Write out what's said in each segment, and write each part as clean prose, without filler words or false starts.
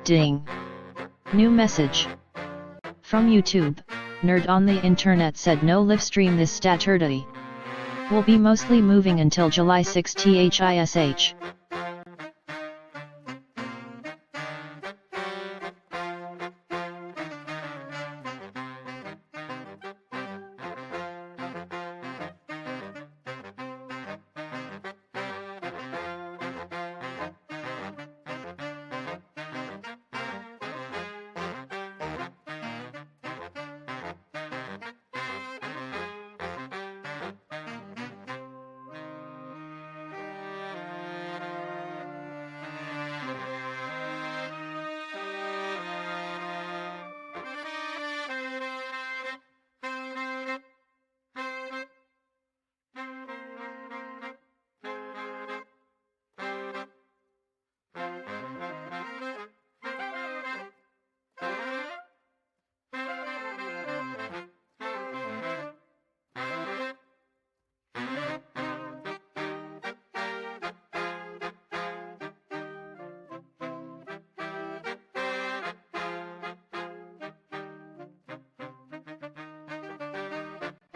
Ding! New message. From YouTube, nerd on the internet said no live stream this Saturday. Will be mostly moving until July 6 THISH.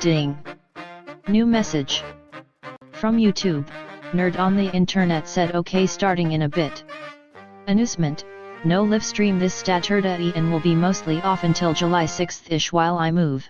Ding! New message. From YouTube, nerd on the internet said okay starting in a bit. Announcement, no live stream this Saturday and will be mostly off until July 6th-ish while I move.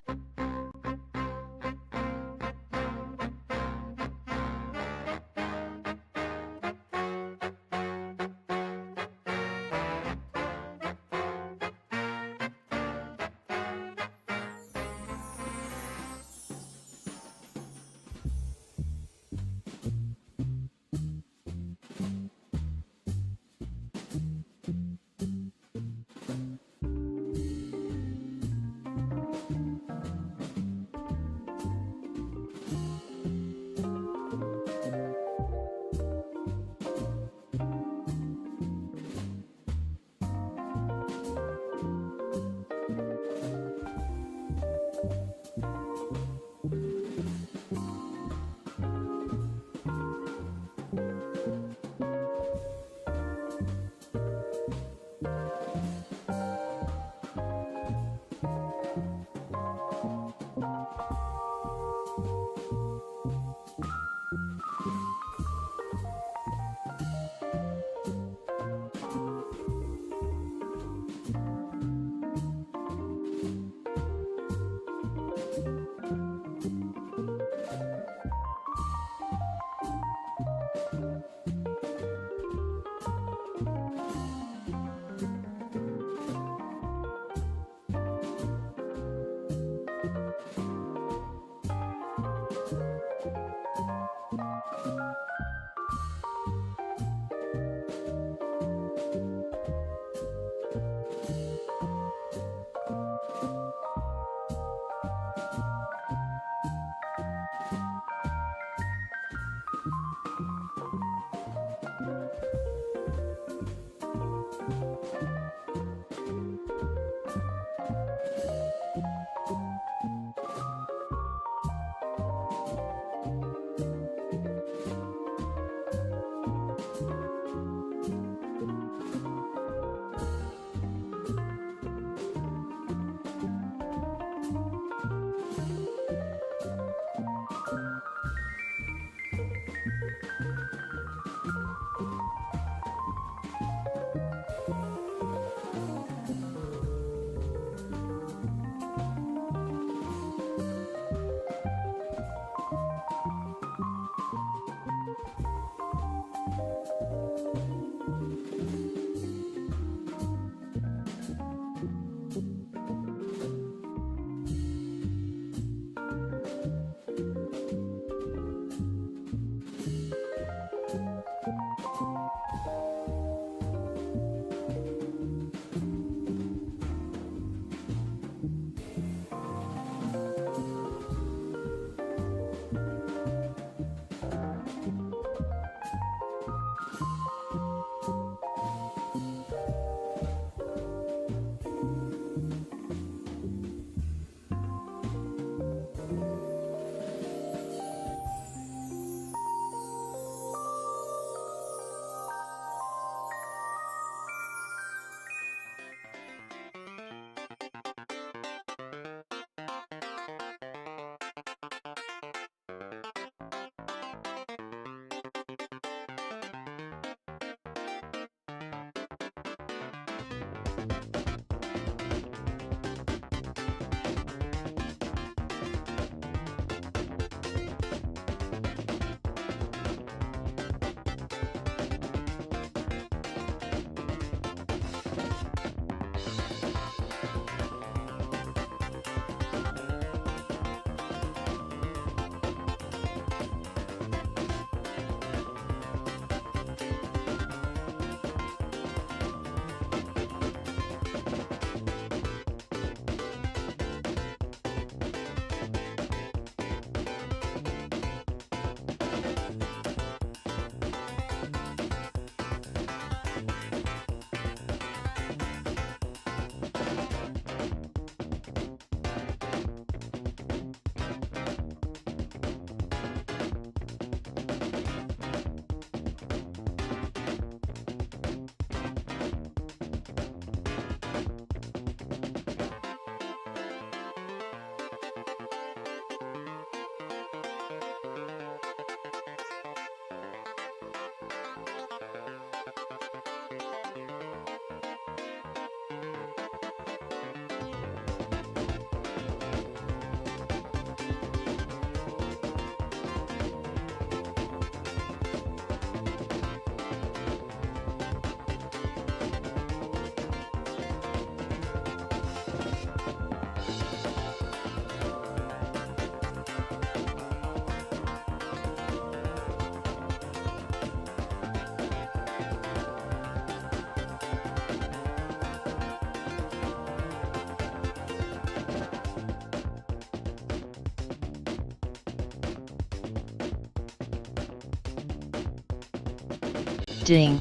Ding.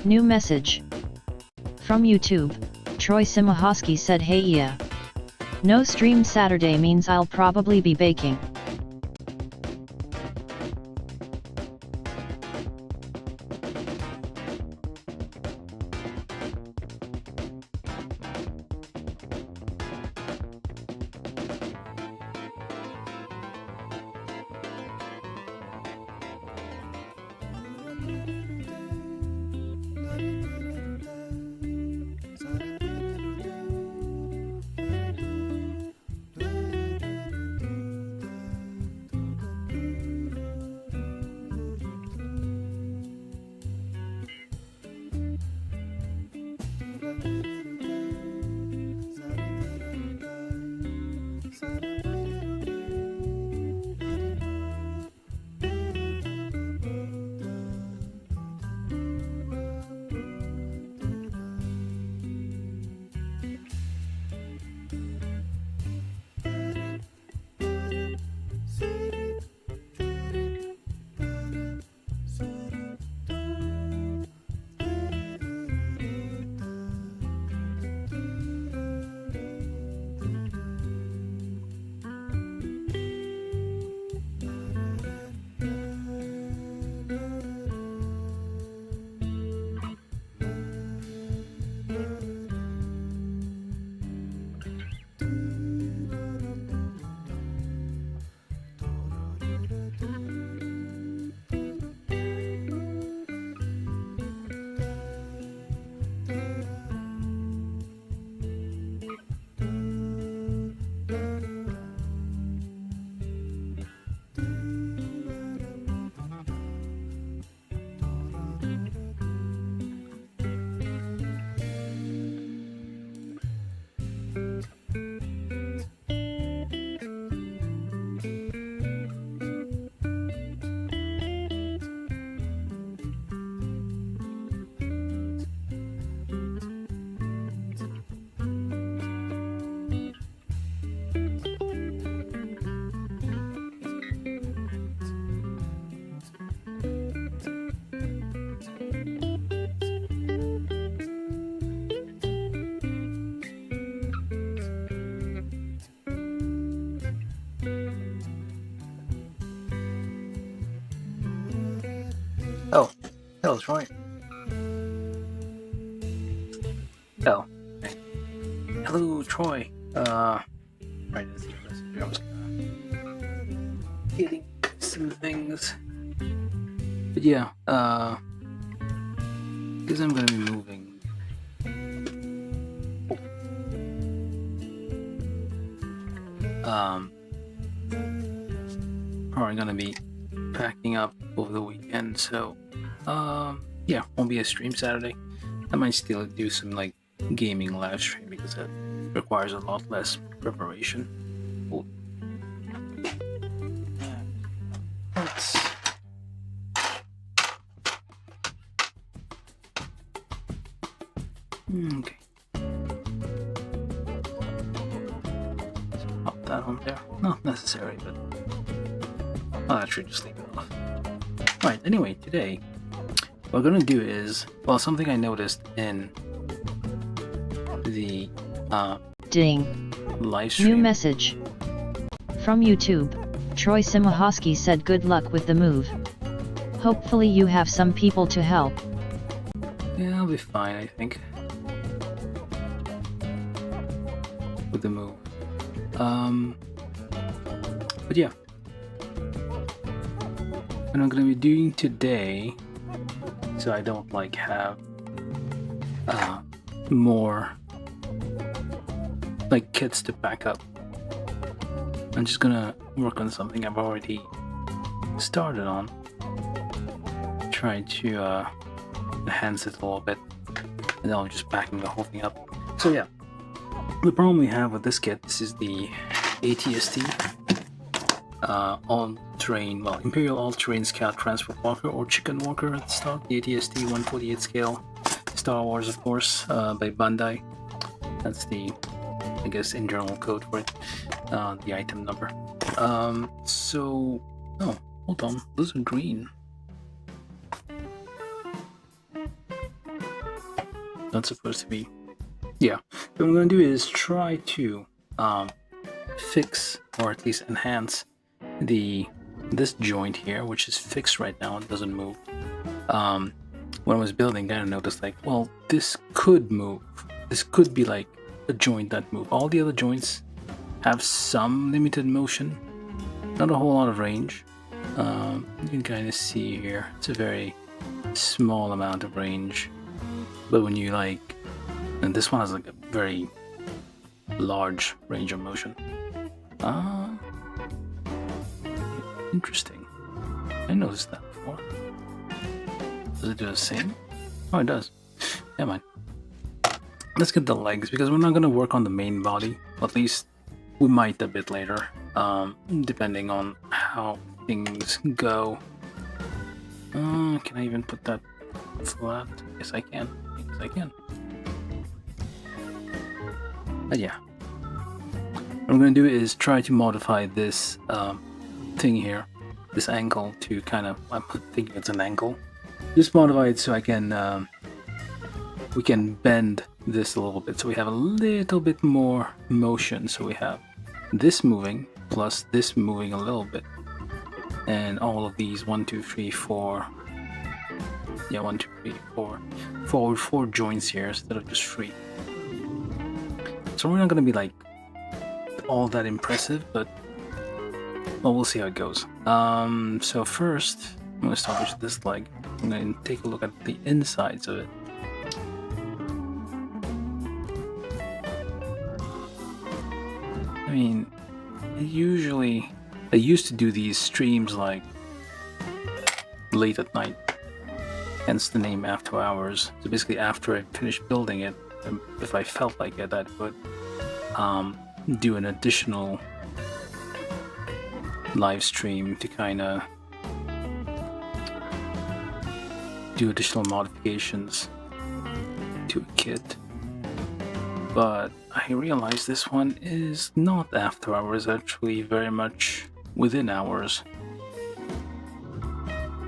New message. From YouTube, Troy Simahosky said hey yeah. No stream Saturday means I'll probably be baking. Oh, hello, Troy. Oh, okay. Hello, Troy. Right, that's your message. I was getting some things, but yeah, because I'm gonna be moving. Probably gonna be packing up over the weekend, so yeah, won't be a stream Saturday. I might still do some like gaming live stream because that requires a lot less preparation. Cool. Let's okay. Let's pop that on there. Not necessary, but I'll actually just leave it off. Right, anyway, today, what we're gonna do is, well, something I noticed in the Ding. live stream. New message. From YouTube, Troy Simahosky said good luck with the move. Hopefully you have some people to help. Yeah, I'll be fine, I think. With the move. But yeah. What I'm gonna be doing today, so I don't like have more like kits to pack up. I'm just gonna work on something I've already started on. Try to enhance it a little bit, and then I'm just packing the whole thing up. So yeah, the problem we have with this kit, this is the AT-ST all-terrain, well, Imperial all-terrain Scout Transport Walker or Chicken Walker at the start. The AT-ST 148 scale, Star Wars, of course, by Bandai. That's the, I guess, internal code for it, the item number. So, oh, hold on, those are green. not supposed to be. Yeah, what I'm going to do is try to fix, or at least enhance, this joint here, which is fixed right now and doesn't move. When I was building, I noticed like, well, this could move. This could be like a joint that moves. All the other joints have some limited motion, not a whole lot of range. You can kind of see here, it's a very small amount of range. But when you like, and this one has like a very large range of motion. Interesting. I noticed that before. Does it do the same? Oh, it does. Yeah, man. Let's get the legs, because we're not going to work on the main body. At least we might a bit later, depending on how things go. Can I even put that flat? Yes, I can. Yes, I can. But yeah. What I'm going to do is try to modify this thing here, this angle, to kind of, I'm thinking it's an angle. Just modify it so I can, we can bend this a little bit, so we have a little bit more motion. So we have this moving plus this moving a little bit, and all of these 1, 2, 3, 4. Yeah, 1, 2, 3, 4. Four joints here instead of just 3. So we're not gonna be like all that impressive, but well, we'll see how it goes. So first, I'm gonna start with this leg. I'm gonna take a look at the insides of it. I mean, I used to do these streams like late at night, hence the name After Hours. So basically, after I finished building it, if I felt like it, I would do an additional live stream to kind of do additional modifications to a kit. But I realized this one is not after hours, actually very much within hours.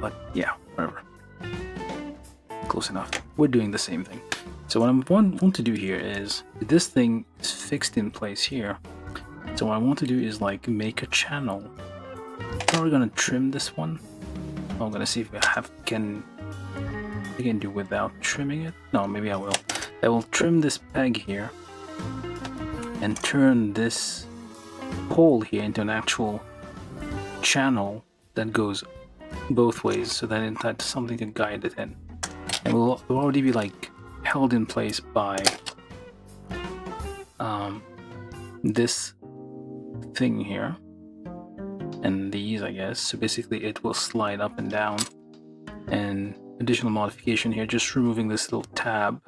But yeah, whatever. Close enough. We're doing the same thing. So what I want to do here is, this thing is fixed in place here. So what I want to do is like make a channel. How are we gonna trim this one? I'm gonna see if I can do without trimming it. No, maybe I will. I will trim this peg here and turn this hole here into an actual channel that goes both ways, so that it has something to guide it in. And will already be like held in place by this thing here and these, I guess. So basically it will slide up and down. And additional modification here, just removing this little tab.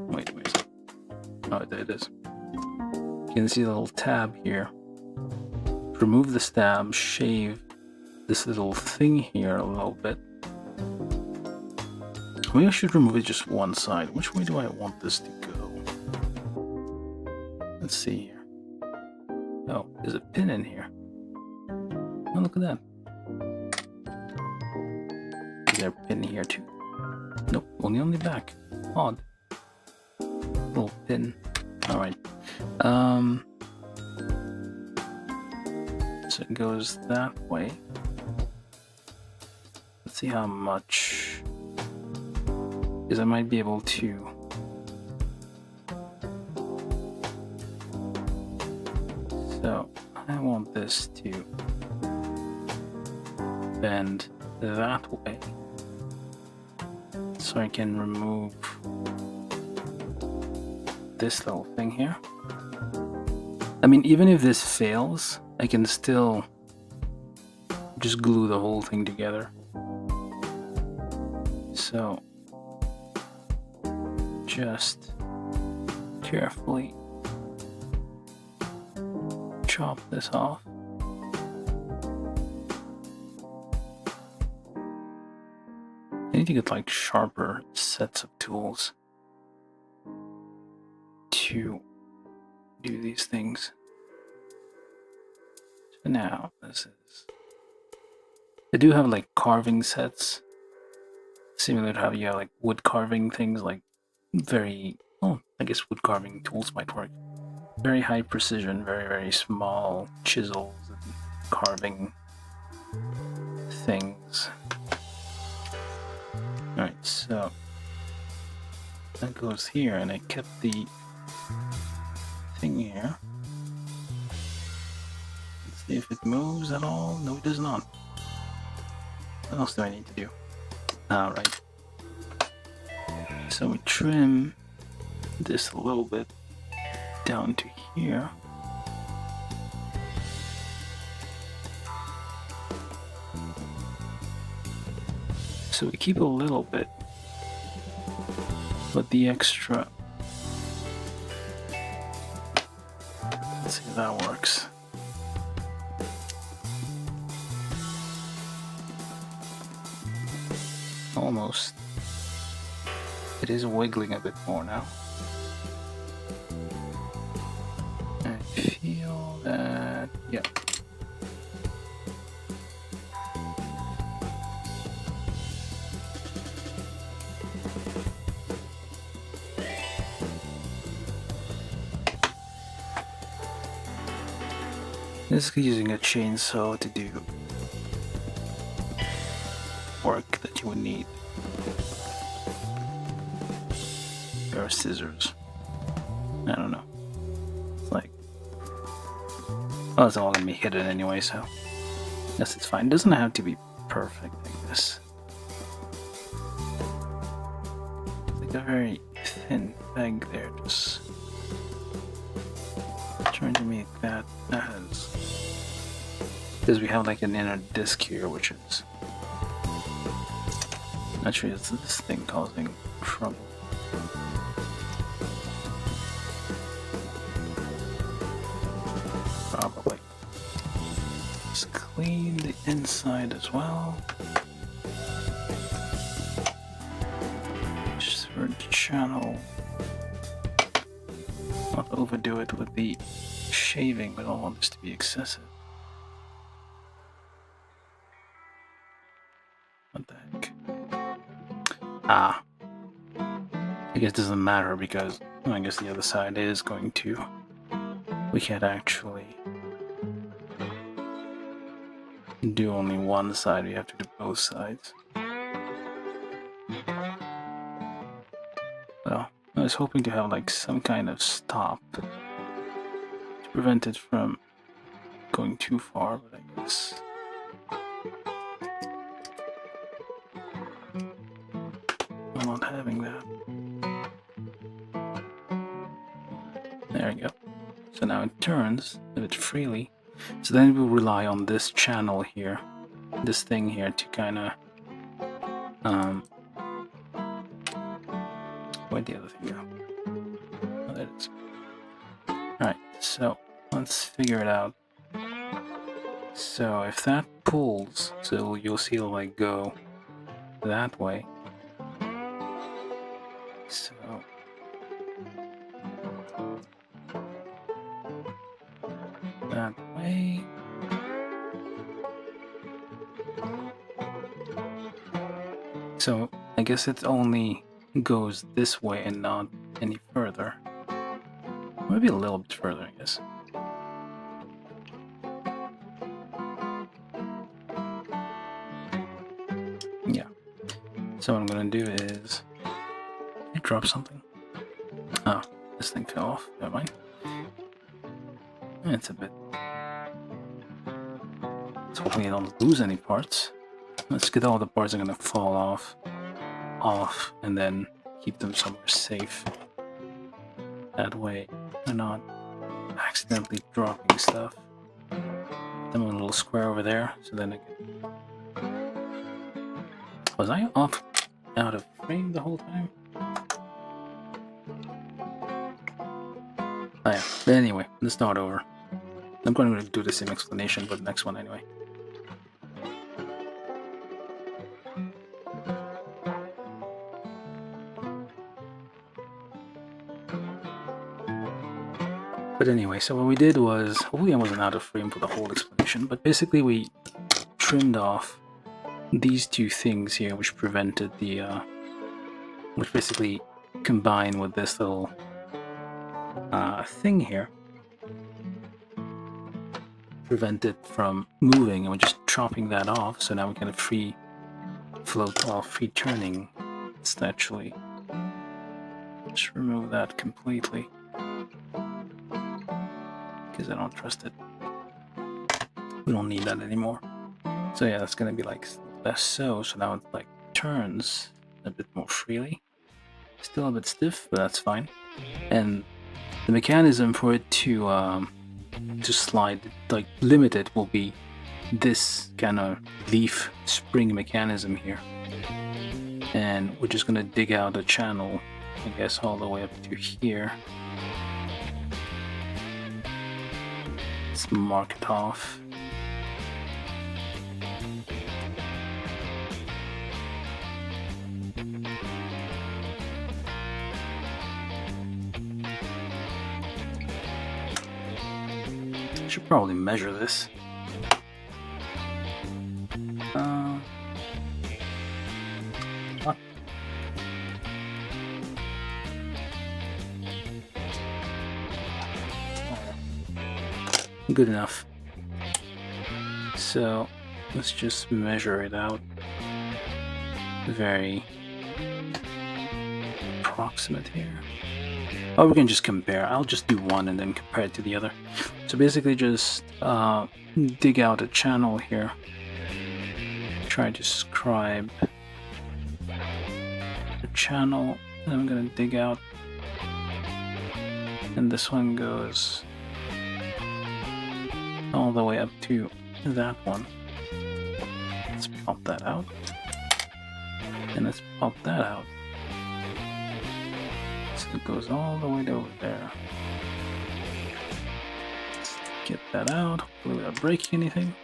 Wait. Oh, there it is. You can see the little tab here. Remove this tab, shave this little thing here a little bit. Maybe I should remove it just one side. Which way do I want this to go? Let's see here. Oh, there's a pin in here. Oh, look at that. Is there a pin here too? Nope, only on the back. Odd. Little pin. Alright. So it goes that way. Let's see how much, because I might be able to so I want this to bend that way so I can remove this little thing here. I mean, even if this fails, I can still just glue the whole thing together. So just carefully chop this off. I need to get like sharper sets of tools to do these things. So now this is, I do have like carving sets, similar to how you have like wood carving things, like very, well, I guess wood carving tools might work. Very high precision, very small chisels and carving things. Alright, so that goes here, and I kept the thing here. Let's see if it moves at all. No, it does not. What else do I need to do? Alright. So we trim this a little bit down to here. So we keep a little bit, but the extra, let's see if that works. Almost. It is wiggling a bit more now. I feel that, yeah. This is using a chainsaw to do work that you would need. Or scissors. I don't know. It's like, well, it's all gonna be hidden anyway, so I guess it's fine. It doesn't have to be perfect, I guess. It's like a very thin peg there, just trying to make that as, because we have like an inner disc here, which is actually it's this thing causing trouble. Probably. Just clean the inside as well. Just for the channel. Not overdo it with the shaving, but I don't want this to be excessive. What the heck? Ah. I guess it doesn't matter because I guess the other side is going to. We can't actually do only one side, we have to do both sides. Well, I was hoping to have like some kind of stop to prevent it from going too far, but I guess I'm not having that. There we go. So now it turns a bit freely. So then we'll rely on this channel here, this thing here, to kind of where'd the other thing go? Oh, there it is. Alright, so let's figure it out. So if that pulls, so you'll see it'll like go that way. So that way. So I guess it only goes this way and not any further. Maybe a little bit further, I guess. Yeah. So what I'm gonna do is I drop something. Oh, this thing fell off. Never mind. It's a bit. So hopefully I don't lose any parts. Let's get all the parts that are gonna fall off, and then keep them somewhere safe. That way, we're not accidentally dropping stuff. Put them in a little square over there, so then I can. Was I off out of frame the whole time? Oh yeah. But anyway, let's start over. I'm going to do the same explanation for the next one anyway. But anyway, so what we did was, hopefully I wasn't out of frame for the whole explanation, but basically we trimmed off these two things here, which prevented the, which basically combine with this little thing here, prevent it from moving, and we're just chopping that off. So now we can free float off, free turning. Let's actually just remove that completely because I don't trust it. We don't need that anymore. So yeah, that's gonna be like less so. So now it like turns a bit more freely. Still a bit stiff, but that's fine. And the mechanism for it to slide, like limit it, will be this kind of leaf spring mechanism here. And we're just gonna dig out a channel, I guess, all the way up to here. Let's mark it off. Should probably measure this. What? Good enough. So let's just measure it out. Very approximate here. Oh, we can just compare. I'll just do one and then compare it to the other. So basically just dig out a channel here. Try to scribe a channel. And I'm gonna dig out. And this one goes all the way up to that one. Let's pop that out. And let's pop that out. So it goes all the way over there. Let's get that out, hopefully without breaking anything.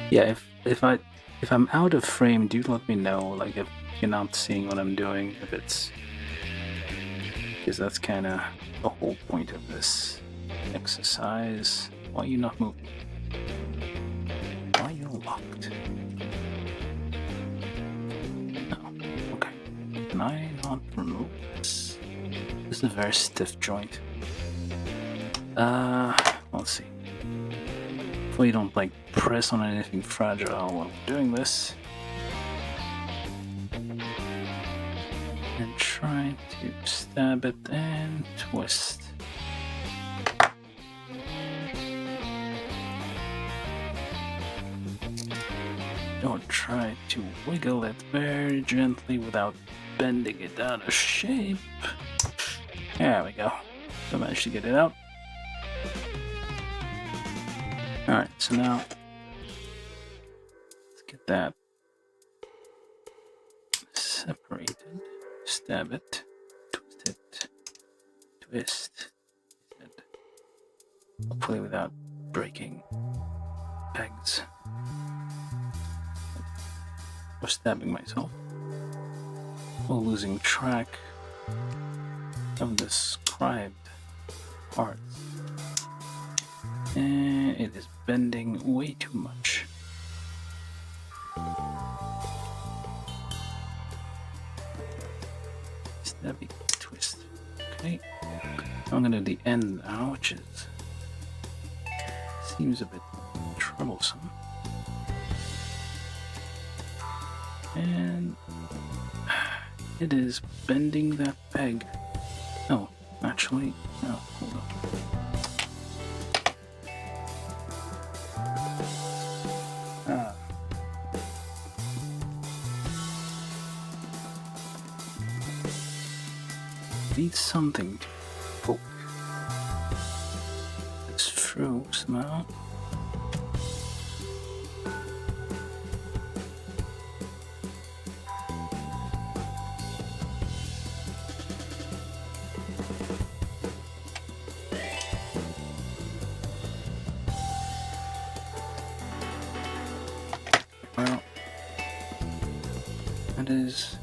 Yeah, if I'm out of frame, do let me know. Like if you're not seeing what I'm doing, if it's because that's kind of the whole point of this exercise. Why are you not moving? Why are you locked? No. Okay. Can I not remove this? This is a very stiff joint. Let's see. Hopefully you don't like press on anything fragile while doing this. And try to stab it and twist. Don't try to wiggle it very gently without bending it out of shape. There we go. So I managed to get it out. Alright, so now let's get that separated. Stab it, twist it. Hopefully without breaking pegs. Or stabbing myself. Or losing track of the scribed parts. And it is bending way too much. Stabby twist. Okay. I'm gonna do the end now, which is seems a bit troublesome. And it is bending that peg. Oh, actually, no, hold on. Need something to poke this through somehow. Well, that is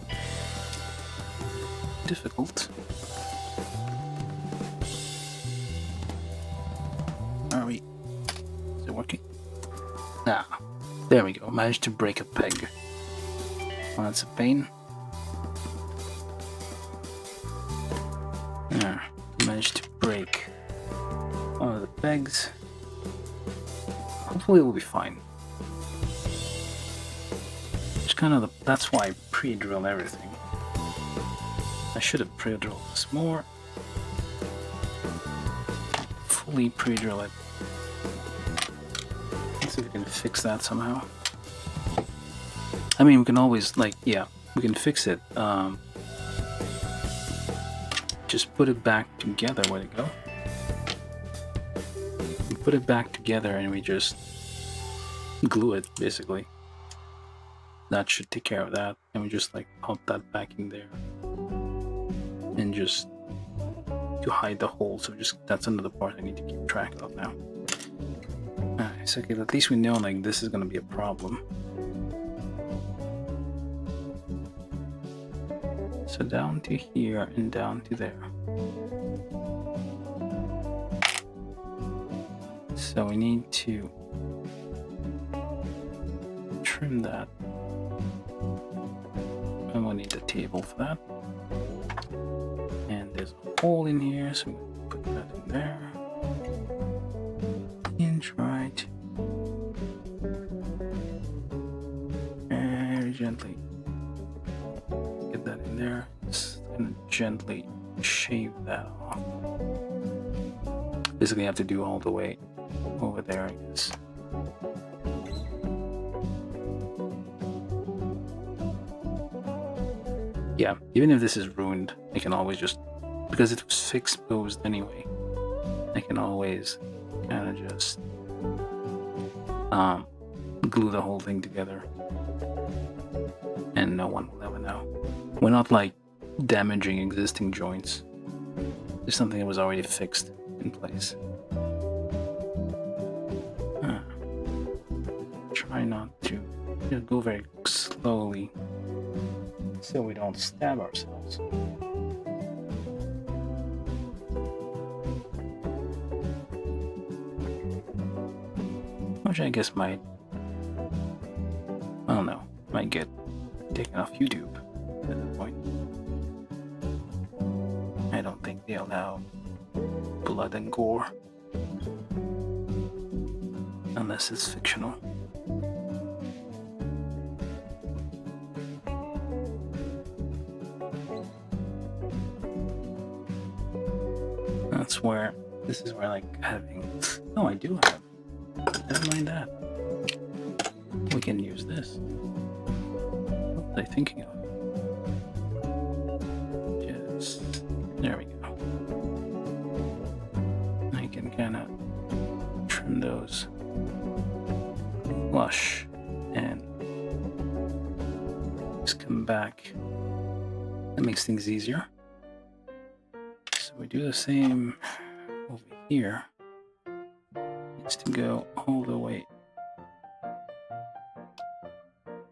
difficult. Ah, there we go. Managed to break a peg. Well, that's a pain. Yeah, managed to break one of the pegs. Hopefully it will be fine. It's kind of that's why I pre-drill everything. I should have pre-drilled this more. Fully pre-drill it. Let's see if we can fix that somehow. I mean, we can always, like, yeah, we can fix it. Just put it back together. Where'd it go? We put it back together and we just glue it, basically. That should take care of that. And we just, like, pop that back in there. And just to hide the hole. So just, that's another part I need to keep track of now. Alright, so okay, at least we know, like, this is gonna be a problem. So down to here and down to there. So we need to trim that. And we'll need a table for that. And there's a hole in here, so we'll put that in there. And try to very gently get that in there. Just gonna gently shave that off. Basically, I have to do all the way over there, I guess. Yeah, even if this is ruined, I can always just, because it was fixed posed anyway, I can always kind of just glue the whole thing together. And no one will ever know. We're not like damaging existing joints. There's something that was already fixed in place. Try not to just go very slowly so we don't stab ourselves. Which I guess might, I don't know, might get taken off YouTube at that point. I don't think they allow blood and gore unless it's fictional. That's where, this is where, like, having, oh, I do have, never mind that. We can use this. What was I thinking of? Just, there we go. I can kind of trim those flush and just come back. That makes things easier. So we do the same over here. It's to go all the way.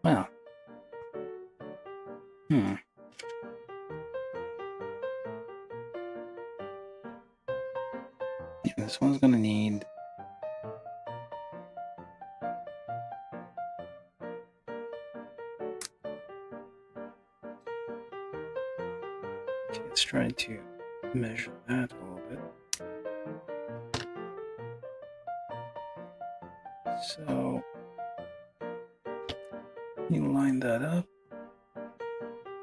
Wow. Yeah, this one's gonna need okay, let's try to measure that a little bit. So you line that up,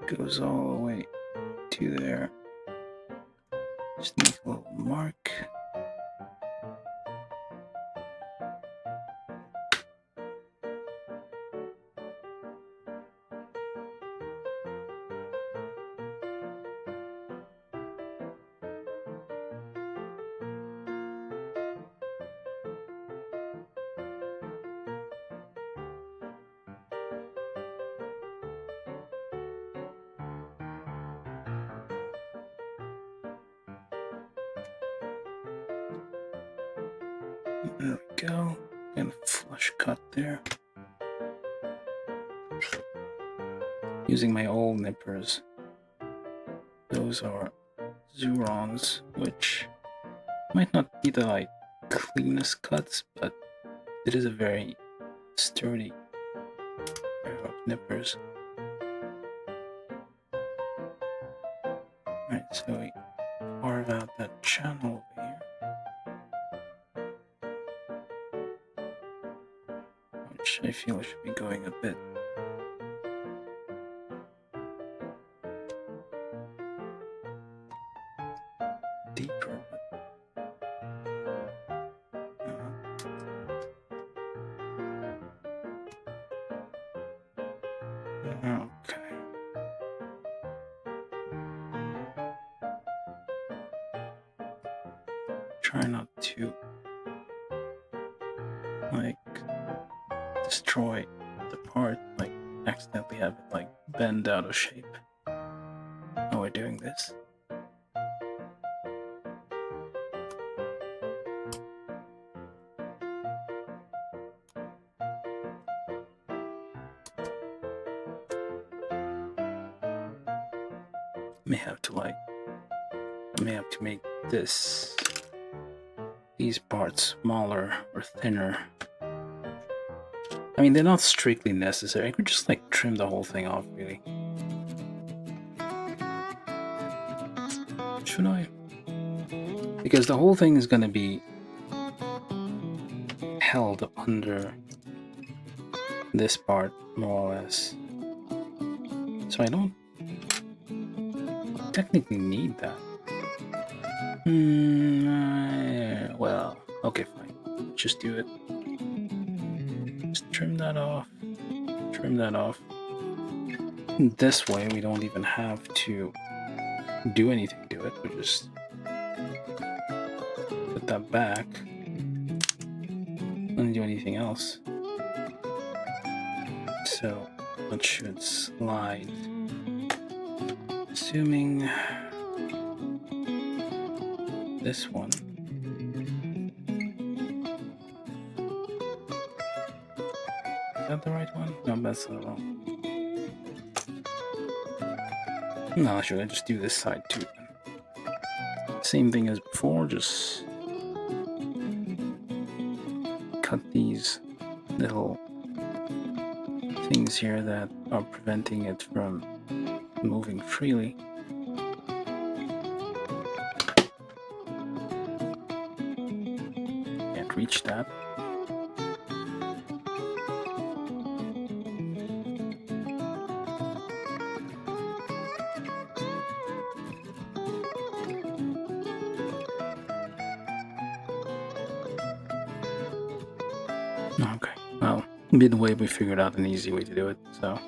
goes all the way to there. Just make a little mark. There we go. And flush cut there. Using my old nippers. Those are Zurons, which might not be the like cleanest cuts, but it is a very sturdy pair of nippers. Alright, so we carve out that channel over here, which I feel should be going a bit deeper. Okay. Try not to like destroy the part, like accidentally have it like bend out of shape while we're doing this. May have to make these parts smaller or thinner. I mean, they're not strictly necessary. I could just like trim the whole thing off, really. Should I? Because the whole thing is going to be held under this part, more or less. So I don't technically need that. Well, okay, fine. Just do it. Just trim that off. Trim that off. This way, we don't even have to do anything to it. We just put that back. Don't do anything else. So it should slide. Assuming this one. Is that the right one? No, that's the wrong. No, should I just do this side too? Same thing as before, just cut these little things here that are preventing it from moving freely. Can't reach that. Okay, well, midway we figured out an easy way to do it, so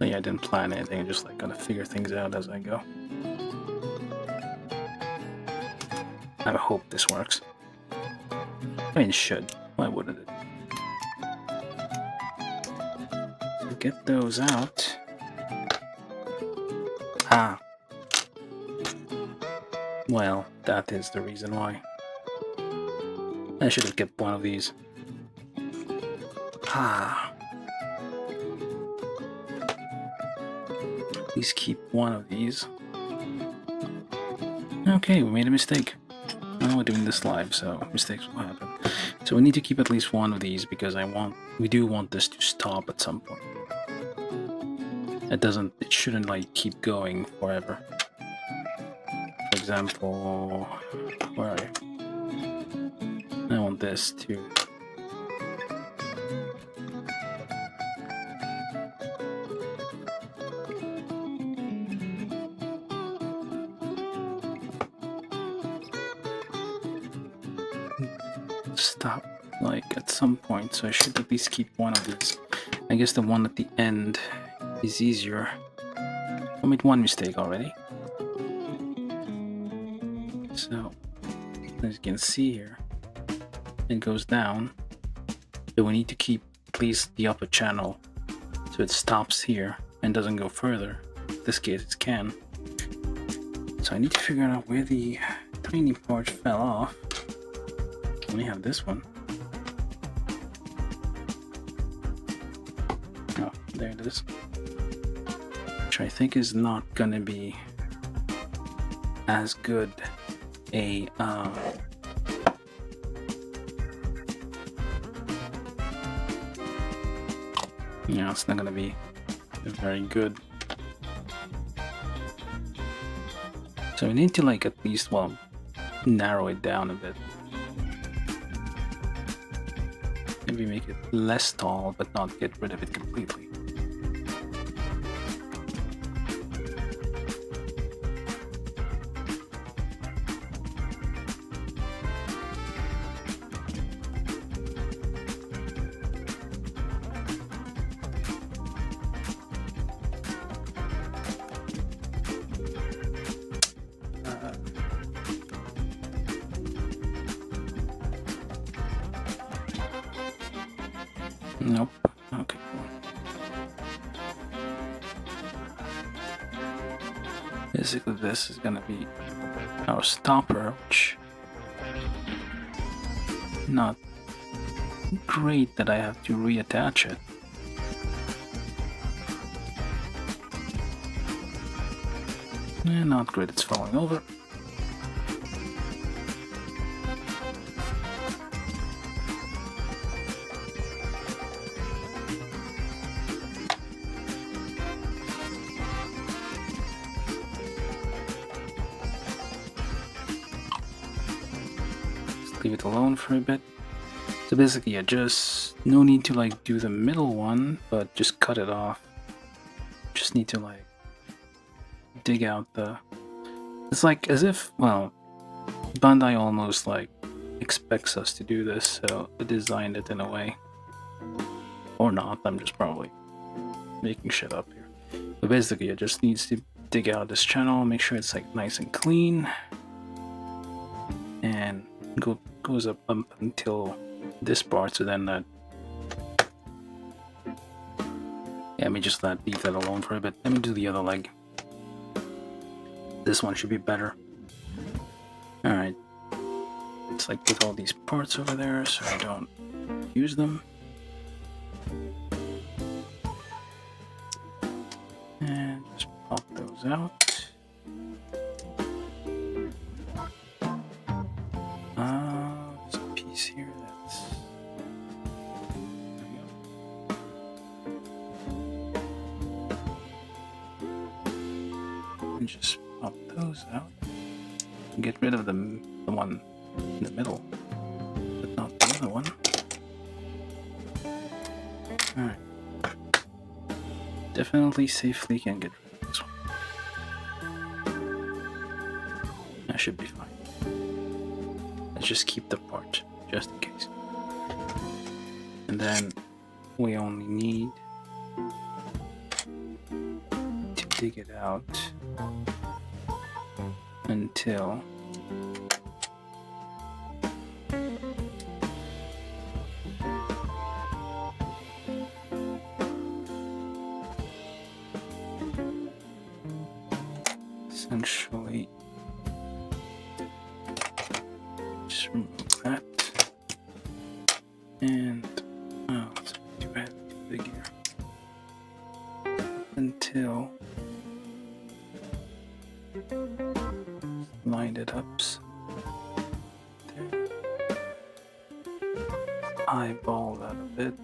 yeah, I didn't plan anything, I just like gotta figure things out as I go. I hope this works. I mean, it should. Why wouldn't it? So get those out. Ah. Well, that is the reason why. I should have kept one of these. Ah. Please keep one of these. Okay, we made a mistake. Well, we're doing this live, so mistakes will happen. So we need to keep at least one of these because we do want this to stop at some point. It shouldn't like keep going forever. For example, where are you? I want this to stop like at some point, so I should at least keep one of these. I guess the one at the end is easier. I made one mistake already. So as you can see here, it goes down, so we need to keep at least the upper channel so it stops here and doesn't go further. In this case it can. So I need to figure out where the tiny part fell off. I only have this one. Oh, there it is. Which I think is not gonna be as good a Yeah, it's not gonna be very good. So we need to like at least, well, narrow it down a bit. Maybe make it less tall, but not get rid of it completely. Nope. Okay, cool. Basically, this is gonna be our stopper, which not great that I have to reattach it. Not great, it's falling over. Leave it alone for a bit. So basically, yeah, just no need to like do the middle one, but just cut it off. Just need to like dig out the... It's like as if, well, Bandai almost like expects us to do this, so they designed it in a way. Or not, I'm just probably making shit up here. But basically, it just needs to dig out this channel, make sure it's like nice and clean, and goes up until this part. So then that, yeah, let me just leave that alone for a bit. Let me do the other leg. This one should be better. All right, it's like put all these parts over there so I don't use them. And just pop those out. There's a piece here that's... There we go. And just pop those out. And get rid of the one in the middle, but not the other one. Alright. Definitely safely can get rid of this one. That should be fine. Let's just keep the part, just in case. And then we only need to dig it out until essentially just remove that, and it's too bad, too big here, until lined it up. So there. Eyeball that a bit.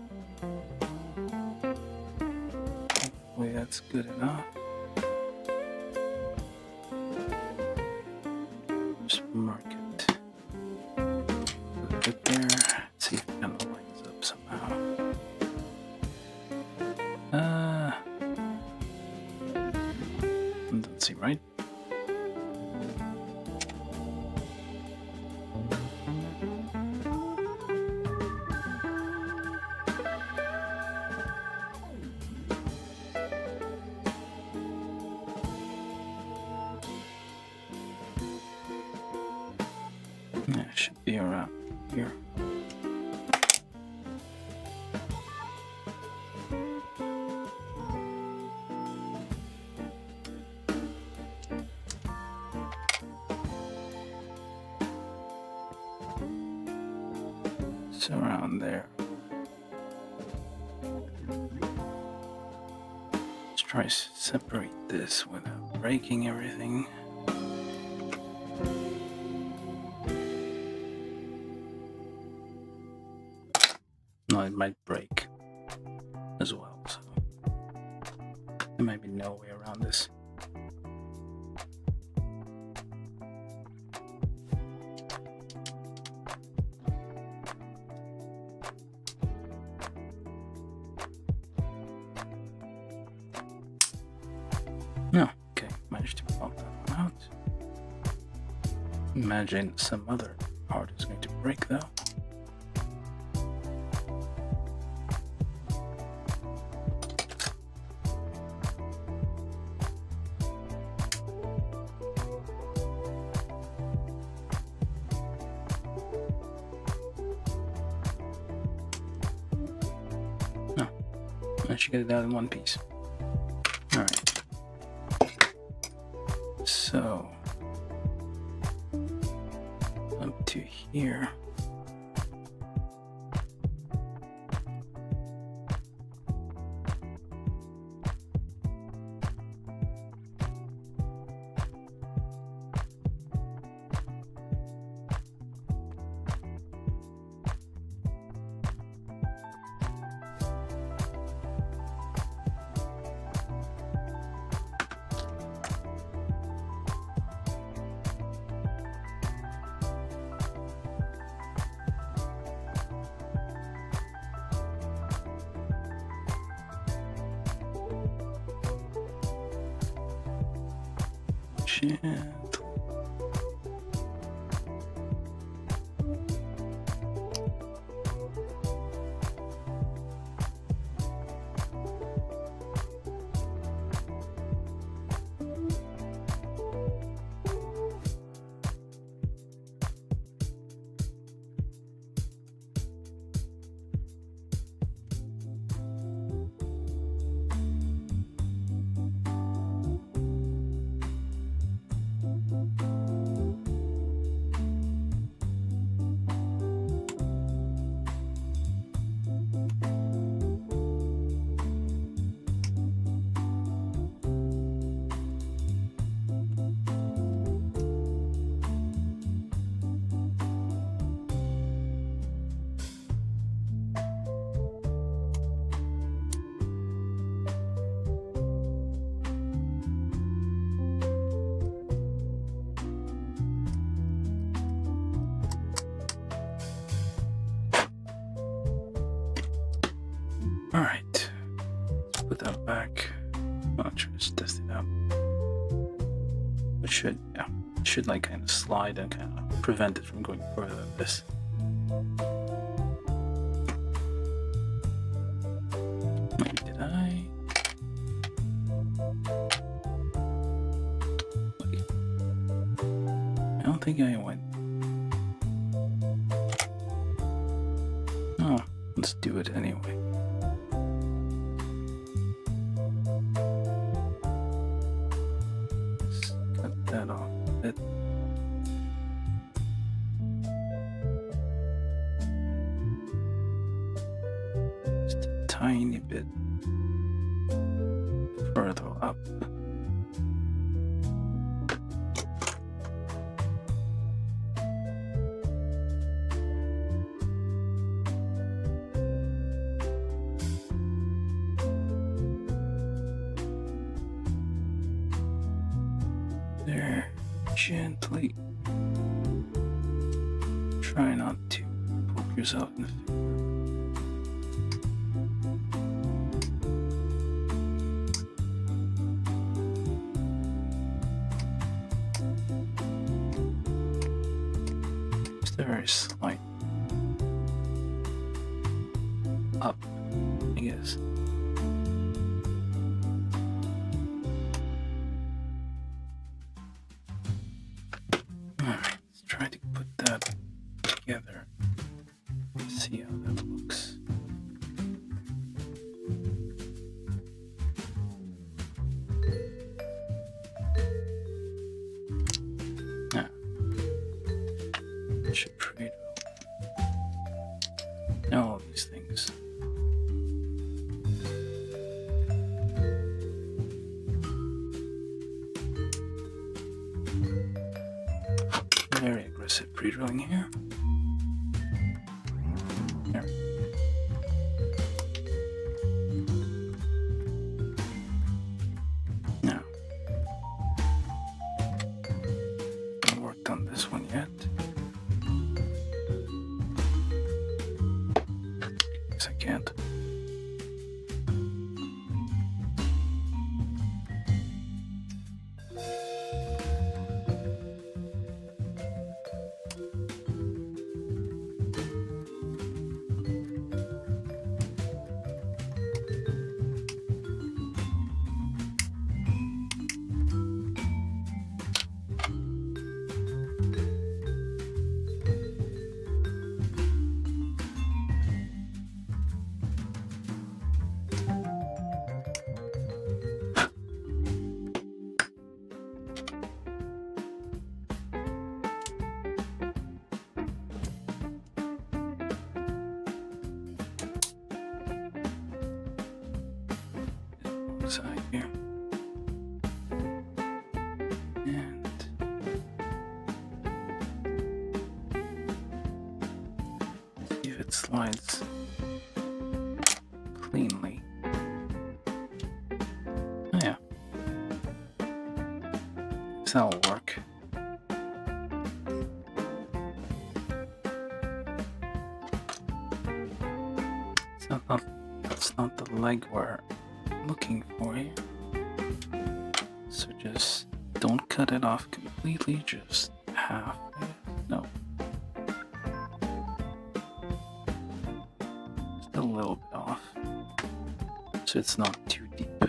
Hopefully that's good enough. Just mark it a bit there. Let's see if it kind of lines up somehow. Doesn't seem right. Yeah, it should be around here. It's around there. Let's try to separate this without breaking everything. No, it might break as well. So. might be no way around this. No, okay, managed to pop that one out. Imagine some other part is going to break though. No, I should get it out in one piece. Alright. So, up to here. Gently. Alright, let's put that back. I'll try to test it out. It should like kind of slide and kind of prevent it from going further than this. Maybe did I? Wait. I don't think I went. Oh, let's do it anyway. That off a bit. Just a tiny bit further up. There, gently. Try not to poke yourself in the finger. Just a very slight up, I guess. Alright, let's try to put that together. See how that looks. Now, it should pretty well know all these things. Very aggressive pre-drilling here. There. guess I can't. Side here. And see if it slides cleanly. Oh yeah. Guess that'll work. That's not the leg we're looking for here. So just don't cut it off completely, just half. No. Just a little bit off. So it's not too deep.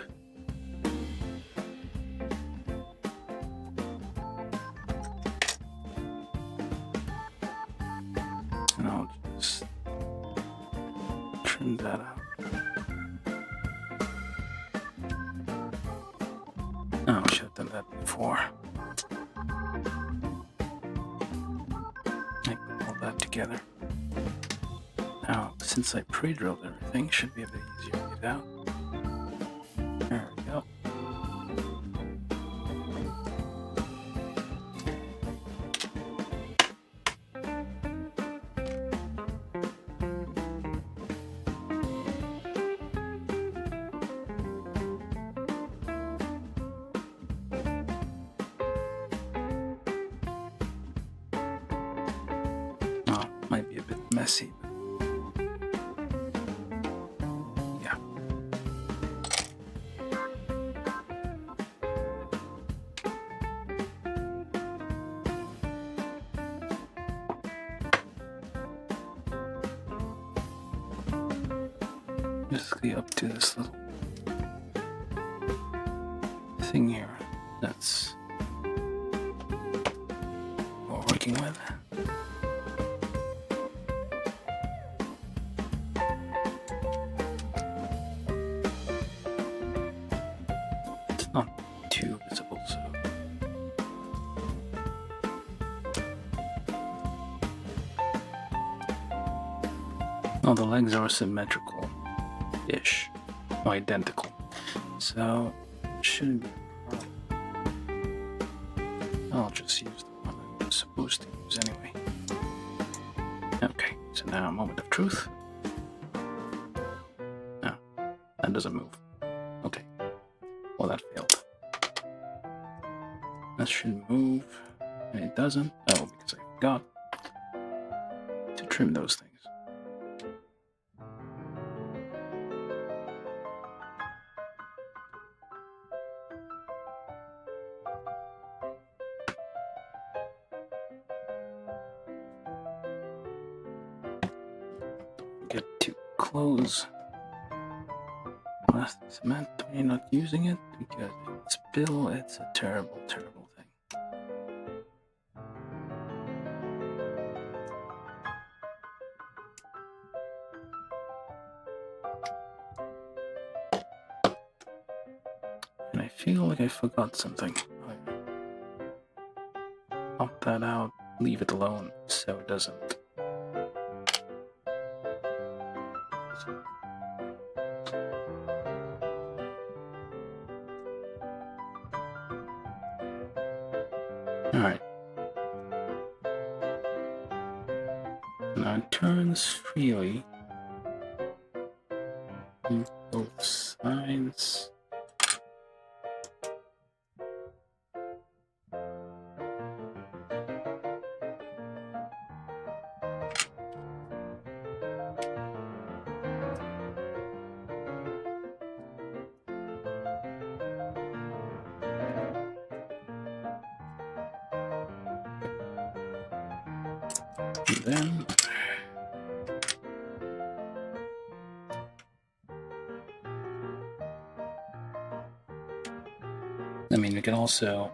And I'll just trim that out. Oh, I should have done that before. I put all that together. Now, since I pre-drilled everything, it should be a bit easier to get out. There we go. Might be a bit messy. Yeah. Basically up to this little thing here. That's what we're working with. Not too visible, so oh, the legs are symmetrical-ish, or identical, so it shouldn't be a problem. I'll just use the one I'm supposed to use anyway. Okay, so now a moment of truth. No, that doesn't move. Okay. Well, that failed. That should move, and it doesn't. Oh, because I forgot to trim those things. Don't forget to close plastic cement when you're not using it, because if it spill, it's a terrible, terrible thing. And I feel like I forgot something. Pop that out, leave it alone so it doesn't. Alright. Now it turns freely on both sides. then I mean, we can also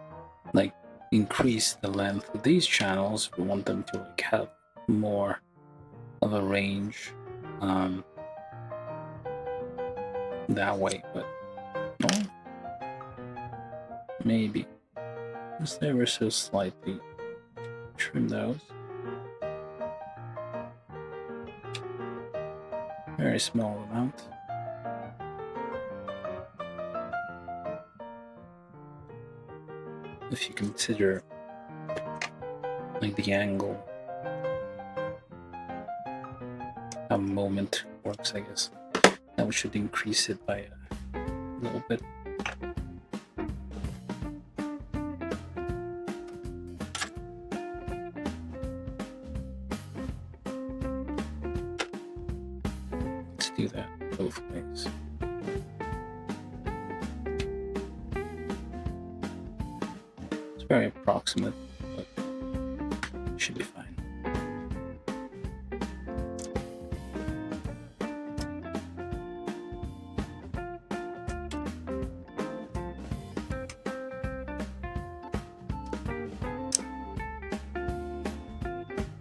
like increase the length of these channels if we want them to like have more of a range that way, but no, maybe just ever so slightly trim those. Very small amount. If you consider like the angle, how moment works, I guess that we should increase it by a little bit. Let's do that both ways. Very approximate, but it should be fine.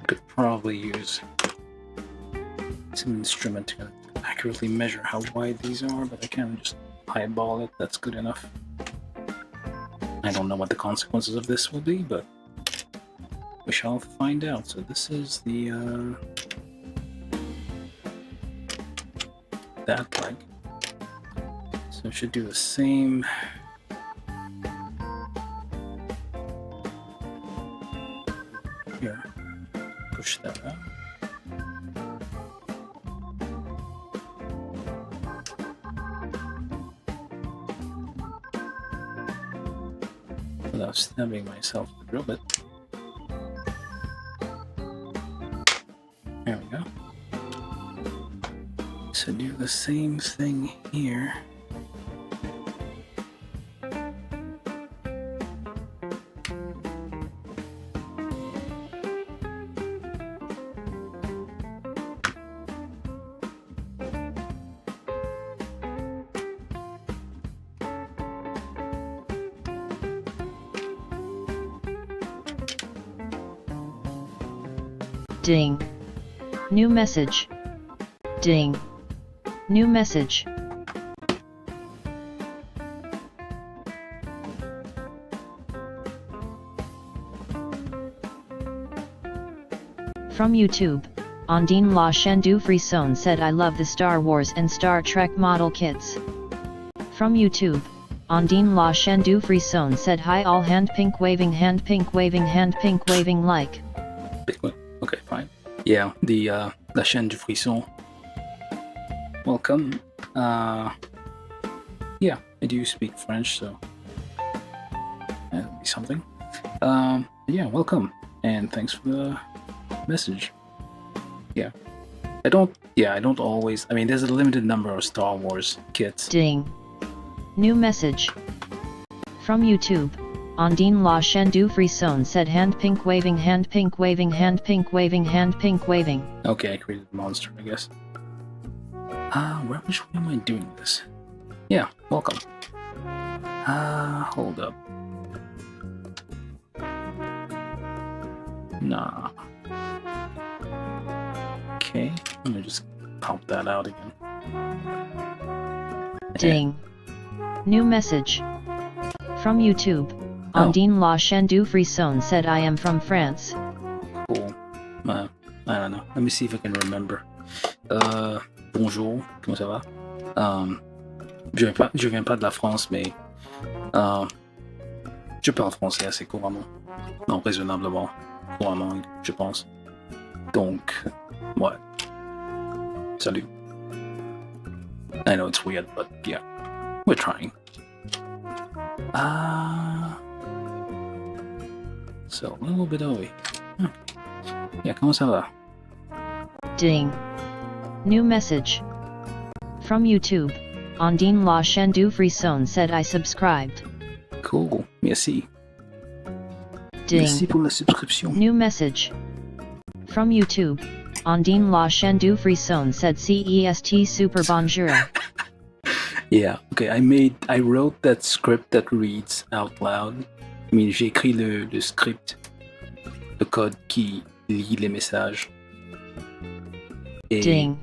Could probably use some instrument to accurately measure how wide these are, but I can't just eyeball it. That's good enough. I don't know what the consequences of this will be, but we shall find out. So this is the that leg. So it should do the same. Here, push that out. Without stabbing myself with the drill bit. There we go. So do the same thing here. Ding. New message. Ding. New message. From YouTube, Ondine La Chaîne Frisson said I love the Star Wars and Star Trek model kits. From YouTube, Ondine La Chaîne Frisson said hi all hand pink waving like. Okay, fine. Yeah, the La Chaîne du Frisson. Welcome. Yeah, I do speak French, so that'll be something. Yeah, welcome, and thanks for the message. Yeah, I don't always. I mean, there's a limited number of Star Wars kits. Ding. New message. From YouTube. Ondine La Chaîne Frisson said hand pink waving. Okay, I created a monster, I guess. Which way am I doing this? Yeah, welcome. Hold up. Nah. Okay, let me just pop that out again. Ding. New message. From YouTube. Ondine La Chaîne Frisson said I am from France. Cool. I don't know. Let me see if I can remember. Bonjour, comment ça va? Je viens pas de la France, mais je parle français assez couramment. Non, raisonnablement couramment, je pense. Donc, ouais. Salut. I know it's weird, but yeah, we're trying. So, a little bit away. Yeah, comment ça va? Ding. New message. From YouTube. Ondine La Chaîne Frisson said I subscribed. Cool, merci. Ding. Merci pour la subscription. New message. From YouTube, Ondine La Chaîne du Frisson said CEST super bonjour. Yeah, okay, I wrote that script that reads out loud. I mean, j'ai écrit le script, le code qui lit les messages. Et Ding.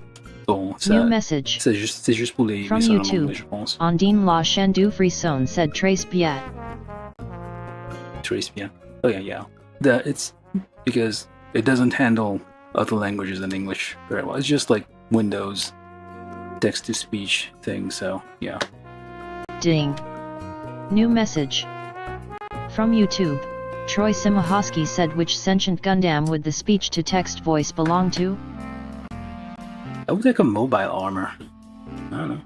bon, New message. C'est juste pour les From messages en YouTube, anglais, je pense. Ondine La Chaîne du Frisson said Trace Piat. Trace bien. Oh yeah. It's because it doesn't handle other languages than English very well. It's just like Windows text-to-speech thing, so yeah. Ding. New message. From YouTube, Troy Simahosky said which sentient Gundam would the speech-to-text voice belong to? That was like a mobile armor. I don't know.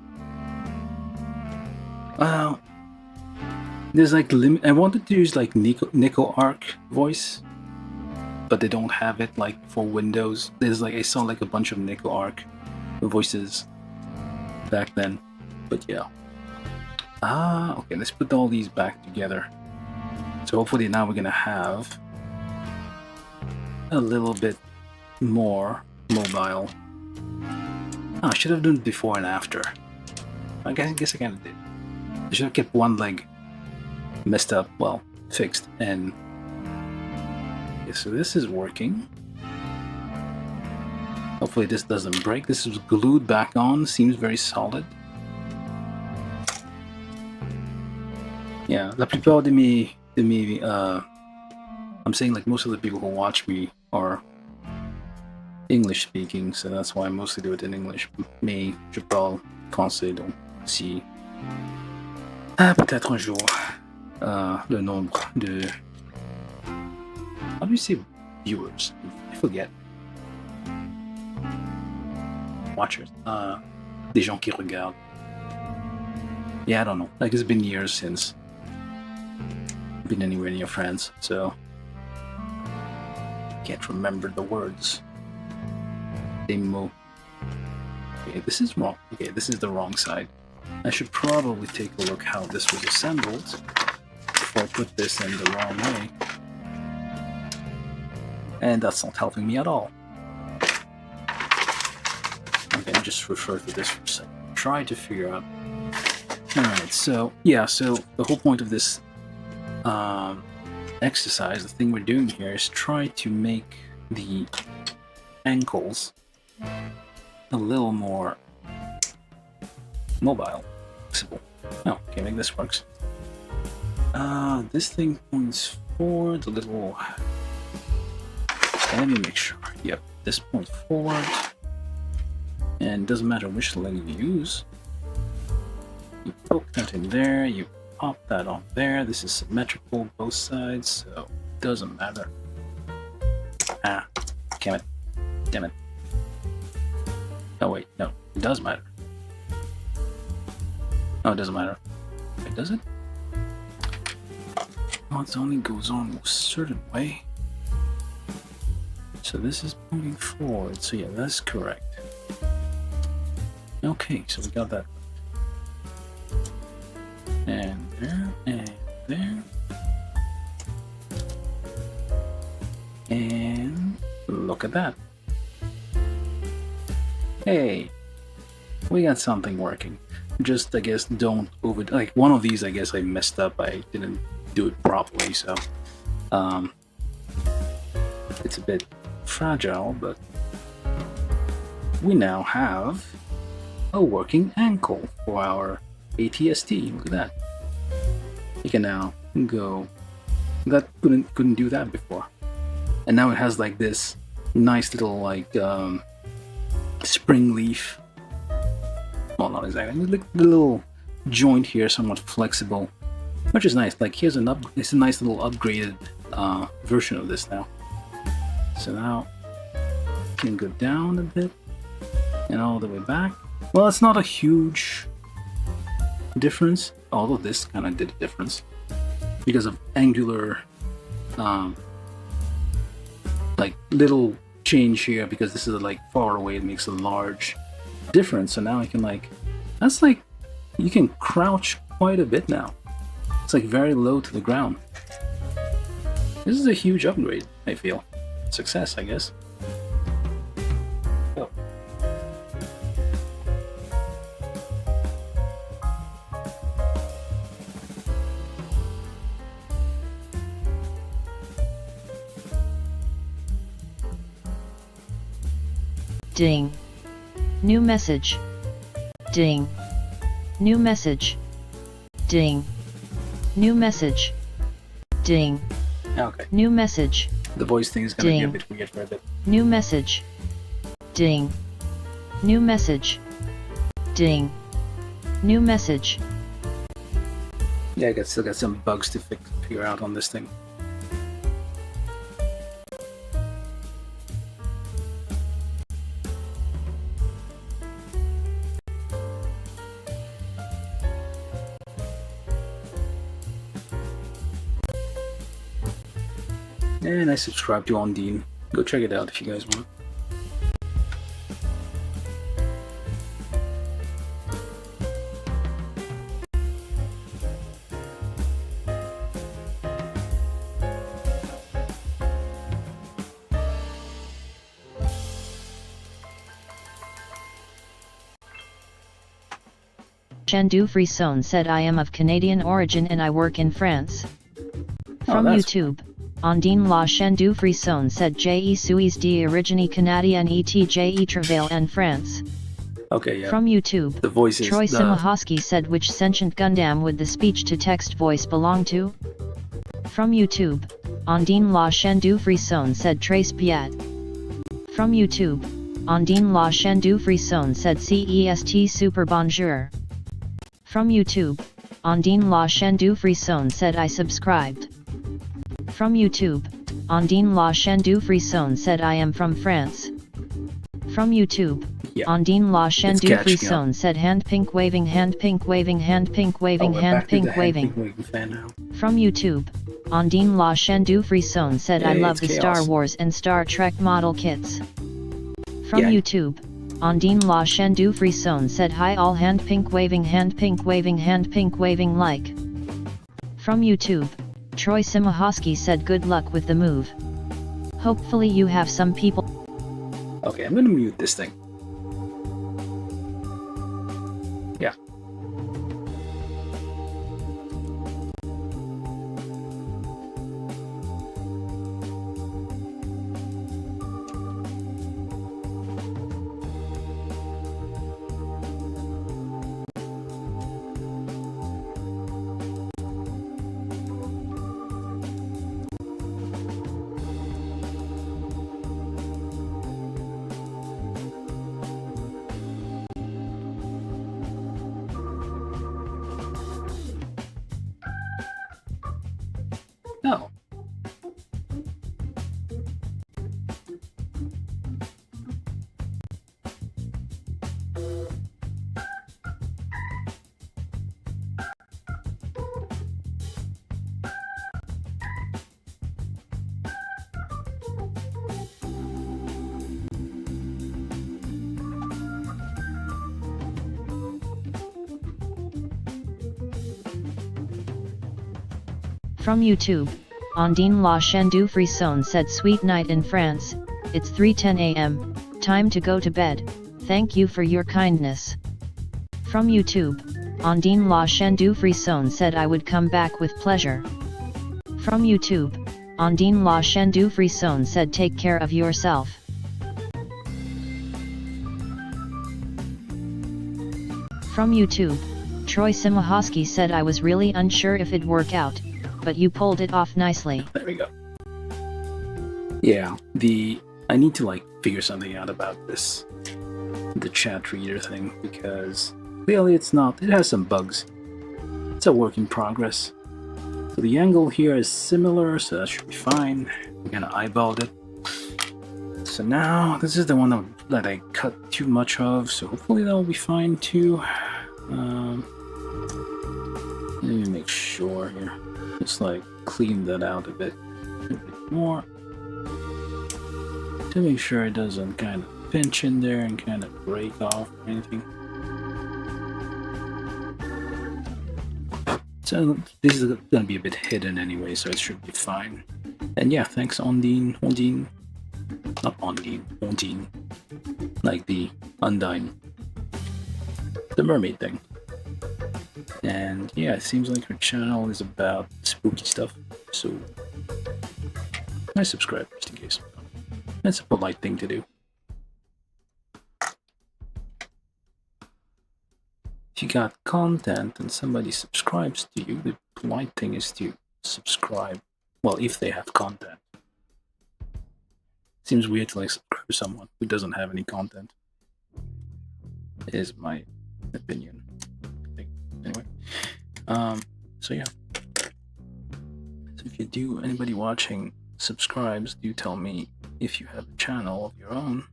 Well, there's like I wanted to use like Nico Arc voice, but they don't have it like for Windows. There's like I saw like a bunch of Nico Arc voices back then, but yeah. Okay, let's put all these back together. So hopefully now we're gonna have a little bit more mobile. Oh, I should have done before and after. I guess I kind of did. I should have kept one leg messed up, well, fixed, and okay, so this is working. Hopefully this doesn't break. This is glued back on, seems very solid. Yeah, la plupart de mes I'm saying like most of the people who watch me are English speaking, so that's why I mostly do it in English. Mais je parle français, donc si peut-être un jour le nombre de how do you say viewers? I forget. Watchers. Des gens qui regardent. Yeah, I don't know. Like it's been years since I've been anywhere near France, so can't remember the words. Des mots. Okay, this is wrong. Okay, this is the wrong side. I should probably take a look how this was assembled before I put this in the wrong way. And that's not helping me at all. Okay, just refer to this for a second. Try to figure out. Alright, so yeah, so the whole point of this exercise, the thing we're doing here, is try to make the ankles a little more mobile, flexible. Oh, okay, maybe this works. This thing points forward a little. Okay, let me make sure. Yep, this points forward. And it doesn't matter which leg you use. You poke that in there, you pop that on there. This is symmetrical both sides, so it doesn't matter. Ah, damn it. Damn it. Oh wait, no, it does matter. No, it doesn't matter. Wait, does it? Oh, it only goes on a certain way. So this is pointing forward, so yeah, that's correct. Okay, so we got that. And there, and there. And look at that. Hey, we got something working. Just, I guess, don't over... Like, one of these, I guess, I messed up. I didn't do it properly, so... it's a bit fragile, but... we now have a working ankle for our AT-ST. Look at that. You can now go... That couldn't do that before. And now it has, like, this nice little, like, spring leaf. Well, not exactly. Look, the little joint here, somewhat flexible, which is nice. Like here's it's a nice little upgraded version of this now. So now you can go down a bit and all the way back. Well, it's not a huge difference, although this kind of did a difference because of angular, like little change here, because this is like far away. It makes a large difference. So now I can that's like you can crouch quite a bit now. It's like very low to the ground. This is a huge upgrade, I feel. Success, I guess. Ding. New message. Ding. New message. Ding. New message. Ding. Okay. New message. The voice thing is gonna be a Ding. bit weird for a bit. New message. Ding. New message. Ding. New message. Yeah, I still got some bugs to figure out on this thing. And I subscribe to Ondine. Go check it out if you guys want. Chandu Frisson said I am of Canadian origin and I work in France. From YouTube. Ondine la Chandu Frisson said Je suis d'origine canadienne et je travaille en France. Okay, yeah. From YouTube. The voice is Troy Simahosky said which sentient Gundam would the speech-to-text voice belong to? From YouTube. Ondine la Chandu Frisson said Trace Piat. From YouTube. Ondine la Chandu Frisson said CEST Super Bonjour. From YouTube. Ondine la Chandu Frisson said I subscribed. From YouTube. Ondine la Chandu Frisson said I am from France. From YouTube. Yeah. Ondine la Chandu Frisson said hand pink waving hand pink waving hand pink waving hand pink waving. From YouTube. Ondine la Chandu Frisson said I love the Star Wars and Star Trek model kits. From YouTube. Ondine la Chandu Frisson said hi all hand pink waving like. From YouTube. Troy Simahosky said good luck with the move. Hopefully you have some people. Okay, I'm gonna mute this thing. Yeah. No. From YouTube. Ondine la Chandu Frisson said sweet night in France, it's 3:10 am, time to go to bed, thank you for your kindness. From YouTube. Ondine la Chandu Frisson said I would come back with pleasure. From YouTube. Ondine la Chandu Frisson said take care of yourself. From YouTube. Troy Simahosky said I was really unsure if it'd work out, but you pulled it off nicely. There we go. Yeah, I need to figure something out about the chat reader thing, because clearly it has some bugs. It's a work in progress. So the angle here is similar, so that should be fine. I'm gonna eyeballed it. So now this is the one that I cut too much of, so hopefully that'll be fine too. Let me make sure here. Just clean that out a bit more to make sure it doesn't kind of pinch in there and kind of break off or anything. So this is going to be a bit hidden anyway, so it should be fine. And yeah, thanks Ondine, not Ondine, like the Undine, the mermaid thing. And yeah, it seems like her channel is about spooky stuff, so I subscribe just in case. That's a polite thing to do. if you got content and somebody subscribes to you, the polite thing is to subscribe. Well, if they have content. Seems weird to like subscribe to someone who doesn't have any content. Is my opinion. I think. Anyway. So yeah. So if you do, anybody watching subscribes, do tell me if you have a channel of your own.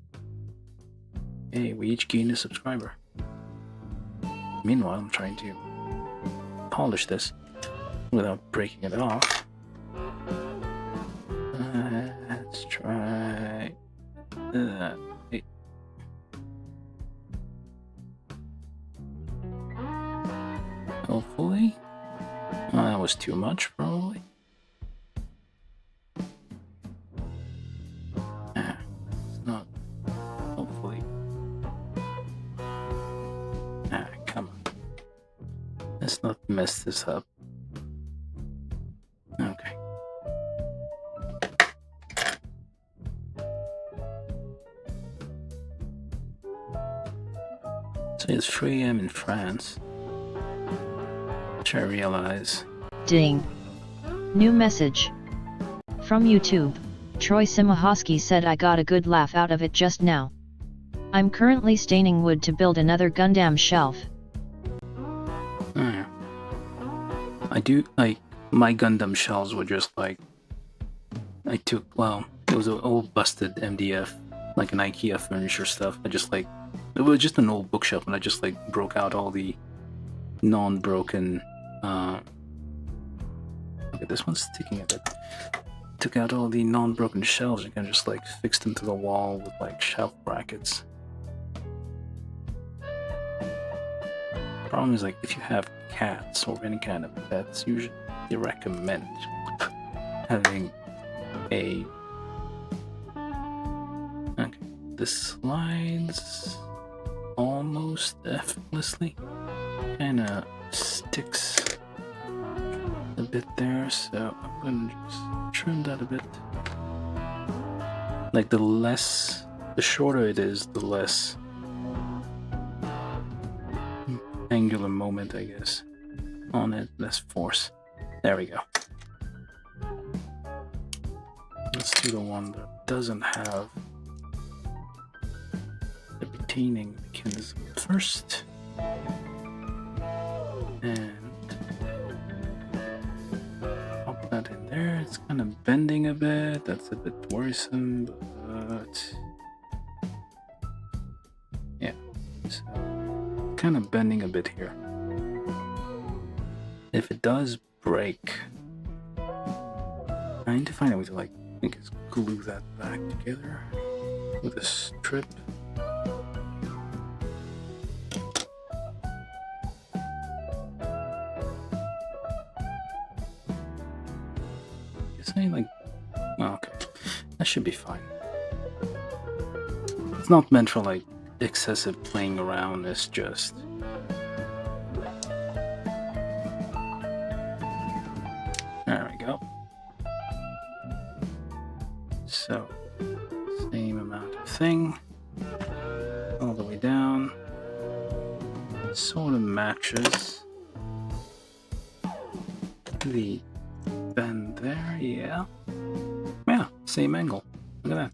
Hey, we each gained a subscriber. Meanwhile, I'm trying to polish this without breaking it off. Let's try that. Hopefully. That was too much, probably. It's not. Hopefully. Come on. Let's not mess this up. Okay. So it's 3 AM in France. Which I realize. Ding. New message. From YouTube, Troy Simahosky said I got a good laugh out of it just now. I'm currently staining wood to build another Gundam shelf. Yeah. I do, like, my Gundam shelves were just like, I took, well, it was an old busted MDF, like an IKEA furniture stuff. I just like, it was just an old bookshelf and I just like broke out all the non-broken, look at this one's sticking a bit. Took out all the non-broken shelves and kind of just like fixed them to the wall with like shelf brackets. Problem is, like, if you have cats or any kind of pets, usually they recommend having a... Okay, this slides almost effortlessly. Kinda sticks a bit there, so I'm gonna just trim that a bit. Like, the shorter it is, the less angular moment, I guess, on it, less force. There we go. Let's do the one that doesn't have the retaining mechanism first. And pop that in there. It's kind of bending a bit. That's a bit worrisome, but yeah. So, kind of bending a bit here. If it does break, I need to find a way to, like, I think it's glue that back together with a strip. Guess I like, oh, okay, that should be fine. It's not meant for like excessive playing around, it's just there we go. So same amount of thing all the way down, sort of matches the bend there. Yeah, same angle. Look at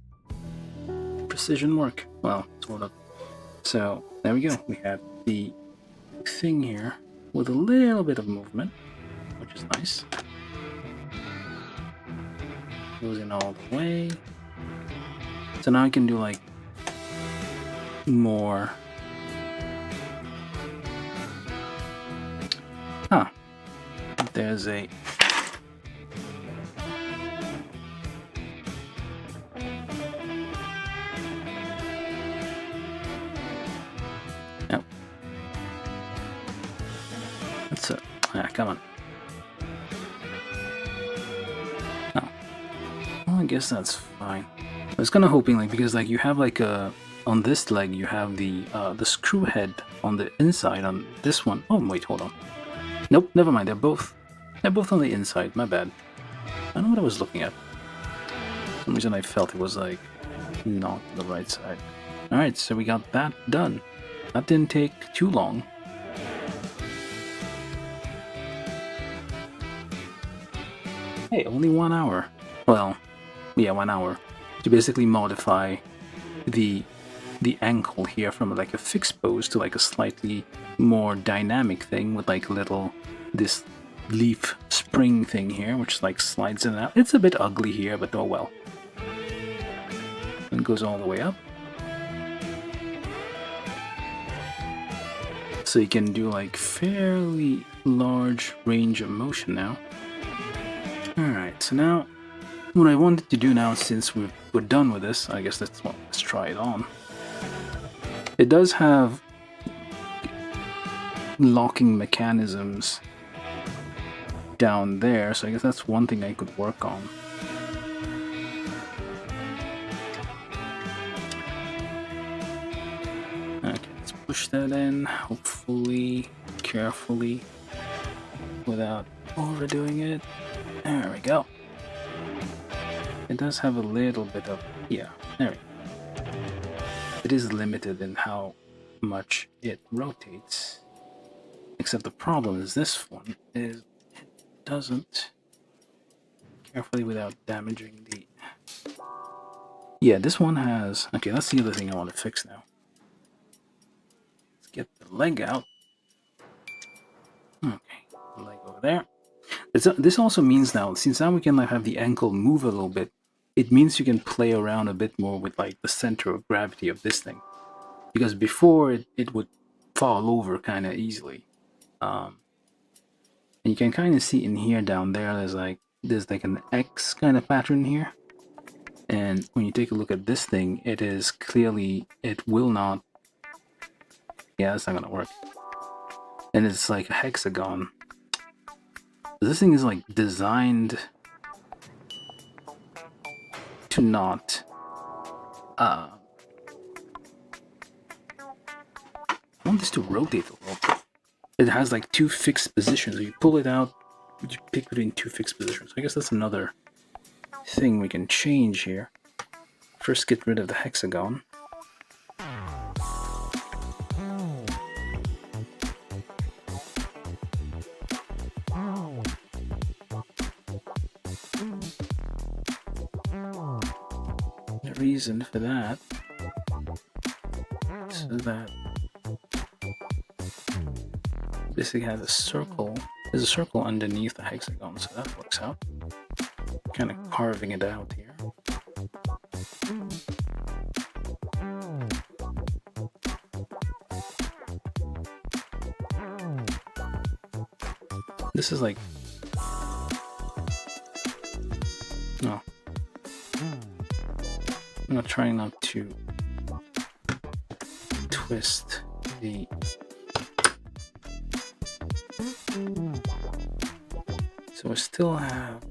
that precision work. Well, sort of. So there we go. We have the thing here with a little bit of movement, which is nice. Goes in all the way. So now I can do like more. There's a come on. Oh. Well, I guess that's fine. I was kind of hoping, like, because like you have like on this leg you have the screw head on the inside on this one. Oh wait, hold on. Nope, never mind. They're both on the inside. My bad. I don't know what I was looking at. For some reason I felt it was like not the right side. All right, so we got that done. That didn't take too long. Hey, only 1 hour. Well, yeah, 1 hour to basically modify the ankle here from like a fixed pose to like a slightly more dynamic thing with like this leaf spring thing here, which like slides in and out. It's a bit ugly here, but oh well. And goes all the way up. So you can do like fairly large range of motion now. Alright, so now what I wanted to do now, since we're done with this, I guess let's try it on. It does have locking mechanisms down there, so I guess that's one thing I could work on. Okay, let's push that in, hopefully, carefully, without overdoing it. There we go. It does have a little bit of, yeah, there we go. It is limited in how much it rotates. Except the problem is this one is it doesn't carefully without damaging the... Yeah, this one has... Okay, that's the other thing I want to fix now. Let's get the leg out. Okay, the leg over there. This also means now, since now we can like have the ankle move a little bit, it means you can play around a bit more with like the center of gravity of this thing. Because before it would fall over kind of easily. And you can kind of see in here down there, there's like an X kind of pattern here. And when you take a look at this thing, it is clearly, it will not, yeah, that's not gonna work. And it's like a hexagon. This thing is like designed to not I want this to rotate a little bit. It has like 2 fixed positions. So you pull it out, you pick between 2 fixed positions. I guess that's another thing we can change here. First, get rid of the hexagon. The reason for that, so that basically has a circle. There's a circle underneath the hexagon, so that works out. Kind of carving it out here. This is like... No. I'm not trying not to twist the... So we still have...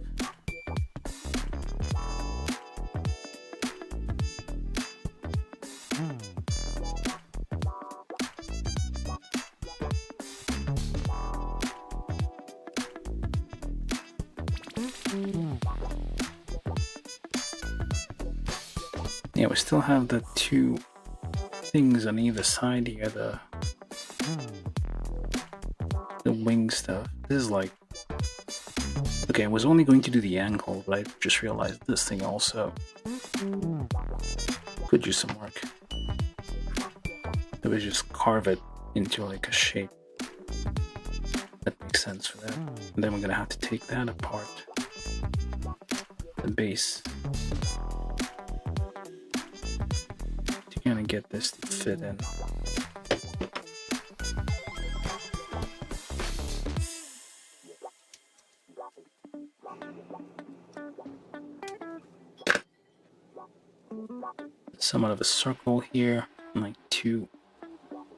Yeah, we still have the 2 things on either side here, the wing stuff. This is like... Okay, I was only going to do the ankle, but I just realized this thing also could use some work. So we just carve it into like a shape that makes sense for that. And then we're gonna have to take that apart, the base, to kind of get this to fit in. Somewhat of a circle here, and like 2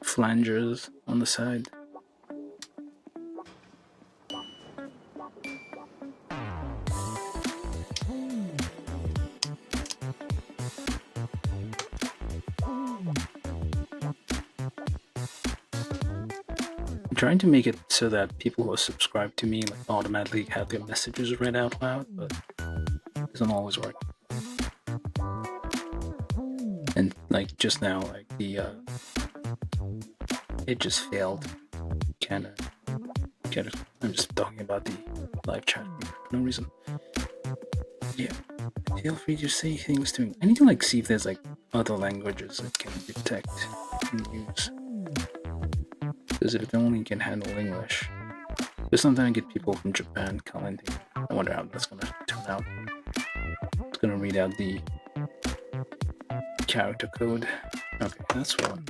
flangers on the side. I'm trying to make it so that people who are subscribed to me like automatically have their messages read out loud, but it doesn't always work. And like just now, like the it just failed. Kind of Get it? I'm just talking about the live chat for no reason. Yeah, feel free to say things to me. I need to like see if there's like other languages that can detect and use. Because if it only can handle English, but sometimes I get people from Japan commenting. I wonder how that's gonna turn out. It's gonna read out the character code. Okay, that's one.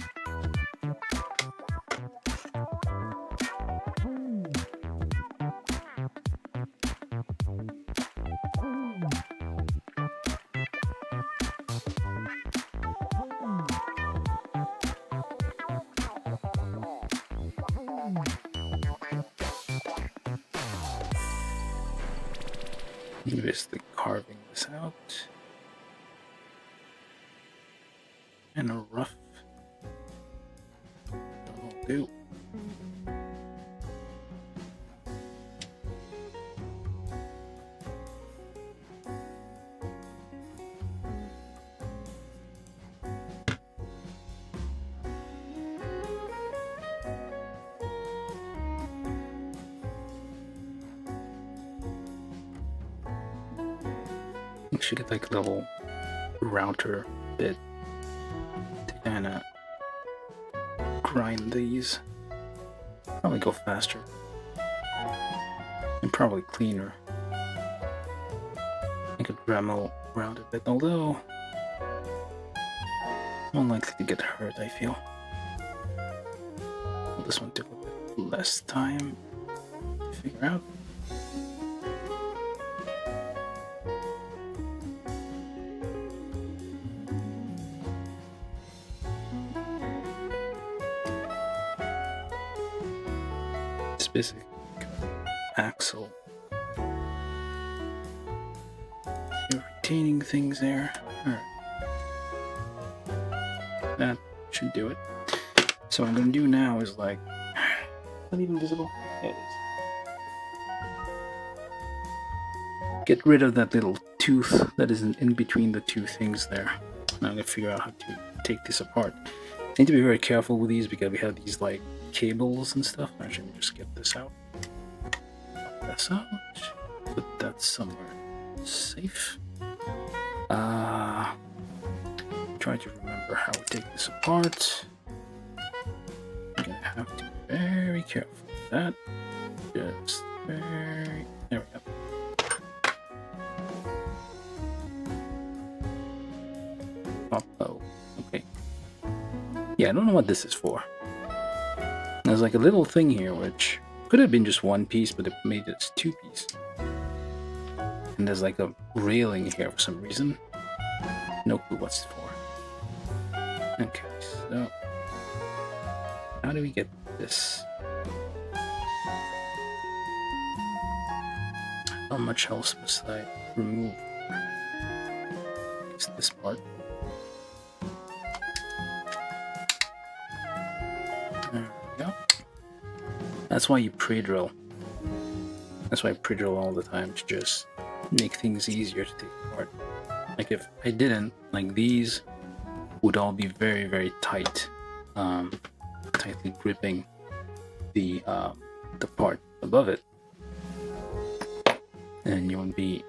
Basically carving this out. And a rough will do. You should get like a little router bit to kind of grind these. Probably go faster and probably cleaner. I could Dremel round a bit, although I'm unlikely to get hurt, I feel. Well, this one took a bit less time to figure out. Basic axle. You're retaining things there. Alright. That should do it. So what I'm gonna do now is like, is that even visible? Yeah, it is. Get rid of that little tooth that is in between the two things there. And I'm gonna figure out how to take this apart. I need to be very careful with these because we have these like cables and stuff. Actually, let me just get this out. Pop this out. Put that somewhere safe. Try to remember how to take this apart. I'm gonna have to be very careful with that. Just very. There we go. Oh, okay. Yeah, I don't know what this is for. There's like a little thing here which could have been just one piece, but it made it 2-piece. And there's like a railing here for some reason. No clue what's it for. Okay, so how do we get this? How much else must I remove? It's this part. There we go. That's why you pre-drill. That's why I pre-drill all the time, to just make things easier to take apart. Like if I didn't, like these would all be very, very tight, tightly gripping the part above it, and you wouldn't be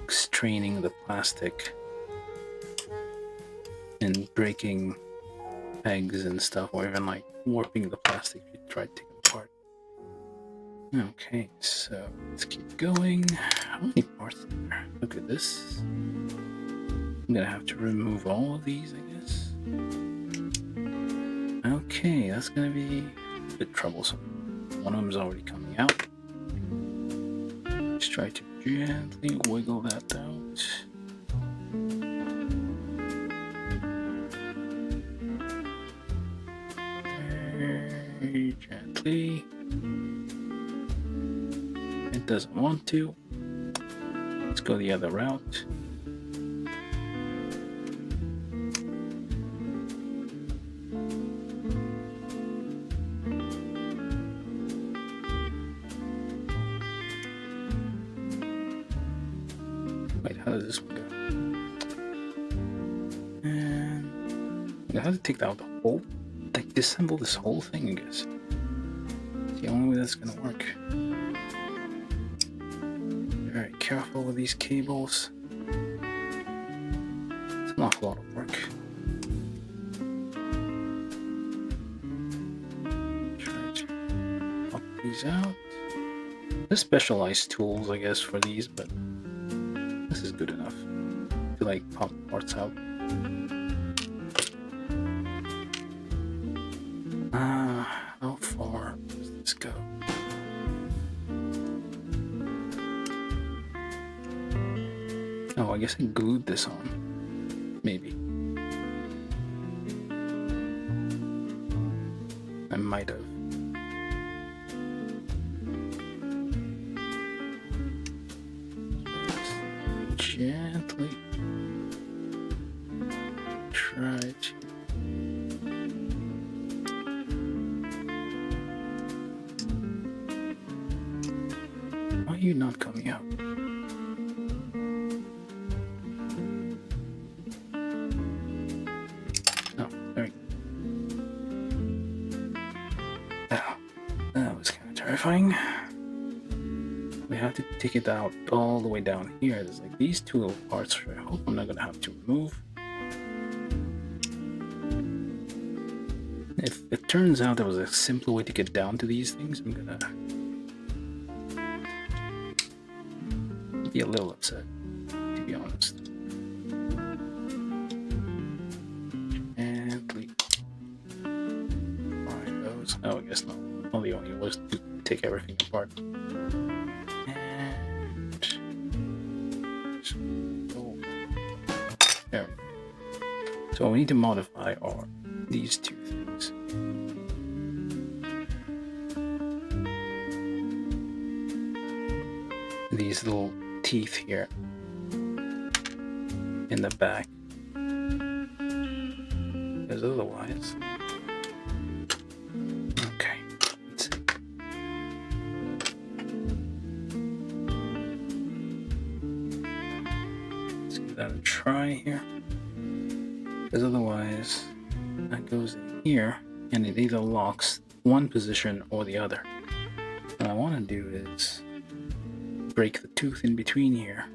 straining the plastic and breaking pegs and stuff, or even like warping the plastic if you try to take it apart. Okay, so let's keep going. How many parts are there? Look at this. I'm gonna have to remove all of these, I guess. Okay, that's gonna be a bit troublesome. One of them's already coming out. Just try to gently wiggle that out. Very gently. It doesn't want to. Let's go the other route. Wait, how does this one go? And I have to take out the whole, like disassemble this whole thing, I guess. See the only way that's gonna work. Very careful with these cables. It's an awful lot of work. Try to pop these out. There's specialized tools, I guess, for these, but this is good enough to like pop parts out. How far does this go? Oh, I guess I glued this on. Maybe. I might have. Gently try to why are you not coming out? Oh, there we go. Oh, that was kind of terrifying. We have to take it out all the way down here. There's like these two little parts which I hope I'm not gonna have to remove. If it turns out there was a simpler way to get down to these things, I'm gonna be a little upset, to be honest. And find those. Oh, I guess not. Well, the only was to take everything apart. There we go. So what we need to modify are these two things. These little teeth here in the back. Because otherwise... Okay, let's see. Let's give that a try here. Because otherwise that goes in here and it either locks one position or the other. What I want to do is break the tooth in between here.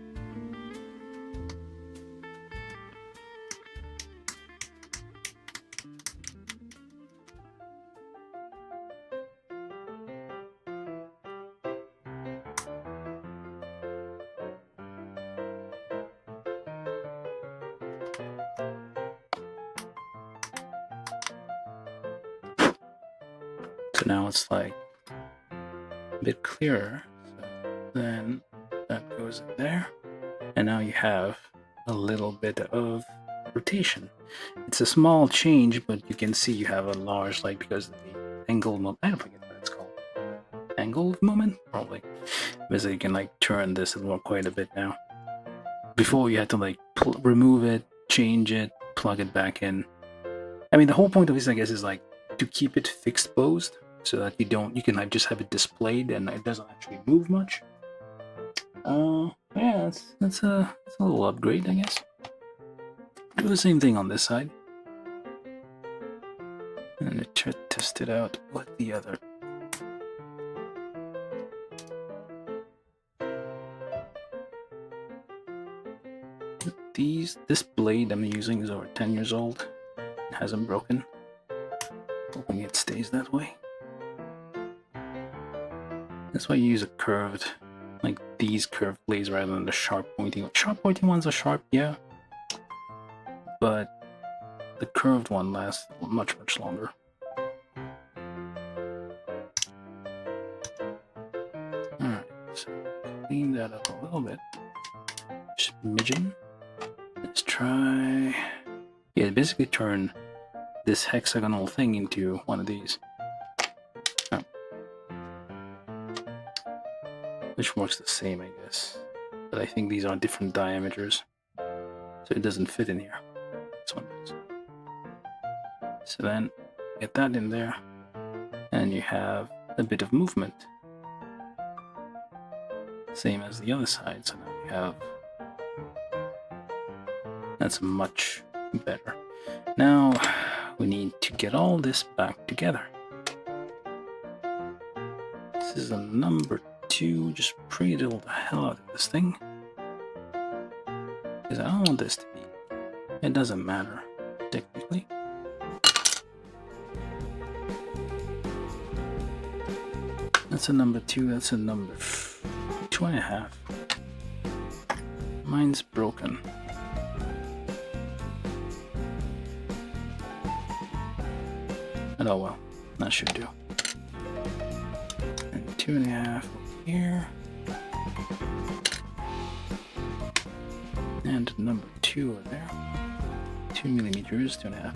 So now it's like a bit clearer. So then that goes in there. And now you have a little bit of rotation. It's a small change, but you can see you have a large, like, because of the angle moment. I don't forget what it's called. Angle of moment? Probably. Because you can like turn this and work quite a bit now. Before you had to like remove it, change it, plug it back in. I mean, the whole point of this, I guess, is like to keep it fixed posed so that you can like just have it displayed and it doesn't actually move much. Yeah, that's a little upgrade, I guess. Do the same thing on this side. And test it out with the other. This blade I'm using is over 10 years old. It hasn't broken. Hoping it stays that way. That's why you use a curved, like these curved blades rather than the sharp pointing. Sharp pointing ones are sharp, yeah. But the curved one lasts much longer. Alright, so clean that up a little bit. Smidgen. Let's try... Yeah, basically turn this hexagonal thing into one of these. Oh. Which works the same, I guess. But I think these are different diameters. So it doesn't fit in here. This one does. So then, get that in there. And you have a bit of movement. Same as the other side. So now you have... That's much better. Now we need to get all this back together. This is a number 2. Just pre-drill the hell out of this thing. Because I don't want this to be. It doesn't matter, technically. That's a number 2. That's a number 2.5. Mine's broken. But oh well, that should do. And 2.5 here. And number 2 over there. 2 millimeters, 2.5.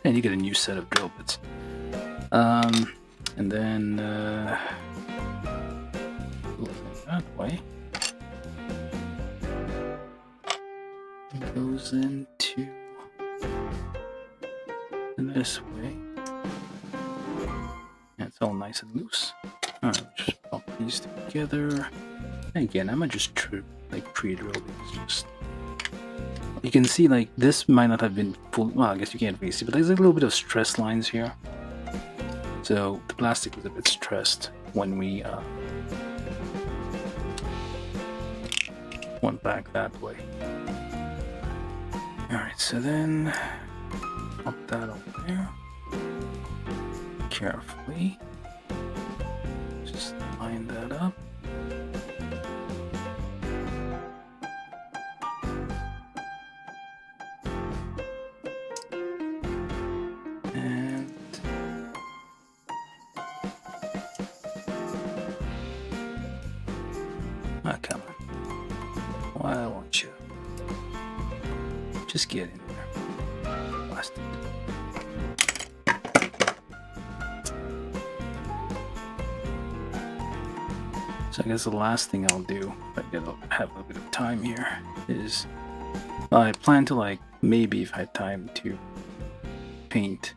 And you get a new set of drill bits. And then that way. It goes into this way. Yeah, it's all nice and loose. Alright, just pop these together. Again, I'm gonna just pre-drill these. Just you can see like this might not have been full. Well, I guess you can't really see, but there's a little bit of stress lines here. So the plastic was a bit stressed when we went back that way. Alright, so then pop that over there. Carefully. Just line that up. And come on. Why won't you? Just get in there. Blast it. So I guess the last thing I'll do, if I have a little bit of time here, is I plan to like, maybe if I had time to paint,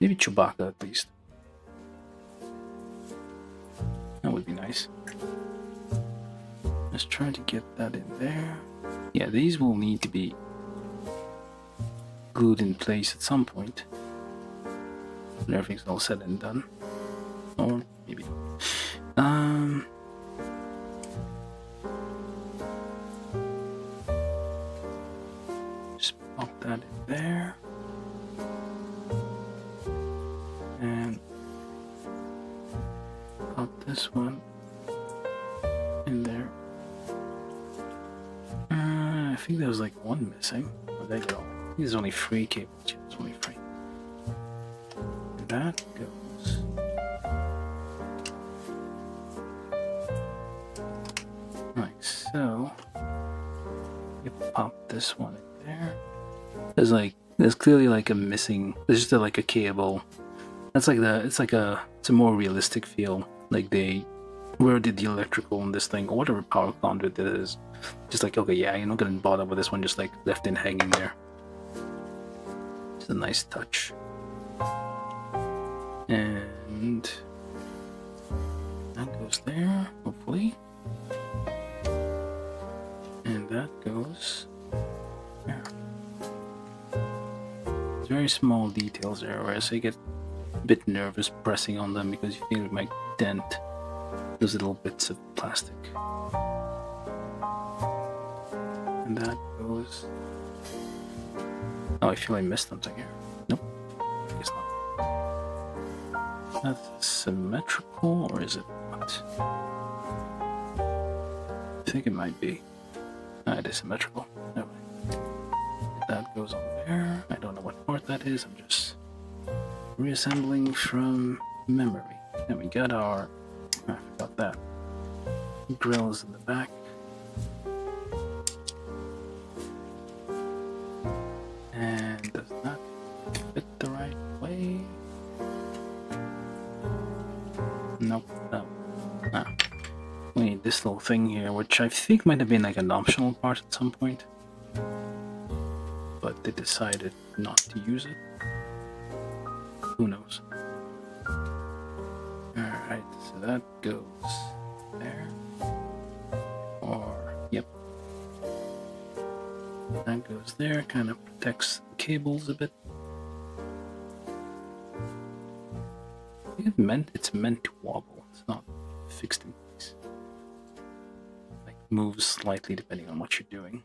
maybe Chewbacca at least. That would be nice. Let's try to get that in there. Yeah, these will need to be glued in place at some point when everything's all said and done. Or maybe just pop that in there and pop this one in there. I think there was like one missing. Where'd they go? There's only 3 cables. Yeah, there's only 3. And that goes like so. You pop this one in there. There's clearly like a missing. There's just like a cable. That's like it's a more realistic feel. Like where did the electrical in this thing or whatever power conduit it is? Just like, okay, yeah, you're not gonna bother with this one, just like left in hanging there. It's a nice touch. And that goes there, hopefully. And that goes there. It's very small details there, whereas you get a bit nervous pressing on them because you think it might dent those little bits of plastic. And that goes. Oh, I feel I missed something here. Nope, I guess not. That's symmetrical, or is it not? I think it might be. It is symmetrical. Anyway, that goes on there. I don't know what part that is. I'm just reassembling from memory. And we got our. I forgot that. Grills in the back. And does not fit the right way. Nope. No. Ah. We need this little thing here, which I think might have been like an optional part at some point. But they decided not to use it. Who knows? Alright, so that goes there. Or, yep. That goes there, kind of protects the cables a bit. it's meant to wobble. It's not fixed in place. Like moves slightly depending on what you're doing.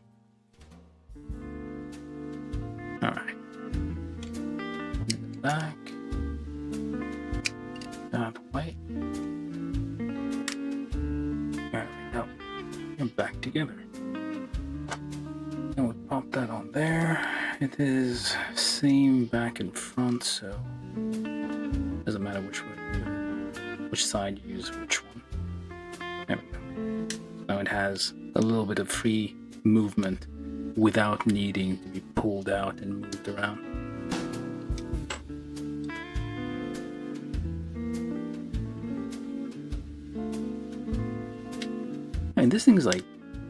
All right. Back. That way. There we go. And back together. And we'll pop that on there. It is same back and front, so doesn't matter which side you use which one. There we go. Now it has a little bit of free movement without needing to be pulled out and moved around. And this thing's like,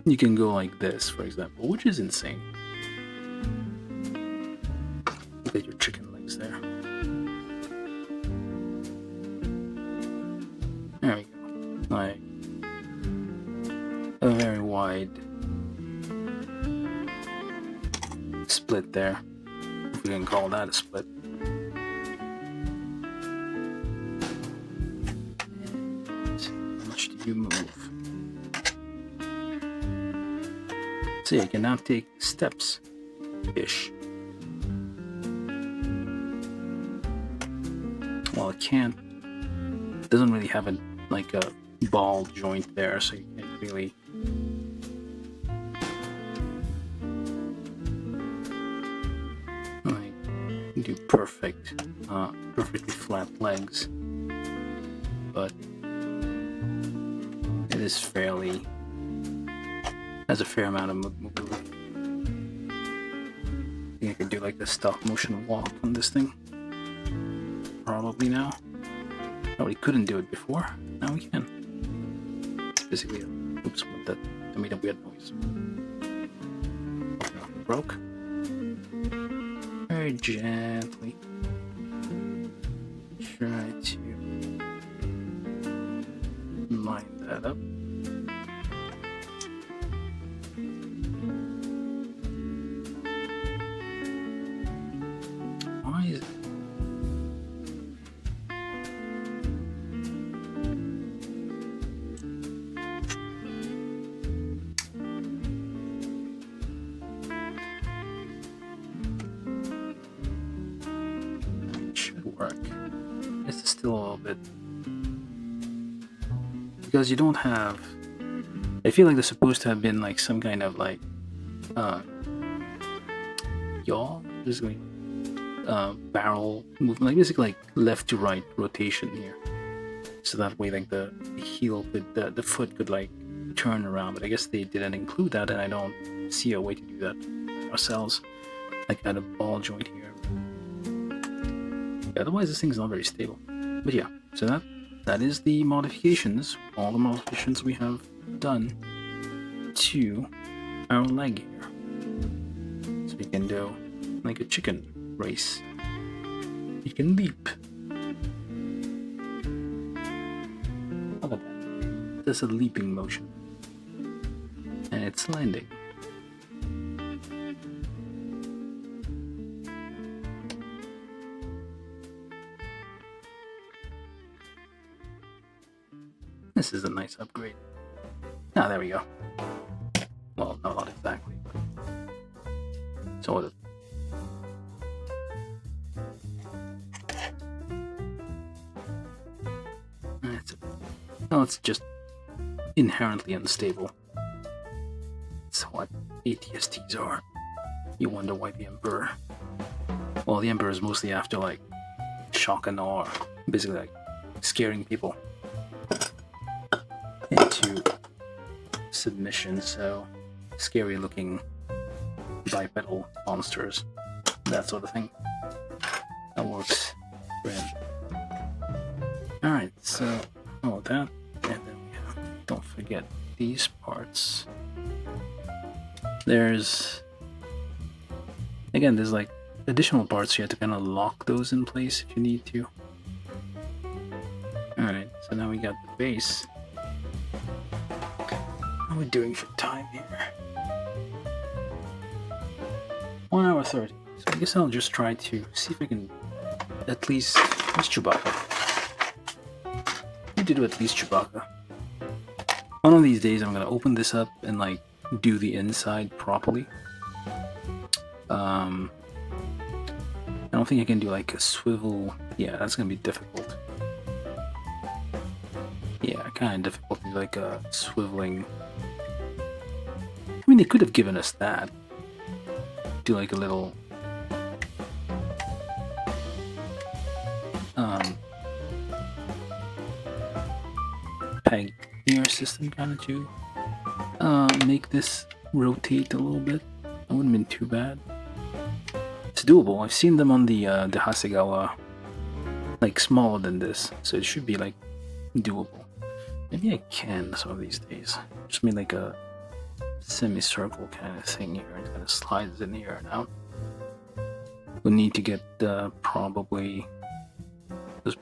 you can go like this, for example, which is insane. Look at your chicken legs there. There we go. Like a very wide split there, if we can call that a split. And how much do you move? So yeah, you can now take steps-ish. Well, it doesn't really have a ball joint there, so you can't really do perfectly flat legs, but it is has a fair amount of mobility. I think I could do like the stop motion walk on this thing. Probably now. Probably couldn't do it before. Now we can. It's basically oops, that made a weird noise. Broke. Very gently. Try to line that up. Why is it? Still a little bit, because you don't have, I feel like there's supposed to have been like some kind of like yaw, basically barrel movement, like basically like left to right rotation here, so that way like the heel could, the foot could like turn around, but I guess they didn't include that, and I don't see a way to do that ourselves, like at a ball joint here. Otherwise this thing's not very stable. But yeah, so that is the modifications, all the modifications we have done to our leg here. So you can do like a chicken race. You can leap. Look at that. There's a leaping motion. And it's landing. This is a nice upgrade. Ah, there we go. Well, no, not exactly. Sort of. It's just inherently unstable. That's what AT-STs are. You wonder why the Emperor... Well, the Emperor is mostly after, like, shock and awe. Basically, like, scaring people into submission, so scary looking bipedal monsters, that sort of thing. That works for him. Alright, so all of that, and then we have, don't forget these parts. There's like additional parts you have to kind of lock those in place if you need to. Alright, so now we got the base. How are we doing for time here? 1 hour 30. So I guess I'll just try to see if I can at least... Where's Chewbacca? to do at least Chewbacca. One of these days I'm gonna open this up and like do the inside properly. I don't think I can do like a swivel. Yeah, that's gonna be difficult. Yeah, kind of difficult to do like a swiveling. I mean, they could have given us that. Do like a little peg gear system kind of to make this rotate a little bit. That wouldn't have been too bad. It's doable. I've seen them on the Hasegawa, like smaller than this, so it should be like doable. Maybe I can some of these days. Just made like a semicircle kind of thing here. It kind of slides in here and out. We'll need to get probably those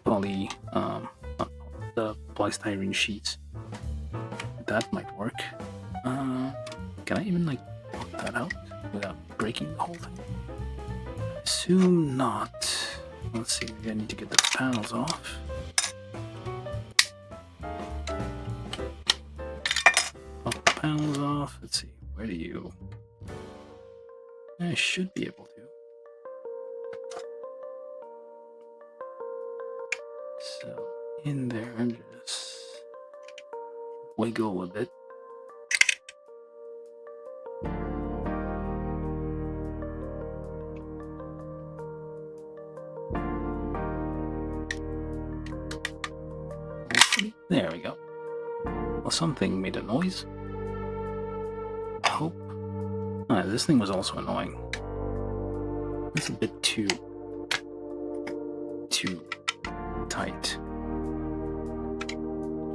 the polystyrene sheets. That might work. Can I even like put that out without breaking the whole thing? Assume not. Let's see, maybe I need to get the panels off. Pop the panels off. Let's see, where do you? I should be able to. So in there, just wiggle a bit. There we go. Well, something made a noise. I hope. Ah, this thing was also annoying. It's a bit too tight.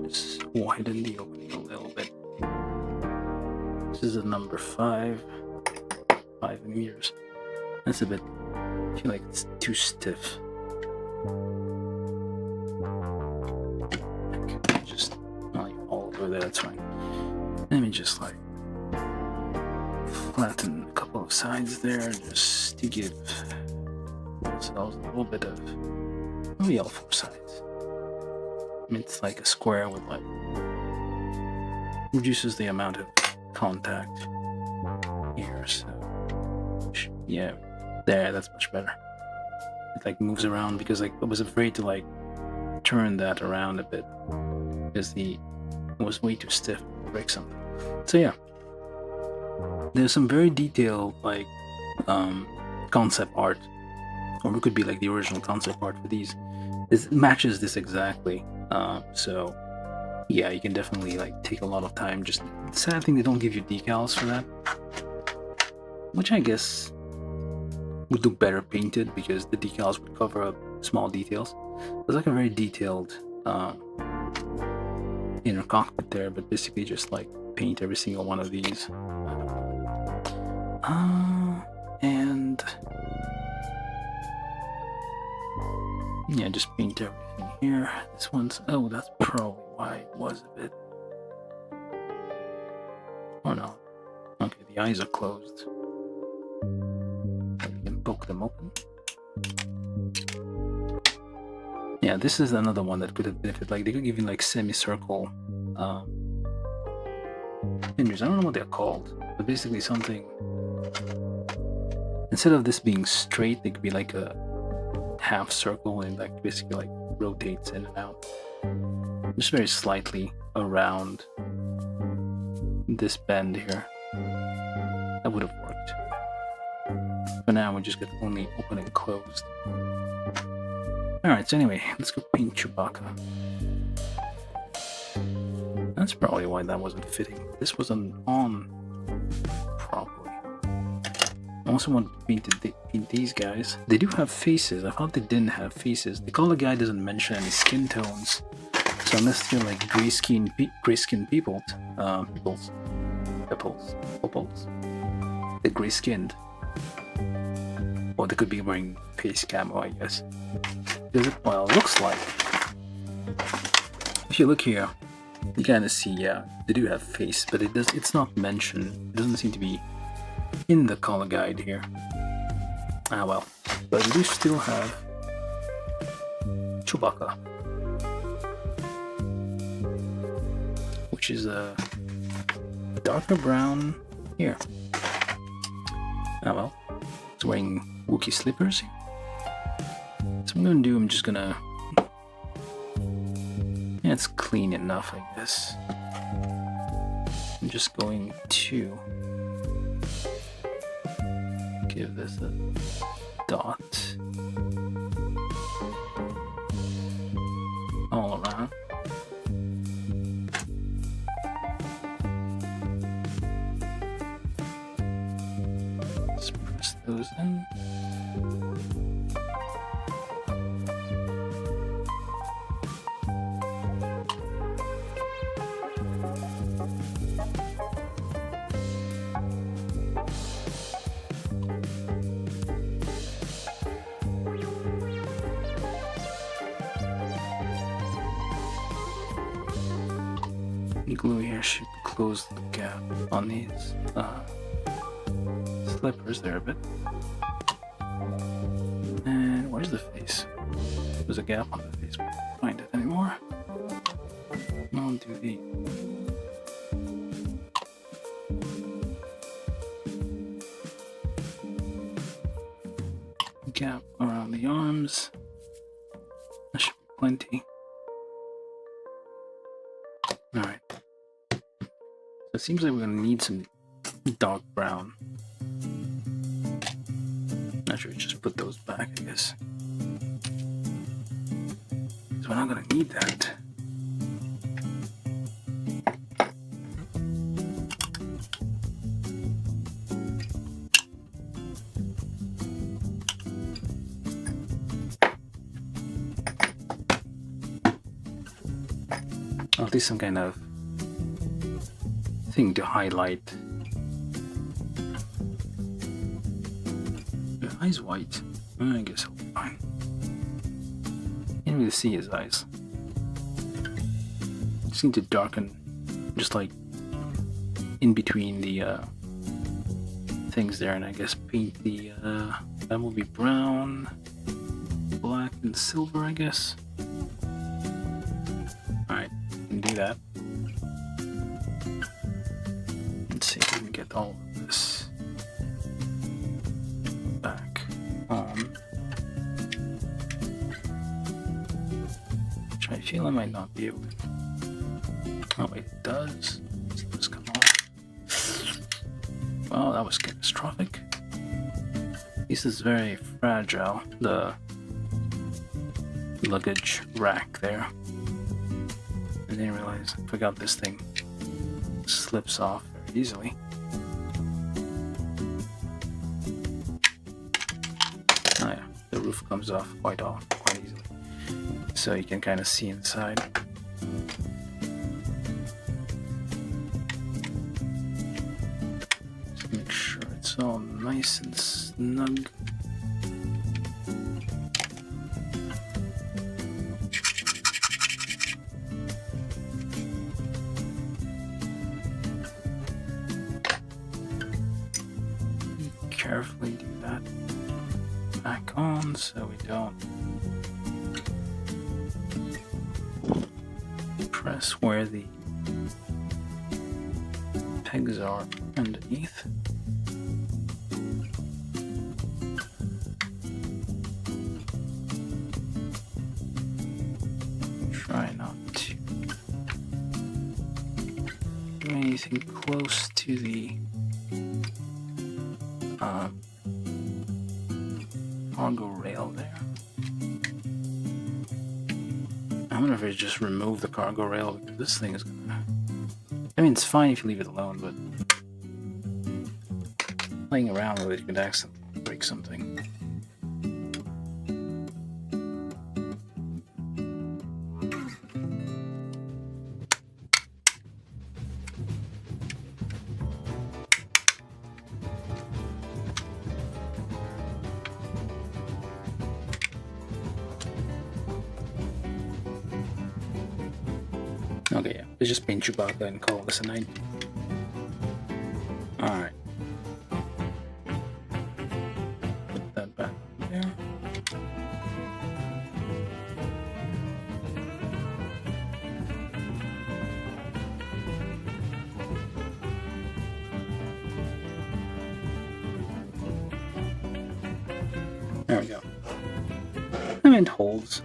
Just widen the opening a little bit. This is a number 5 millimeters. That's a bit. I feel like it's too stiff. Just like all over there. That's fine. Let me just like flatten a couple of sides there, just to give ourselves a little bit of. Maybe all 4 sides. I mean, it's like a square with like reduces the amount of contact here. So yeah, there. That's much better. It like moves around because like I was afraid to like turn that around a bit because it was way too stiff to break something. So yeah, there's some very detailed like concept art, or it could be like the original concept art for these. It matches this exactly. So yeah, you can definitely like take a lot of time. Just the sad thing, they don't give you decals for that, which I guess would look better painted because the decals would cover up small details. It's like a very detailed inner cockpit there, but basically just like paint every single one of these. And yeah, just paint everything here. This one's, oh, that's probably why it was a bit. Oh no. Okay, the eyes are closed. You can poke them open. Yeah, this is another one that could have benefited. Like they could give you like semicircle hinges. I don't know what they're called, but basically something. Instead of this being straight, they could be like a half circle and like basically like rotates in and out, just very slightly around this bend here. That would have worked. For now, we just get only open and closed. Alright, so anyway, let's go paint Chewbacca. That's probably why that wasn't fitting. This wasn't on properly. I also want to paint these guys. They do have faces. I thought they didn't have faces. The color guide doesn't mention any skin tones. So unless you're like gray-skinned people, they're gray-skinned. Or they could be wearing face camo, I guess. Well, it looks like. If you look here, you kind of see, yeah, they do have face, but it's not mentioned. It doesn't seem to be in the color guide here. Ah well, but we do still have Chewbacca. which is a darker brown here. Oh well, it's wearing Wookiee slippers. So I'm gonna do, I'm just gonna, yeah, it's clean enough, I guess. I'm just going to give this a dot all around. Let's press those in. Glue here should close the gap on these slippers there a bit. And where's the face? There's a gap on the face, but I can't find it anymore. I'll do the gap around the arms. That should be plenty. Alright. So it seems like we're gonna need some dark brown. Not sure, just put those back, I guess. So we're not gonna need that. Or at least some kind of thing to highlight. The eye's white. I guess I'll be fine. Can't really see his eyes. Just need to darken, just like in between the things there, and I guess paint the that will be brown, black, and silver, I guess. Alright, can do that. Let's see if we can get all of this back on. Which I feel I might not be able to. Oh wait, it does. So this come off. Wow, that was catastrophic. This is very fragile, the luggage rack there. I didn't realize, I forgot this thing slips off very easily. Oh yeah, the roof comes off quite easily. So you can kind of see inside. Just make sure it's all nice and snug. Carefully do that back on so we don't press where the pegs are underneath. Try not to do anything close to the cargo rail there. I wonder if I just remove the cargo rail, because this thing is gonna... I mean, it's fine if you leave it alone, but playing around with it could accidentally break something. Okay, yeah, let's just paint Chewbacca and call this a night. Alright. Put that back there. it holds.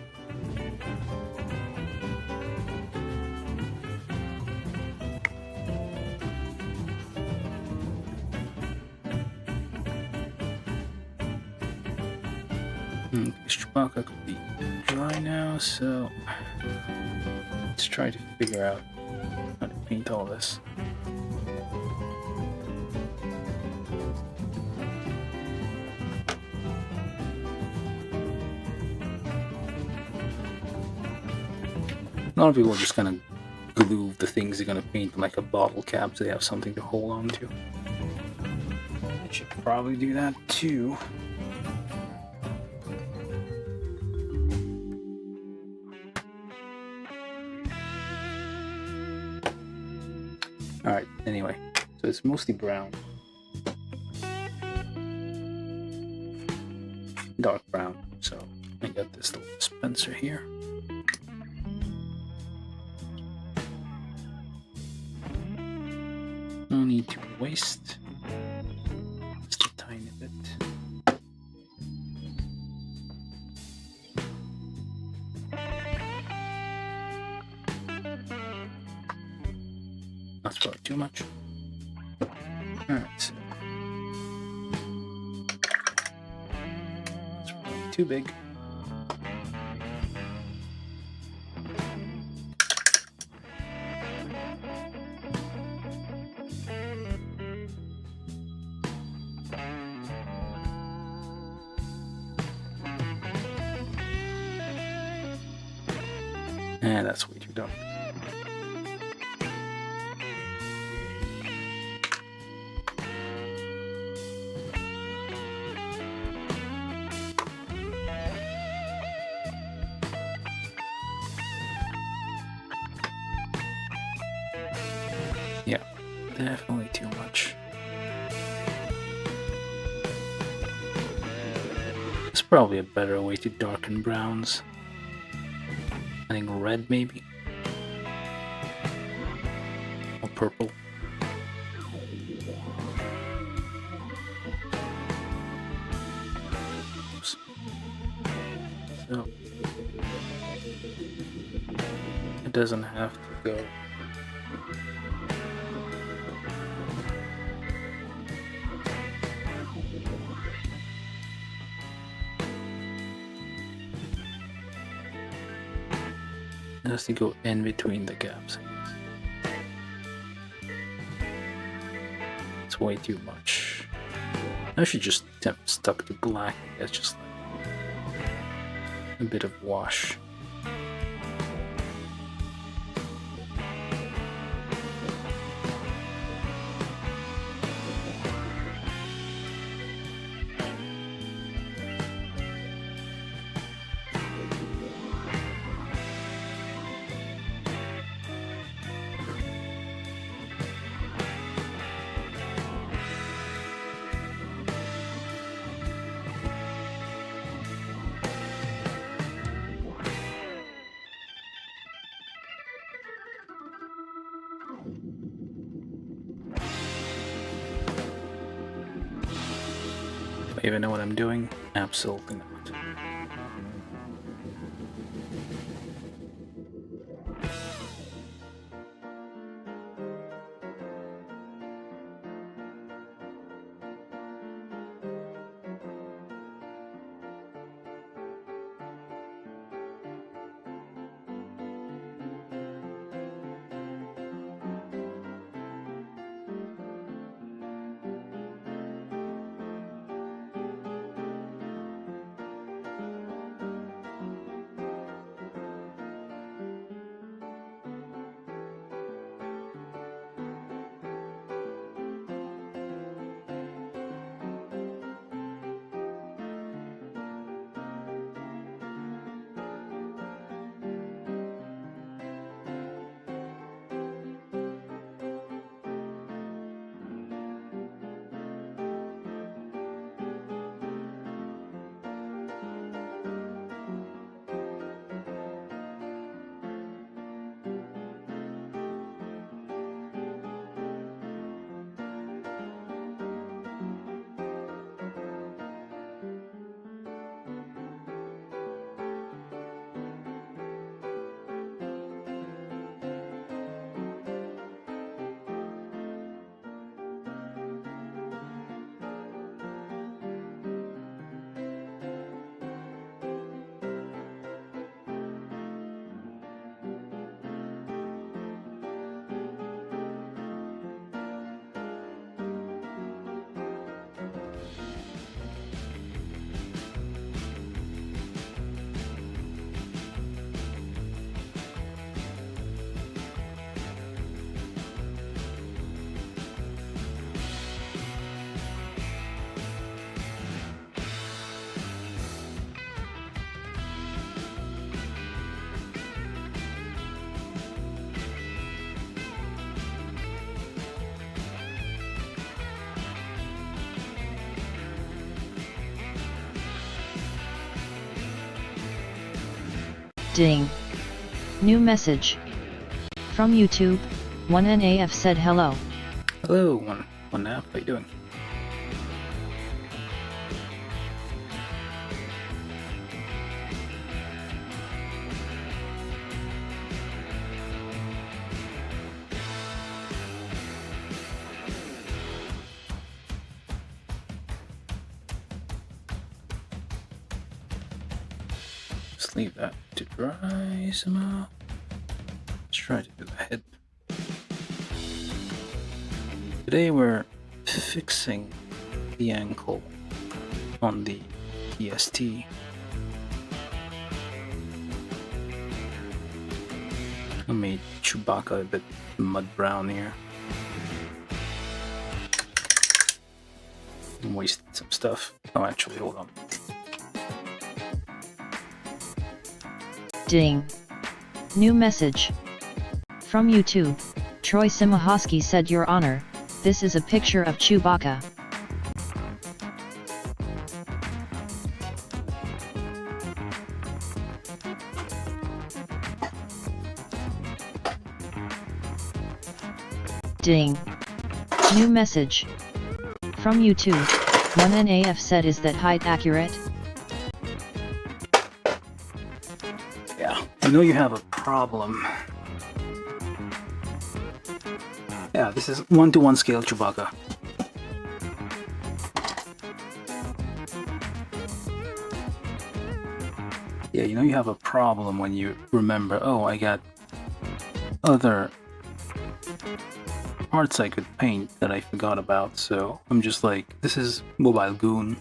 Chewbacca could be dry now, so let's try to figure out how to paint all this. A lot of people are just gonna glue the things they're gonna paint like a bottle cap so they have something to hold on to. I should probably do that too. Alright, anyway, so it's mostly brown. Dark brown, so I got this little dispenser here. No need to waste just a tiny bit. That's probably too much. Alright, so that's probably too big. And that's way too dark. Yeah, definitely too much. There's probably a better way to darken browns. I think red maybe. Or purple. Oops. So it doesn't have to go. It has to go in between the gaps. It's way too much. I should just have stuck to black. It's just like a bit of wash. Do I even know what I'm doing? Absolutely not. Ding. New message. From YouTube, 1NAF said hello. Hello, 1NAF, how you doing? Just leave that to dry somehow. Let's try to do the head. Today we're fixing the ankle on the AT-ST. I made Chewbacca a bit mud brown here. And wasted some stuff. Oh, actually, hold on. Ding. New message. From YouTube, Troy Simahosky said, Your Honor, this is a picture of Chewbacca. Ding. New message. From YouTube, 1NAF said, Is that height accurate? Yeah, I know you have a problem. Yeah, this is 1:1 scale Chewbacca. Yeah, you know you have a problem when you remember, oh, I got other parts I could paint that I forgot about, so I'm just like, this is Mobile Goon.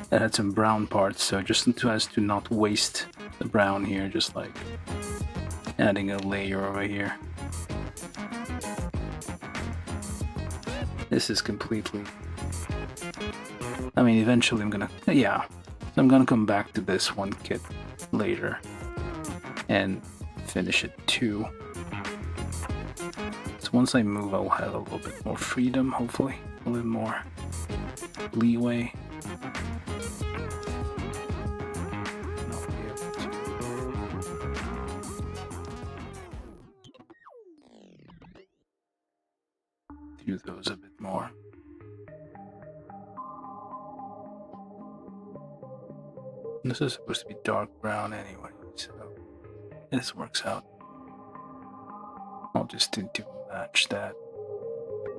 That had some brown parts, so just as to not waste the brown here, just like adding a layer over here. This is completely... I mean, eventually I'm gonna... Yeah. So I'm gonna come back to this one kit later and finish it too. So once I move, I'll have a little bit more freedom, hopefully. A little more leeway. Do those a bit more. This is supposed to be dark brown anyway, so this works out. I'll just do to match that.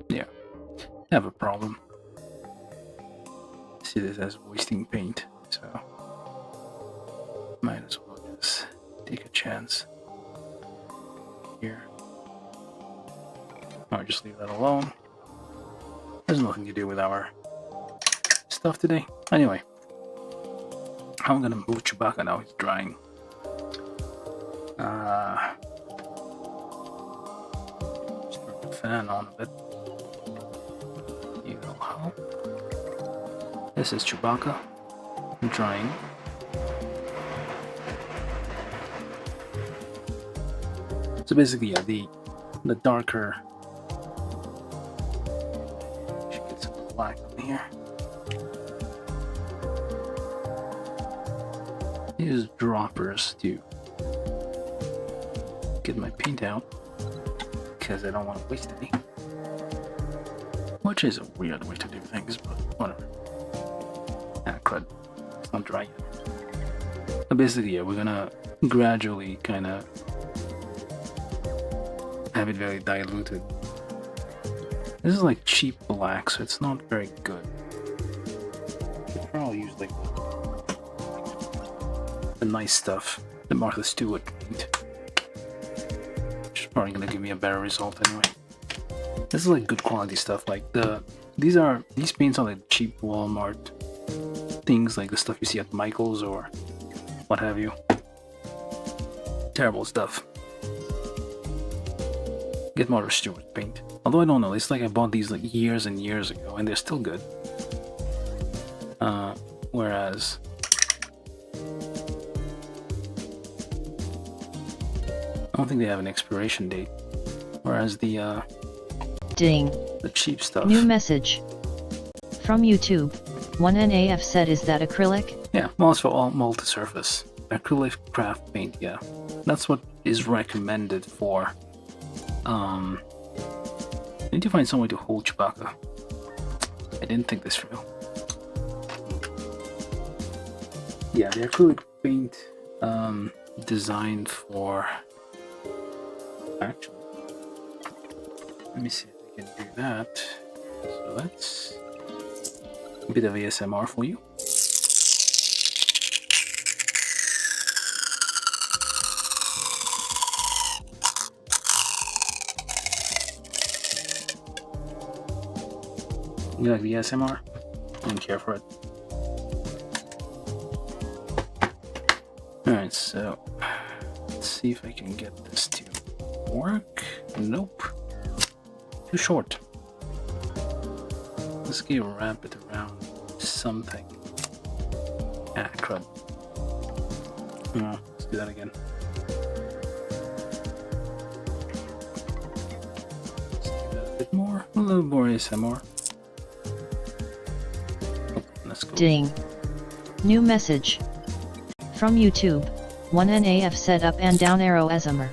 Yeah, I have a problem. See this as wasting paint, so might as well just take a chance here. Or just leave that alone. There's nothing to do with our stuff today. Anyway, I'm gonna move Chewbacca now. He's drying. Just turn the fan on a bit. You know how. This is Chewbacca drying. So basically, yeah, the darker. Black on here. Use droppers to get my paint out because I don't want to waste any. Which is a weird way to do things, but whatever. Ah, crud. It's not dry yet. So basically, yeah, we're gonna gradually kind of have it very diluted. This is like cheap black, so it's not very good. I'll probably use like the nice stuff, the Martha Stewart paint. Which is probably gonna give me a better result anyway. This is like good quality stuff. Like these paints are like cheap Walmart things, like the stuff you see at Michael's or what have you. Terrible stuff. Get Martha Stewart paint. Although I don't know, it's like I bought these like years and years ago, and they're still good. Whereas I don't think they have an expiration date. Whereas the Ding. The cheap stuff. New message. From YouTube, 1NAF said, Is that acrylic? Yeah, well, it's for all multi-surface. acrylic craft paint, yeah. That's what is recommended for. I need to find some way to hold Chewbacca. I didn't think this through. Yeah, the acrylic paint designed for... Actually, let me see if I can do that. So that's a bit of ASMR for you. You like the ASMR? I don't care for it. Alright, so let's see if I can get this to work. Nope. Too short. Let's get wrap it around something. Ah, crud. Oh, let's do that again. Let's do that a bit more. A little more ASMR. Let's go. Ding. New message. From YouTube. 1NAF set up and down arrow ASMR.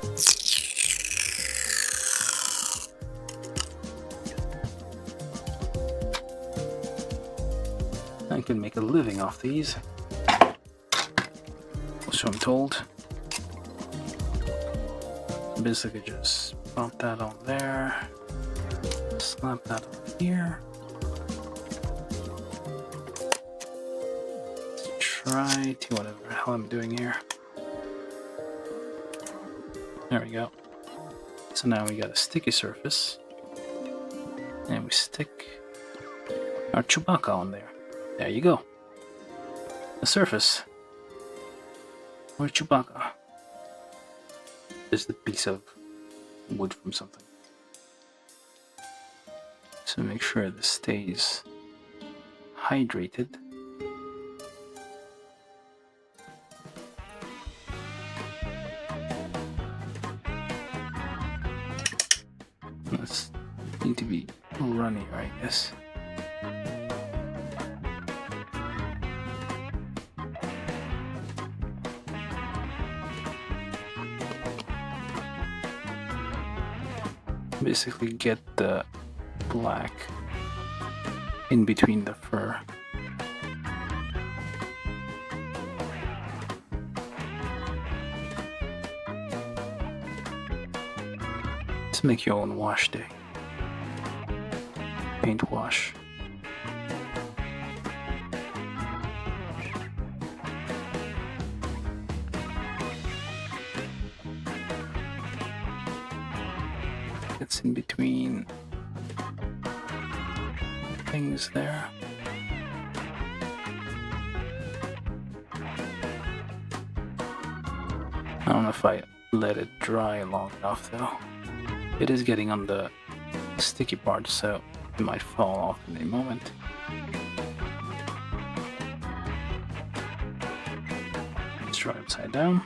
I can make a living off these. So I'm told. Basically just pop that on there. Slap that on here. Try to whatever the hell I'm doing here. There we go. So now we got a sticky surface. And we stick our Chewbacca on there. There you go. A surface. Where's Chewbacca? Just a piece of wood from something. So make sure this stays hydrated. Let's need to be runnier, I guess. Basically get the black in between the fur. Let's make your own wash day. Paint wash. It's in between things there. I don't know if I let it dry long enough though. It is getting on the sticky part, so it might fall off in a moment. Let's try upside down.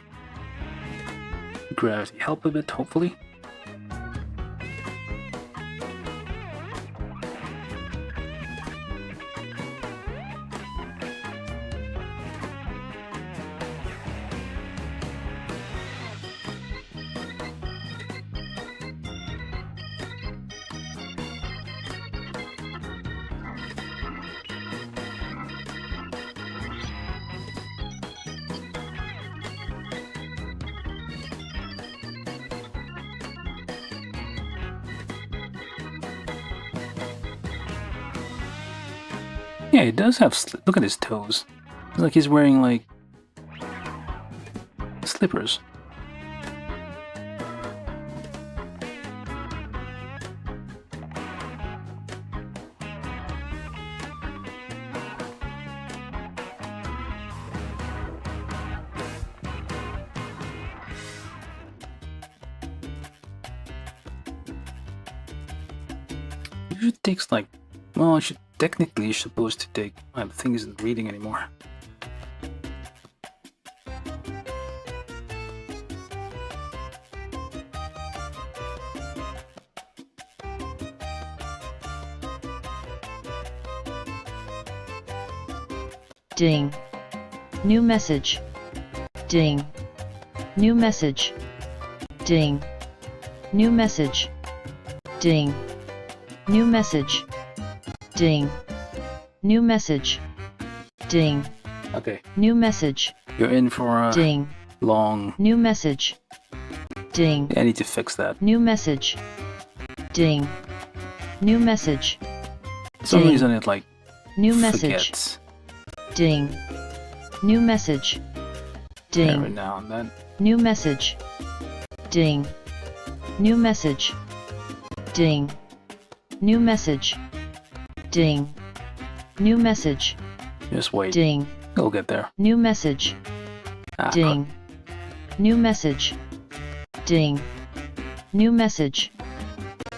Gravity help a bit, hopefully. Yeah, it does have look at his toes. It's like he's wearing like slippers. It takes like, well, it should technically you're supposed to take, well, the thing isn't reading anymore. Ding. New message. Ding. New message. Ding. New message. Ding. New message. Ding. New message. Ding. Okay. New message. You're in for a Ding. long... New message. Ding. I need to fix that. New message. Ding. New message. For some Ding. reason it like New message. forgets Ding. New message. Ding. every now and then. New message. Ding. New message. Ding. New message. Ding. New message. Just wait. Ding. It'll get there. New message. Ah, Ding. New message. Ding. New message.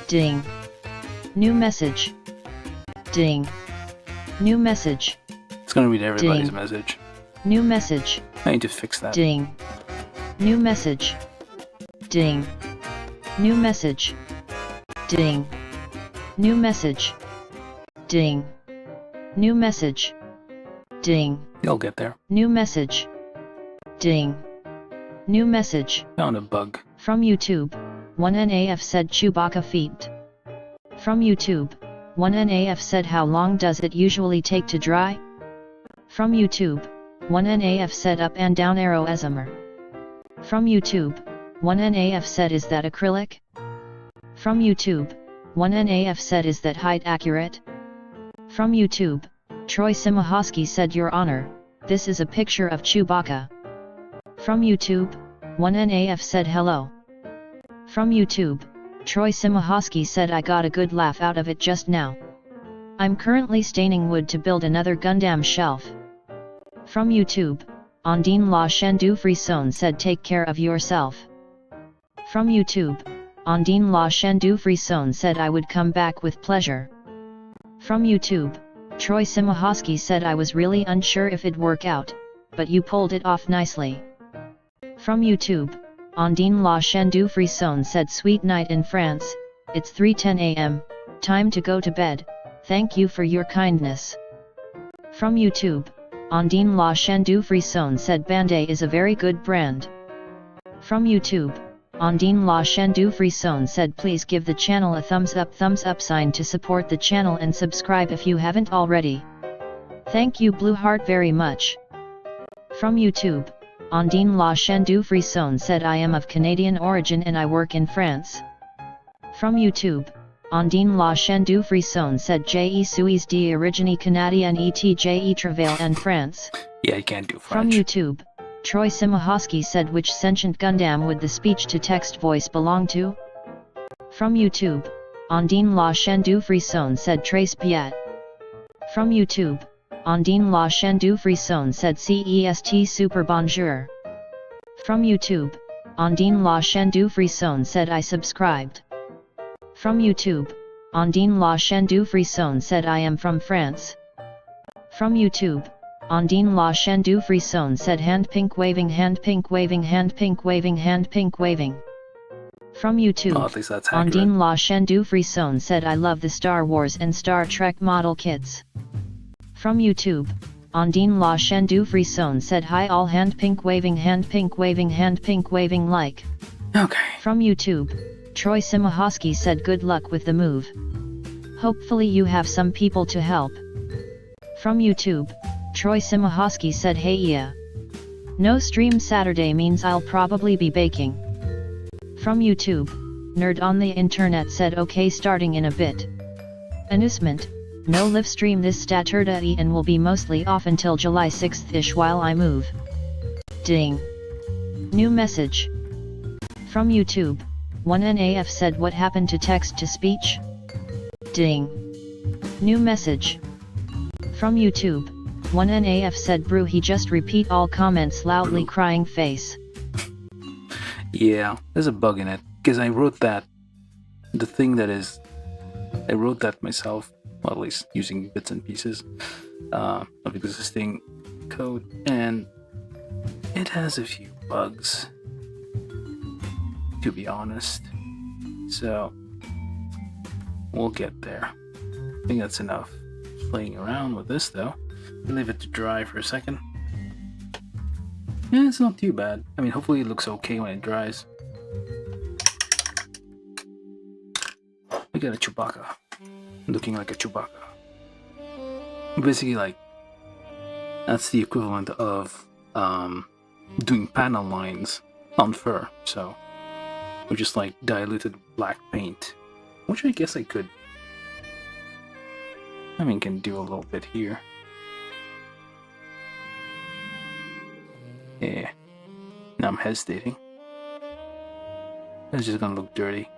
Ding. New message. Ding. New message. It's gonna read everybody's Ding. message. New message. I need to fix that. Ding. New message. Ding. New message. Ding. New message. Ding. New message. Ding. It'll get there. New message. Ding. New message. Found a bug. From YouTube, 1NAF said Chewbacca feet. From YouTube, 1NAF said how long does it usually take to dry? From YouTube, 1NAF said up and down arrow asmer. From YouTube, 1NAF said is that acrylic? From YouTube, 1NAF said is that height accurate? From YouTube, Troy Simahosky said Your Honor, this is a picture of Chewbacca. From YouTube, 1NAF said hello. From YouTube, Troy Simahosky said I got a good laugh out of it just now. I'm currently staining wood to build another Gundam shelf. From YouTube, Ondine La Shendu Frison said take care of yourself. From YouTube, Ondine La Shendu Frison said I would come back with pleasure. From YouTube, Troy Simahosky said I was really unsure if it'd work out, but you pulled it off nicely. From YouTube, Ondine La Shendu Frison said sweet night in France, it's 3:10 AM, time to go to bed, thank you for your kindness. From YouTube, Ondine La Shendu Frison said Bandai is a very good brand. From YouTube, Ondine La Shendu Frison said please give the channel a thumbs up sign to support the channel and subscribe if you haven't already. Thank you Blue Heart very much. From YouTube, Ondine La Shendu Frison said I am of Canadian origin and I work in France. From YouTube, Ondine La Shendu Frison said Je suis d'origine canadienne et je travaille en France. Yeah, you can't do French. From YouTube, Troy Simahosky said which sentient Gundam would the speech-to-text voice belong to? From YouTube, Ondine La Shendu Frison said Trace Piet. From YouTube, Ondine La Shendu Frison said CEST Super Bonjour. From YouTube, Ondine La Shendu Frison said I subscribed. From YouTube, Ondine La Shendu Frison said I am from France. From YouTube, Ondine La Shendu Frison said hand pink waving hand pink waving hand pink waving hand pink waving. From YouTube, Oh, at least that's accurate. Ondine La Shendu Frison said I love the Star Wars and Star Trek model kits. From YouTube, Ondine La Shendu Frison said hi all hand pink waving hand pink waving hand pink waving like. Okay. From YouTube, Troy Simahosky said good luck with the move. Hopefully you have some people to help. From YouTube, Troy Simahosky said hey yeah. No stream Saturday means I'll probably be baking. From YouTube, Nerd on the Internet said okay starting in a bit. Announcement, no live stream this Saturday and will be mostly off until July 6th-ish while I move. Ding. New message. From YouTube, 1NAF said what happened to text-to-speech? Ding. New message. From YouTube, 1NAF said brew he just repeat all comments loudly crying face. Yeah, there's a bug in it. Because I wrote that. The thing that is... I wrote that myself. Well, at least using bits and pieces of existing code. And it has a few bugs. To be honest. So... we'll get there. I think that's enough playing around with this though. Leave it to dry for a second. Yeah, it's not too bad. I mean, hopefully it looks okay when it dries. Look at a Chewbacca. Looking like a Chewbacca. Basically, like, that's the equivalent of doing panel lines on fur. So, with just like diluted black paint. Which I guess I could. I mean, can do a little bit here. Yeah. Now I'm hesitating. It's just gonna look dirty.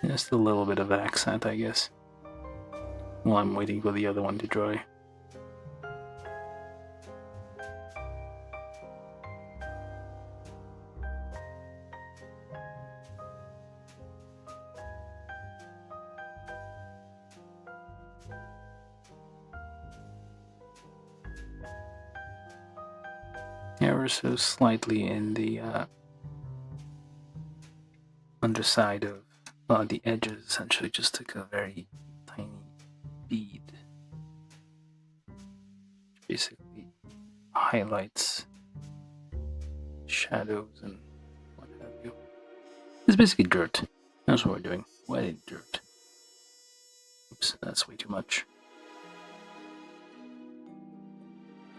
Just a little bit of accent, I guess. While I'm waiting for the other one to dry. Ever so slightly in the underside of the edges, essentially just took a very tiny bead. Basically highlights shadows and what have you. It's basically dirt. That's what we're doing. Wetted dirt. Oops, that's way too much.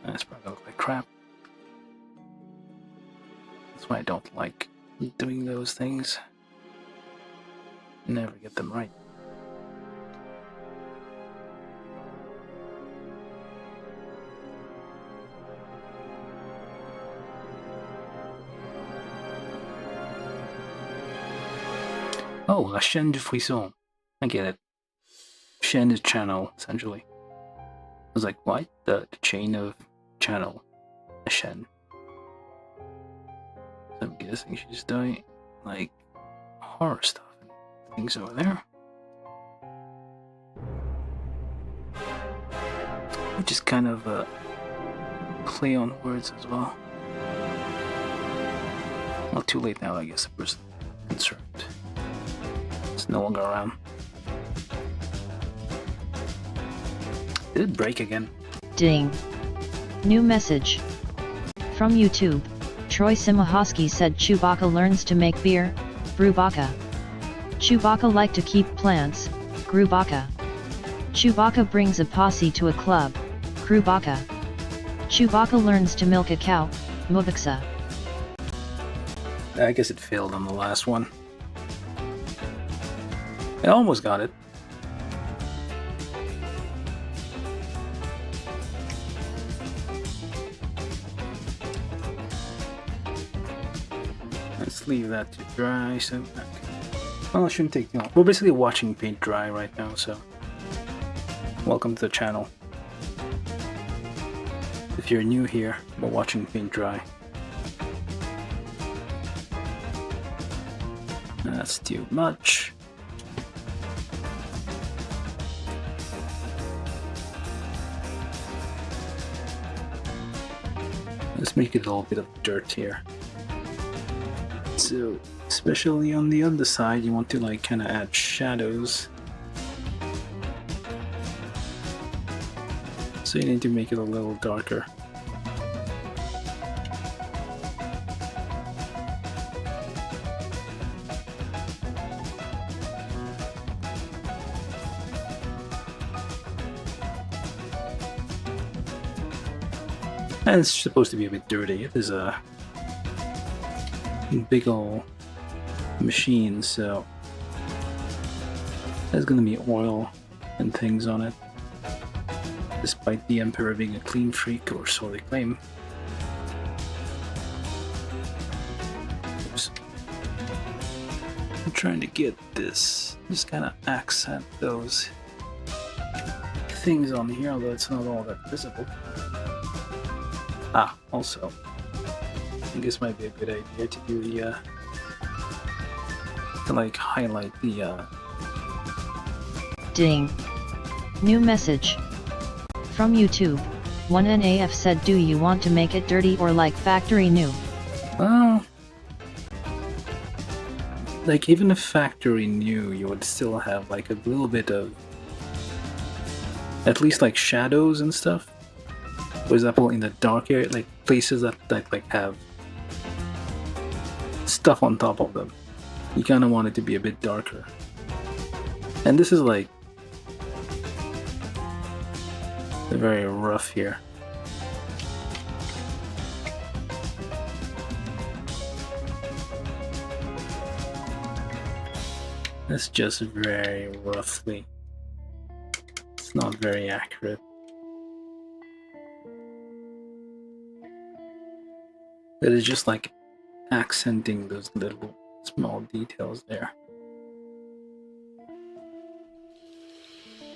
That's probably gonna look like crap. That's why I don't like doing those things. Never get them right. Oh, la chaîne de frisson. I get it. Chaîne is channel, essentially. I was like, what? The chain of channel. A chaîne. So I'm guessing she's doing like horror stuff and things over there. Which is kind of a play on words as well. Well, too late now, I guess the person concerned is no longer around. Did it break again? Ding. New message. From YouTube. Troy Simahosky said Chewbacca learns to make beer, Brewbacca. Chewbacca like to keep plants, Grewbacca. Chewbacca brings a posse to a club, Crewbacca. Chewbacca learns to milk a cow, Mubixa. I guess it failed on the last one. I almost got it. Let's leave that to dry. So, okay. Well, it shouldn't take too long. We're basically watching paint dry right now, so welcome to the channel. If you're new here, we're watching paint dry. That's too much. Let's make it a little bit of dirt here. So, especially on the underside, you want to like kind of add shadows. So you need to make it a little darker. And it's supposed to be a bit dirty. It is a big ol' machine, so there's gonna be oil and things on it. Despite the Emperor being a clean freak, or so they claim. Oops. I'm trying to get this, just kind of accent those things on here, although it's not all that visible. Ah, also, I think this might be a good idea to do the, to like highlight the, Ding. New message. From YouTube. 1NAF said, do you want to make it dirty or like factory new? well, like even if factory new, you would still have like a little bit of at least like shadows and stuff. For example, in the dark area, like places that like have stuff on top of them, you kind of want it to be a bit darker. And this is like very rough here. That's just very roughly. It's not very accurate. It is just like accenting those little small details there.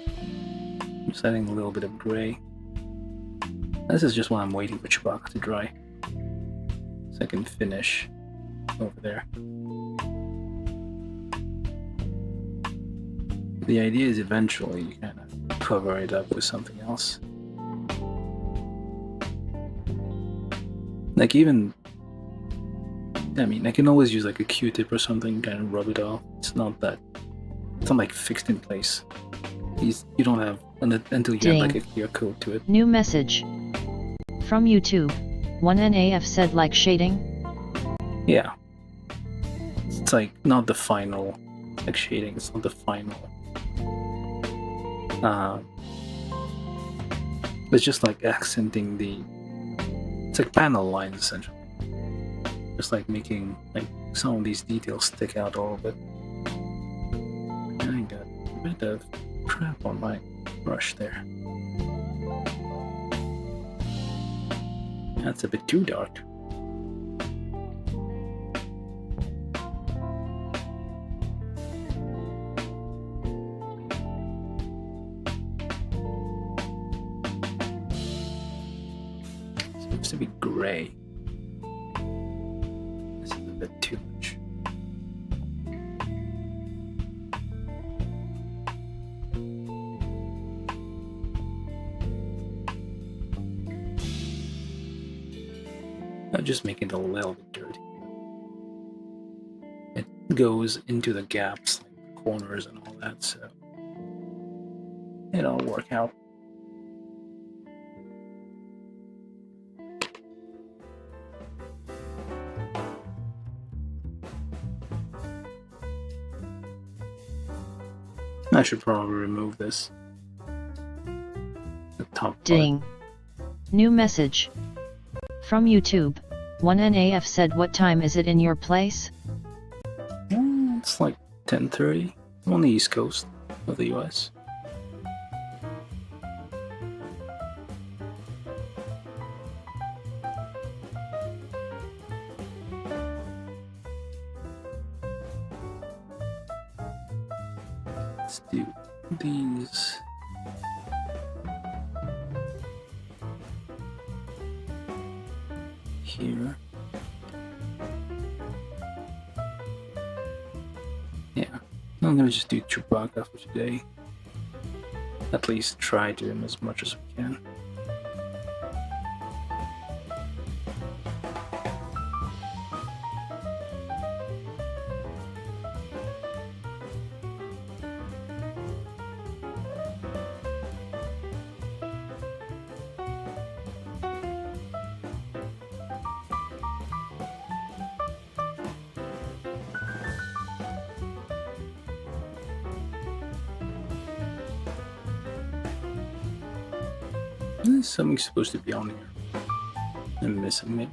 I'm just adding a little bit of gray. This is just when I'm waiting for Chewbacca to dry, so I can finish over there. The idea is eventually you kind of cover it up with something else. Like even, I mean, I can always use like a Q-tip or something, kind of rub it off. It's not like fixed in place. You don't have, until you have like a clear coat to it. New message. From YouTube. 1NAF said like shading? Yeah. It's like not the final, like shading, it's not the final. It's just like accenting it's like panel lines essentially. Just like making like some of these details stick out a little bit. I got a bit of crap on my brush there. That's a bit too dark. Seems to be gray. This is a bit too much. I'm just making it a little bit dirty. It goes into the gaps, like corners and all that, so it'll work out. I should probably remove this. The top part. Ding. New message. From YouTube. 1NAF said what time is it in your place? It's like 10:30. I'm on the East Coast of the US. Let's do these. Here. Yeah, I'm gonna just do Chewbacca for today. At least try to him as much as we can. There's something supposed to be on here. I'm missing it.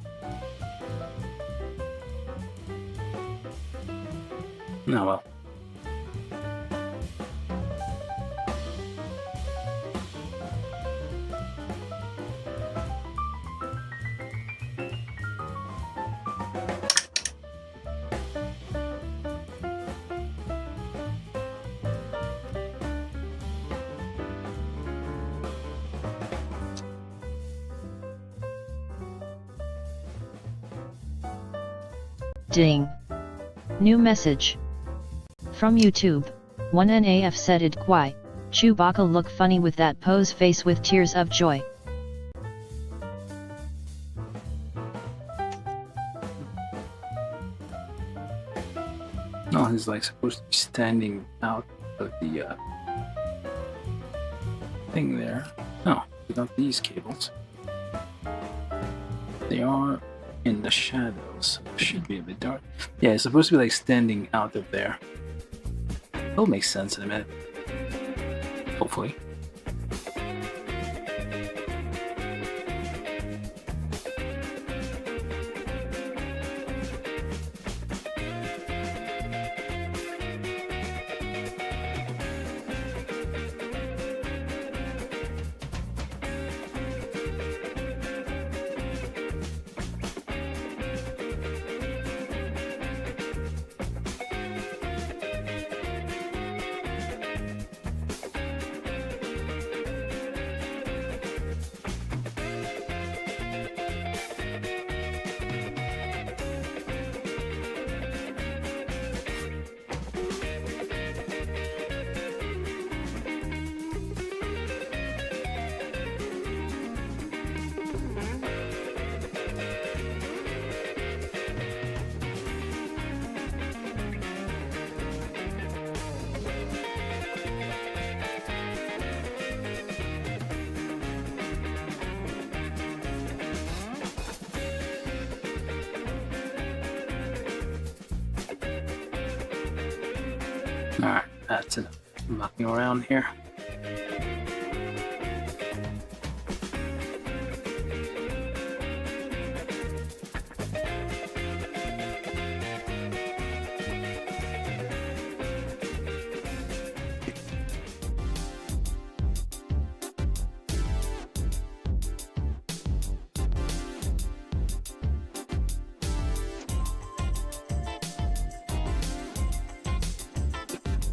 Oh well. Ding. New message. From YouTube. 1NAF said it quite. Chewbacca look funny with that pose face with tears of joy. No, he's like supposed to be standing out of the nothing there. Oh, we got these cables. They are in the shadows. Should be a bit dark. Yeah, it's supposed to be like standing out of there. It'll make sense in a minute. Hopefully. Alright, that's enough mucking around here.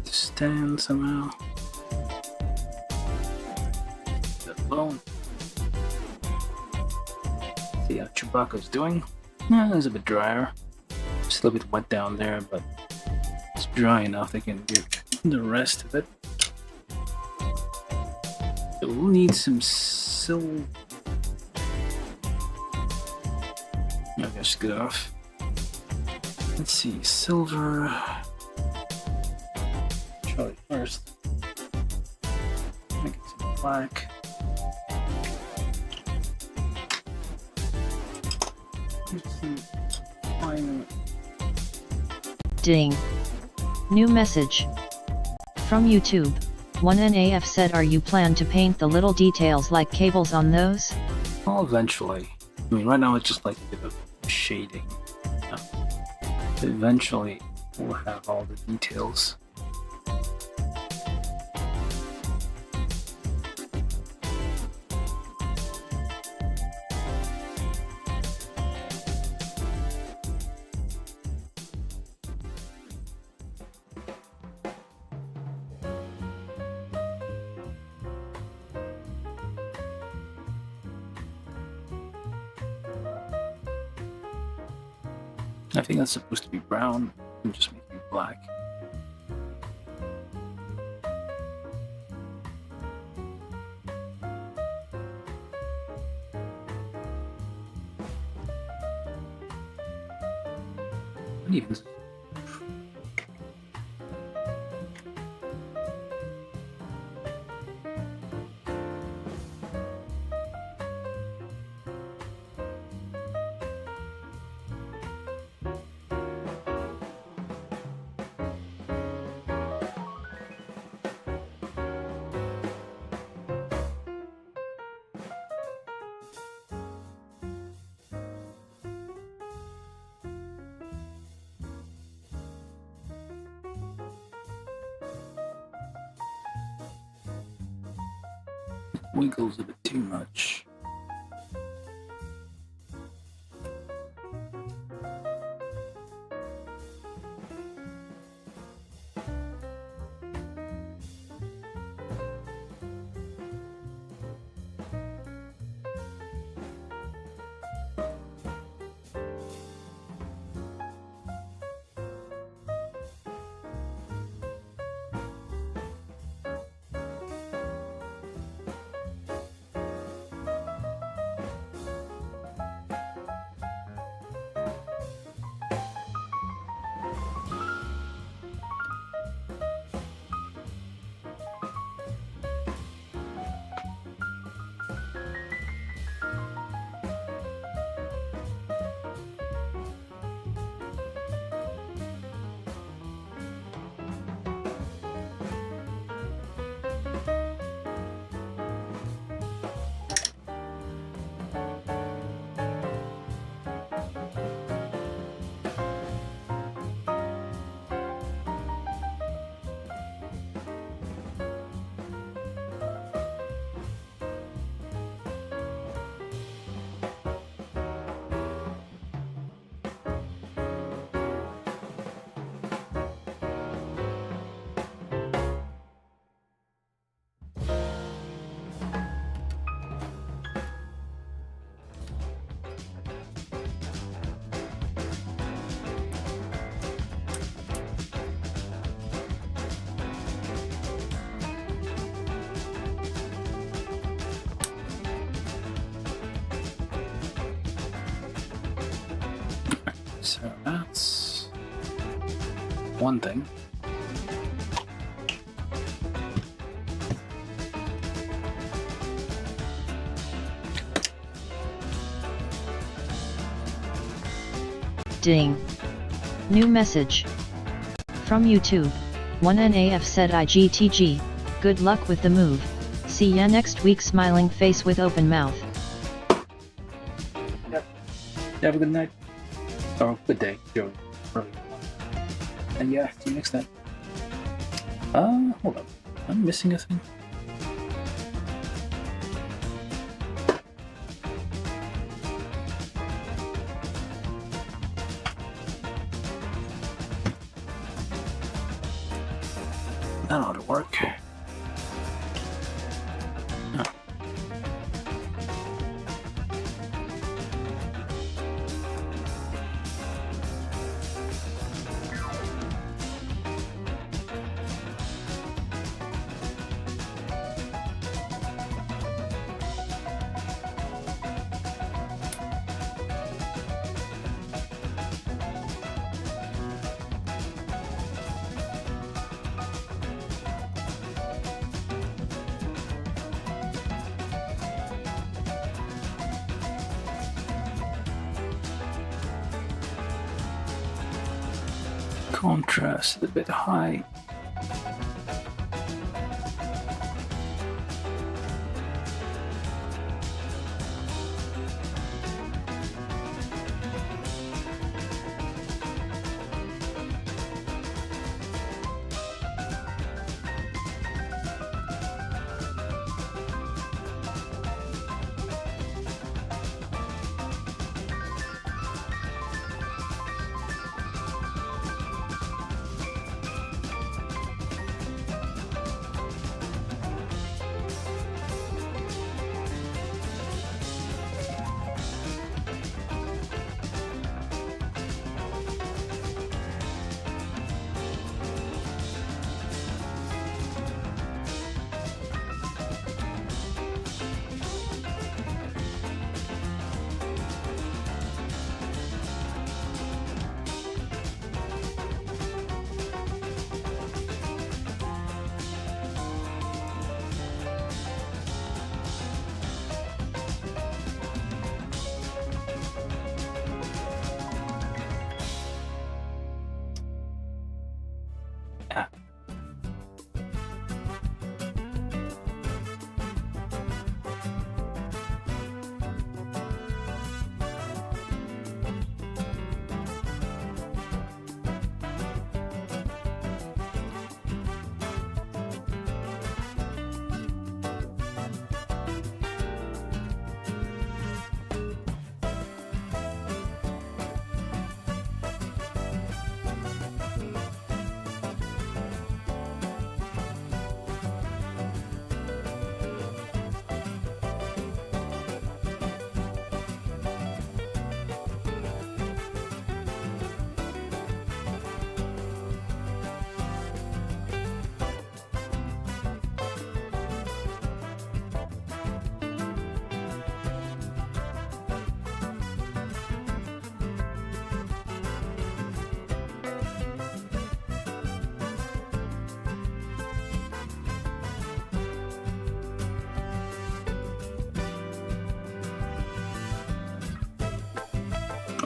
Stand somehow. Alone. See how Chewbacca's doing. Yeah, it's a bit drier. Just a little bit wet down there, but it's dry enough they can do the rest of it. So we'll need some silver. I guess good enough. Let's see, silver. First, make it some black. Ding. New message. From YouTube. 1NAF said, are you plan to paint the little details like cables on those? Well, eventually. I mean, right now it's just like a bit of shading. Eventually, we'll have all the details. I think that's supposed to be brown. I'm just making it black. What even? Wiggles a bit too much. So that's one thing. Ding. New message. From YouTube. 1NAF said IGTG, good luck with the move. See ya next week, smiling face with open mouth. Yep. Have a good night. Or good day, Joey. And yeah, see you next time. Hold up. I'm missing a thing. That ought to work. Oh. Contrast a bit high.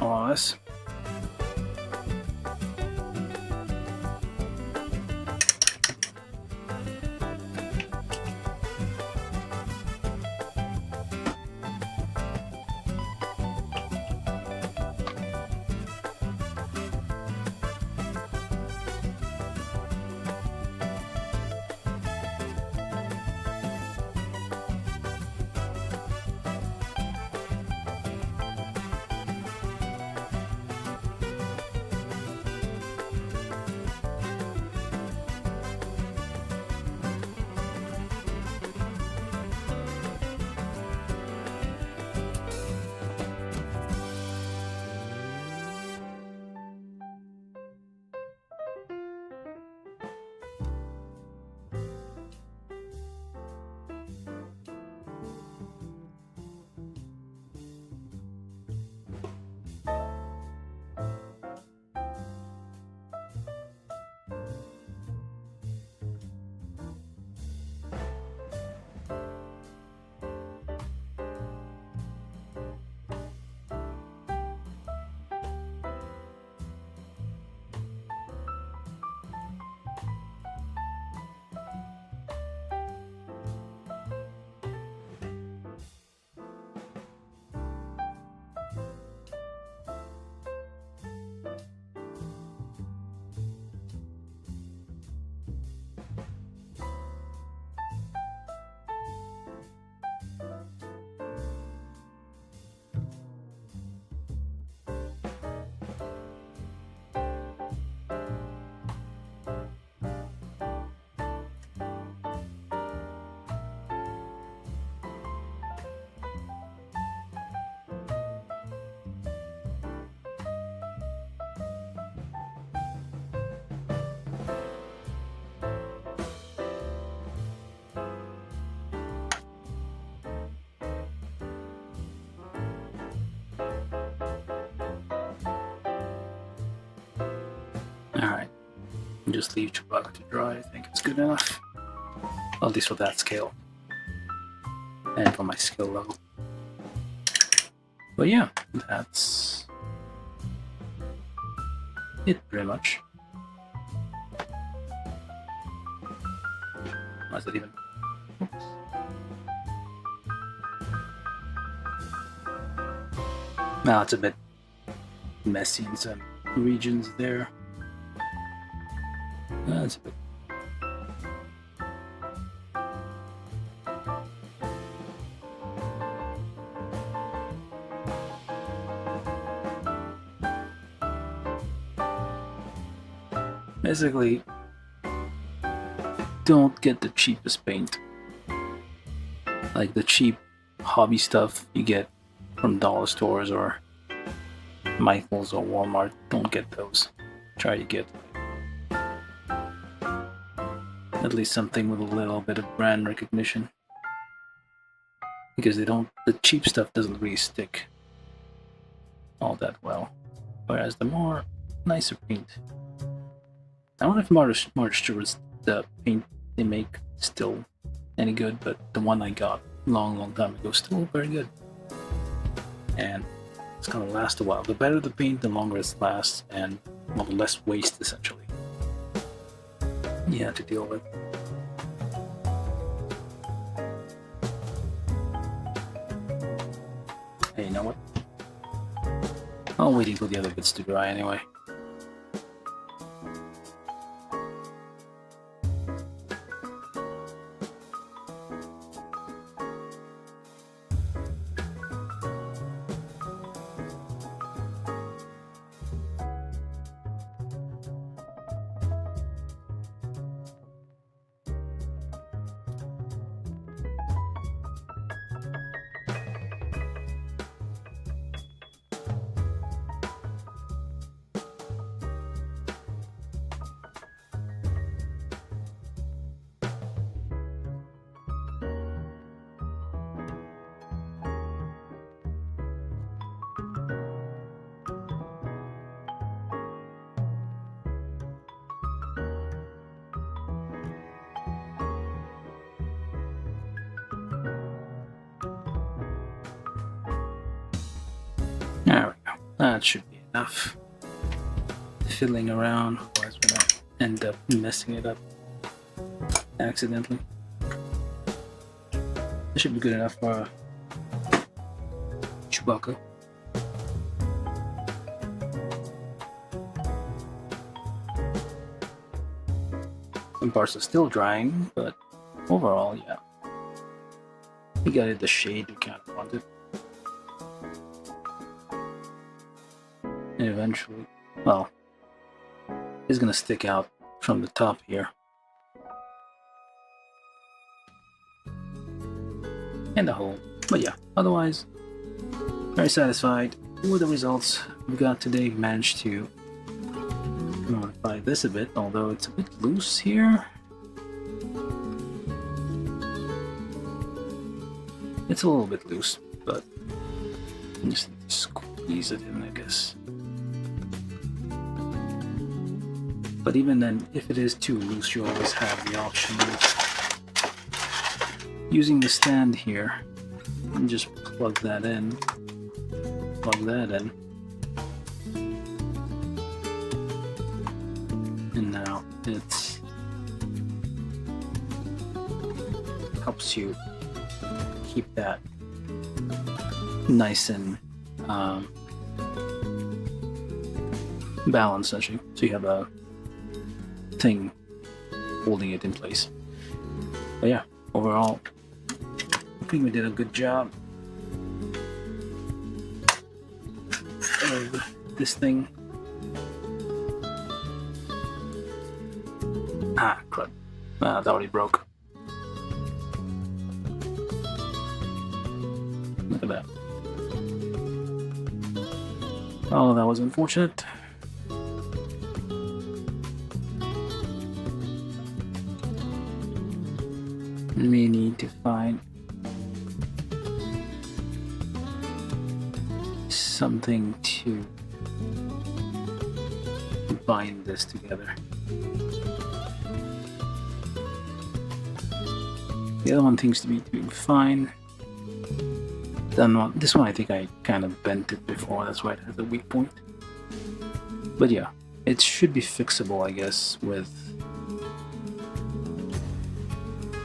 Pause. and just leave Chewbacca to dry. I think it's good enough. At least for that scale. And for my skill level. But yeah, that's it pretty much. Was it even? Oops. Now it's a bit messy in some regions there. That's a bit. Basically, don't get the cheapest paint. Like the cheap hobby stuff you get from dollar stores or Michael's or Walmart. Don't get those. Try to get at least something with a little bit of brand recognition, because the cheap stuff doesn't really stick all that well, whereas the more nicer paint, I don't know if March the paint they make still any good, but the one I got long time ago still very good, and it's gonna last a while. The better the paint, the longer it lasts, and well, the less waste essentially you have to deal with. Hey, you know what? I'll wait for the other bits to dry anyway. There we go. That should be enough. Fiddling around, otherwise we're gonna end up messing it up accidentally. This should be good enough for Chewbacca. Some parts are still drying, but overall, yeah. We got it the shade we kind of wanted. And eventually, well, it's gonna stick out from the top here. And the hole. But yeah, otherwise, very satisfied with the results we got today. Managed to modify this a bit, although it's a bit loose here. It's a little bit loose, but you just need to squeeze it in, I guess. But even then, if it is too loose, you always have the option of using the stand here and just plug that in. And now it helps you keep that nice and balanced, actually. So you have a thing holding it in place. But yeah, overall, I think we did a good job of this thing. Ah, crud. That already broke. Look at that. Oh, that was unfortunate. We need to find something to bind this together. The other one seems to be doing fine. This one I think I kind of bent it before, that's why it has a weak point. But yeah, it should be fixable, I guess, with...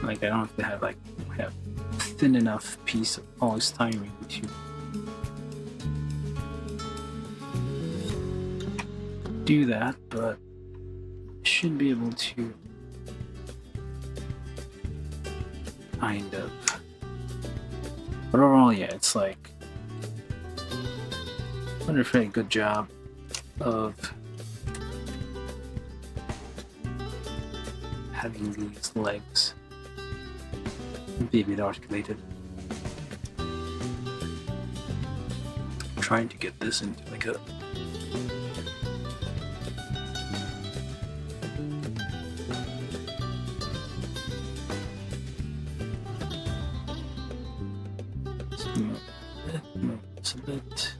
Like, I don't have to have, like, have thin enough piece of polystyrene to do that, but should be able to kind of. But overall, yeah, it's like done a pretty good job of having these legs be a bit articulated. I'm trying to get this into like a move this a bit.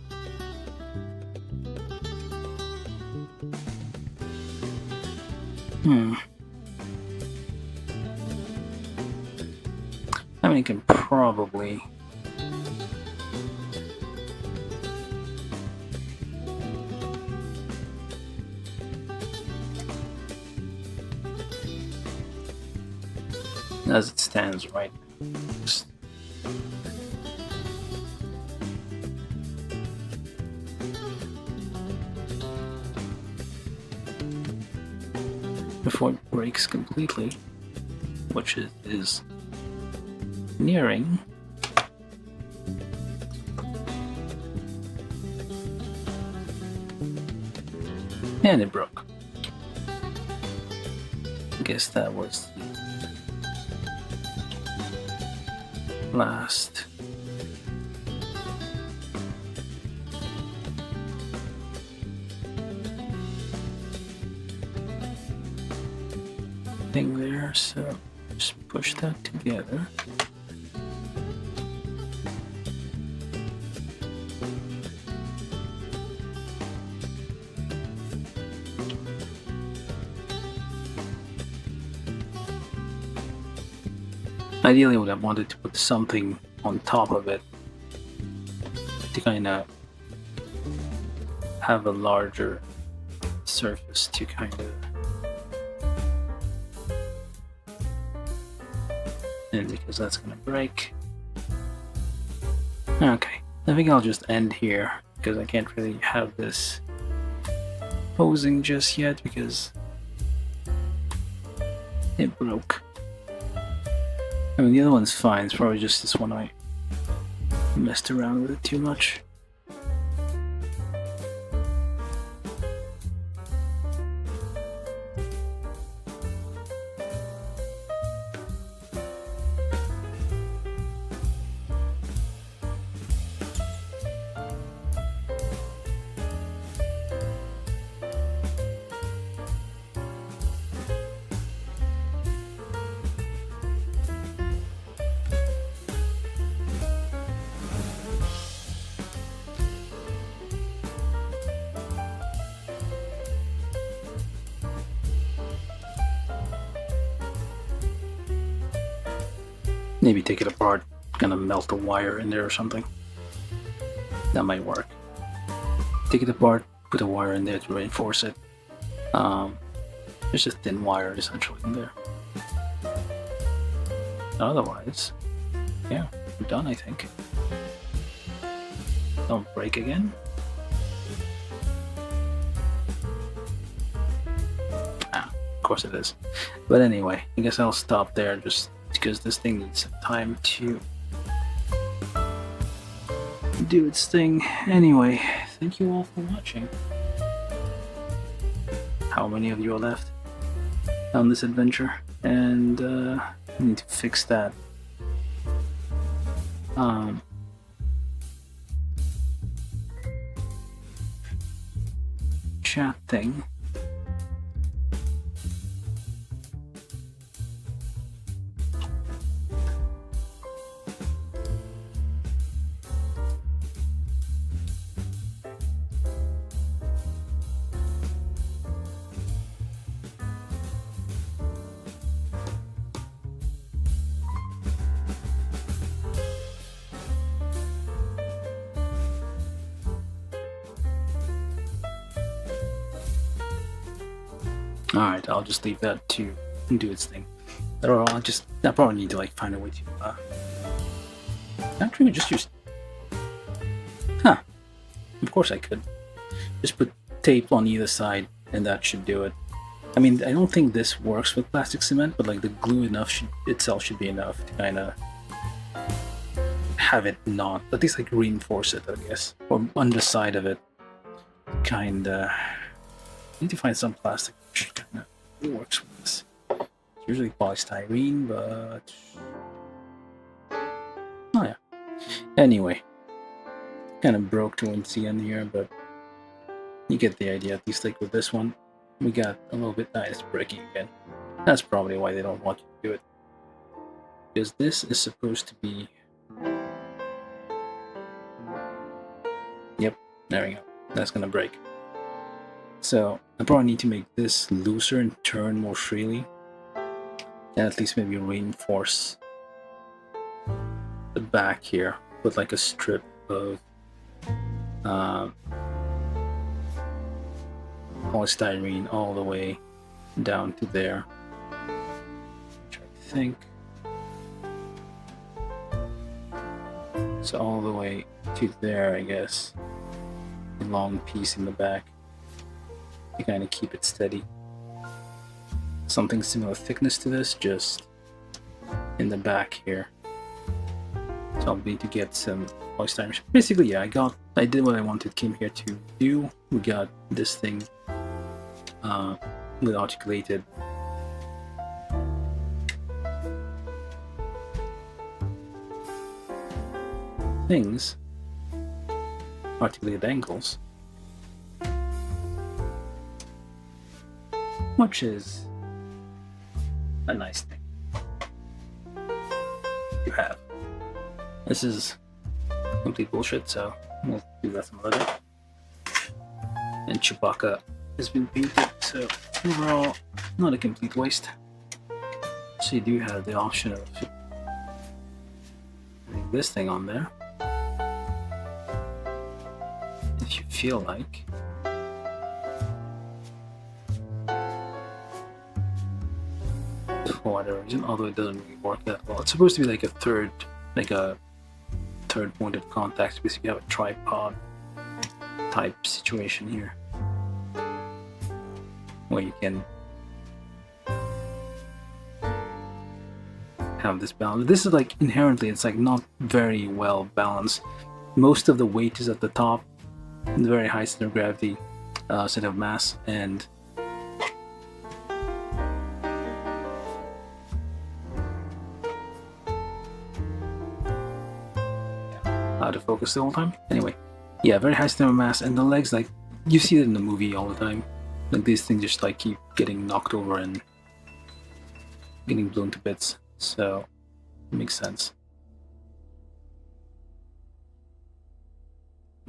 I mean, you can probably as it stands right now. Just before it breaks completely, which it is nearing. And it broke. I guess that was the last. Thing there, so just push that together. Ideally, I would have wanted to put something on top of it to kind of have a larger surface to kind of. And because that's gonna break. Okay, I think I'll just end here because I can't really have this posing just yet because it broke. I mean, the other one's fine, it's probably just this one I messed around with it too much. Maybe take it apart, gonna melt the wire in there or something. That might work. Take it apart, put a wire in there to reinforce it. There's a thin wire essentially in there. Otherwise, yeah, we're done I think. Don't break again. Of course it is. But anyway, I guess I'll stop there just because this thing needs some time to do its thing. Anyway, thank you all for watching. How many of you are left on this adventure? And I need to fix that chat thing. Alright, I'll just leave that to do its thing. Or I probably need to like find a way to actually just use, of course I could just put tape on either side and that should do it. I mean, I don't think this works with plastic cement, but like the glue itself should be enough to kind of have it not, at least like reinforce it, I guess, or underside of it. Kinda need to find some plastic which kind of works with this. It's usually polystyrene, but oh yeah. Anyway, kind of broke towards the end here, but you get the idea. At least like with this one, we got a little bit nice breaking again. That's probably why they don't want you to do it, because this is supposed to be. Yep, there we go. That's gonna break. So I probably need to make this looser and turn more freely, and at least maybe reinforce the back here with like a strip of polystyrene all the way down to there, which I think so, all the way to there, I guess. A long piece in the back to kind of keep it steady. Something similar thickness to this, just in the back here. So I'll need to get some polystyrene. Basically, yeah, I did what I wanted, came here to do. We got this thing with articulated things, articulated angles, which is a nice thing to have. This is complete bullshit, so we'll do that some other day. And Chewbacca has been painted, so overall, not a complete waste. So you do have the option of putting this thing on there if you feel like. For whatever reason, although it doesn't really work that well. It's supposed to be like a third point of contact, so basically you have a tripod type situation here where you can have this balance. This is like inherently, it's like not very well balanced. Most of the weight is at the top, the very high center of gravity, center of mass, and out of focus the whole time. Anyway, yeah, very high center of mass, and the legs, like you see it in the movie all the time. Like these things just like keep getting knocked over and getting blown to bits. So it makes sense.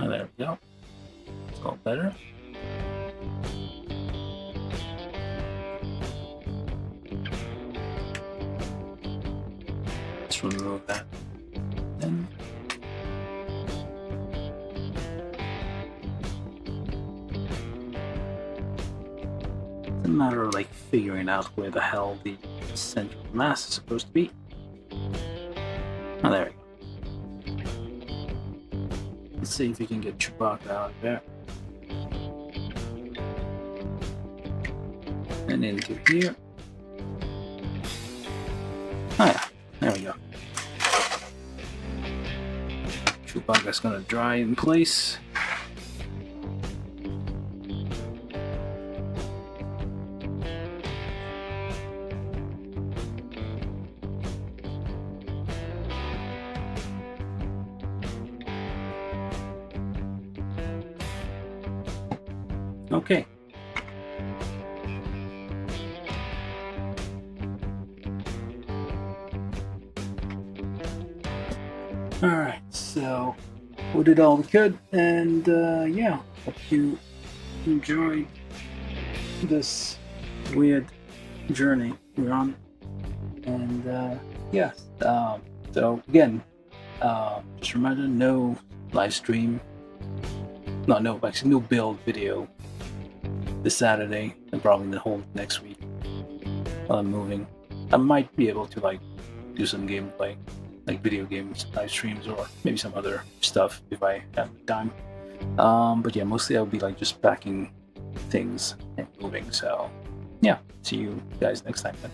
Oh, there we go. It's all better. Let's remove that. Then it's a matter of like figuring out where the hell the center of mass is supposed to be. Oh, there we go. Let's see if we can get Chewbacca out of there. And into here. Oh yeah, there we go. Chewbacca's gonna dry in place. Okay. Alright, so we did all we could, and yeah, hope you enjoyed this weird journey we're on. And yeah, so again, just a reminder, no live stream, actually no build video this Saturday and probably the whole next week while I'm moving. I might be able to like do some gameplay, like video games, live streams, or maybe some other stuff if I have the time. But yeah, mostly I'll be like just packing things and moving. So yeah, see you guys next time then.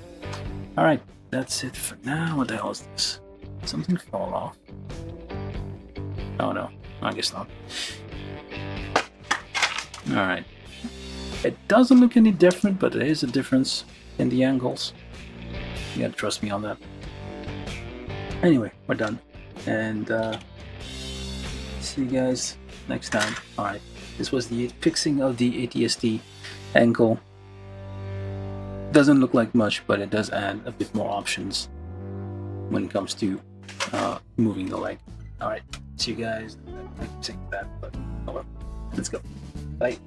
All right, that's it for now. What the hell is this? Something fell off. Oh no, I guess not. All right. It doesn't look any different, but there is a difference in the angles. You gotta trust me on that. Anyway, we're done. And see you guys next time. Alright, this was the fixing of the AT-ST angle. Doesn't look like much, but it does add a bit more options when it comes to moving the leg. Alright, see you guys. I keep saying that, but oh well. Let's go. Bye.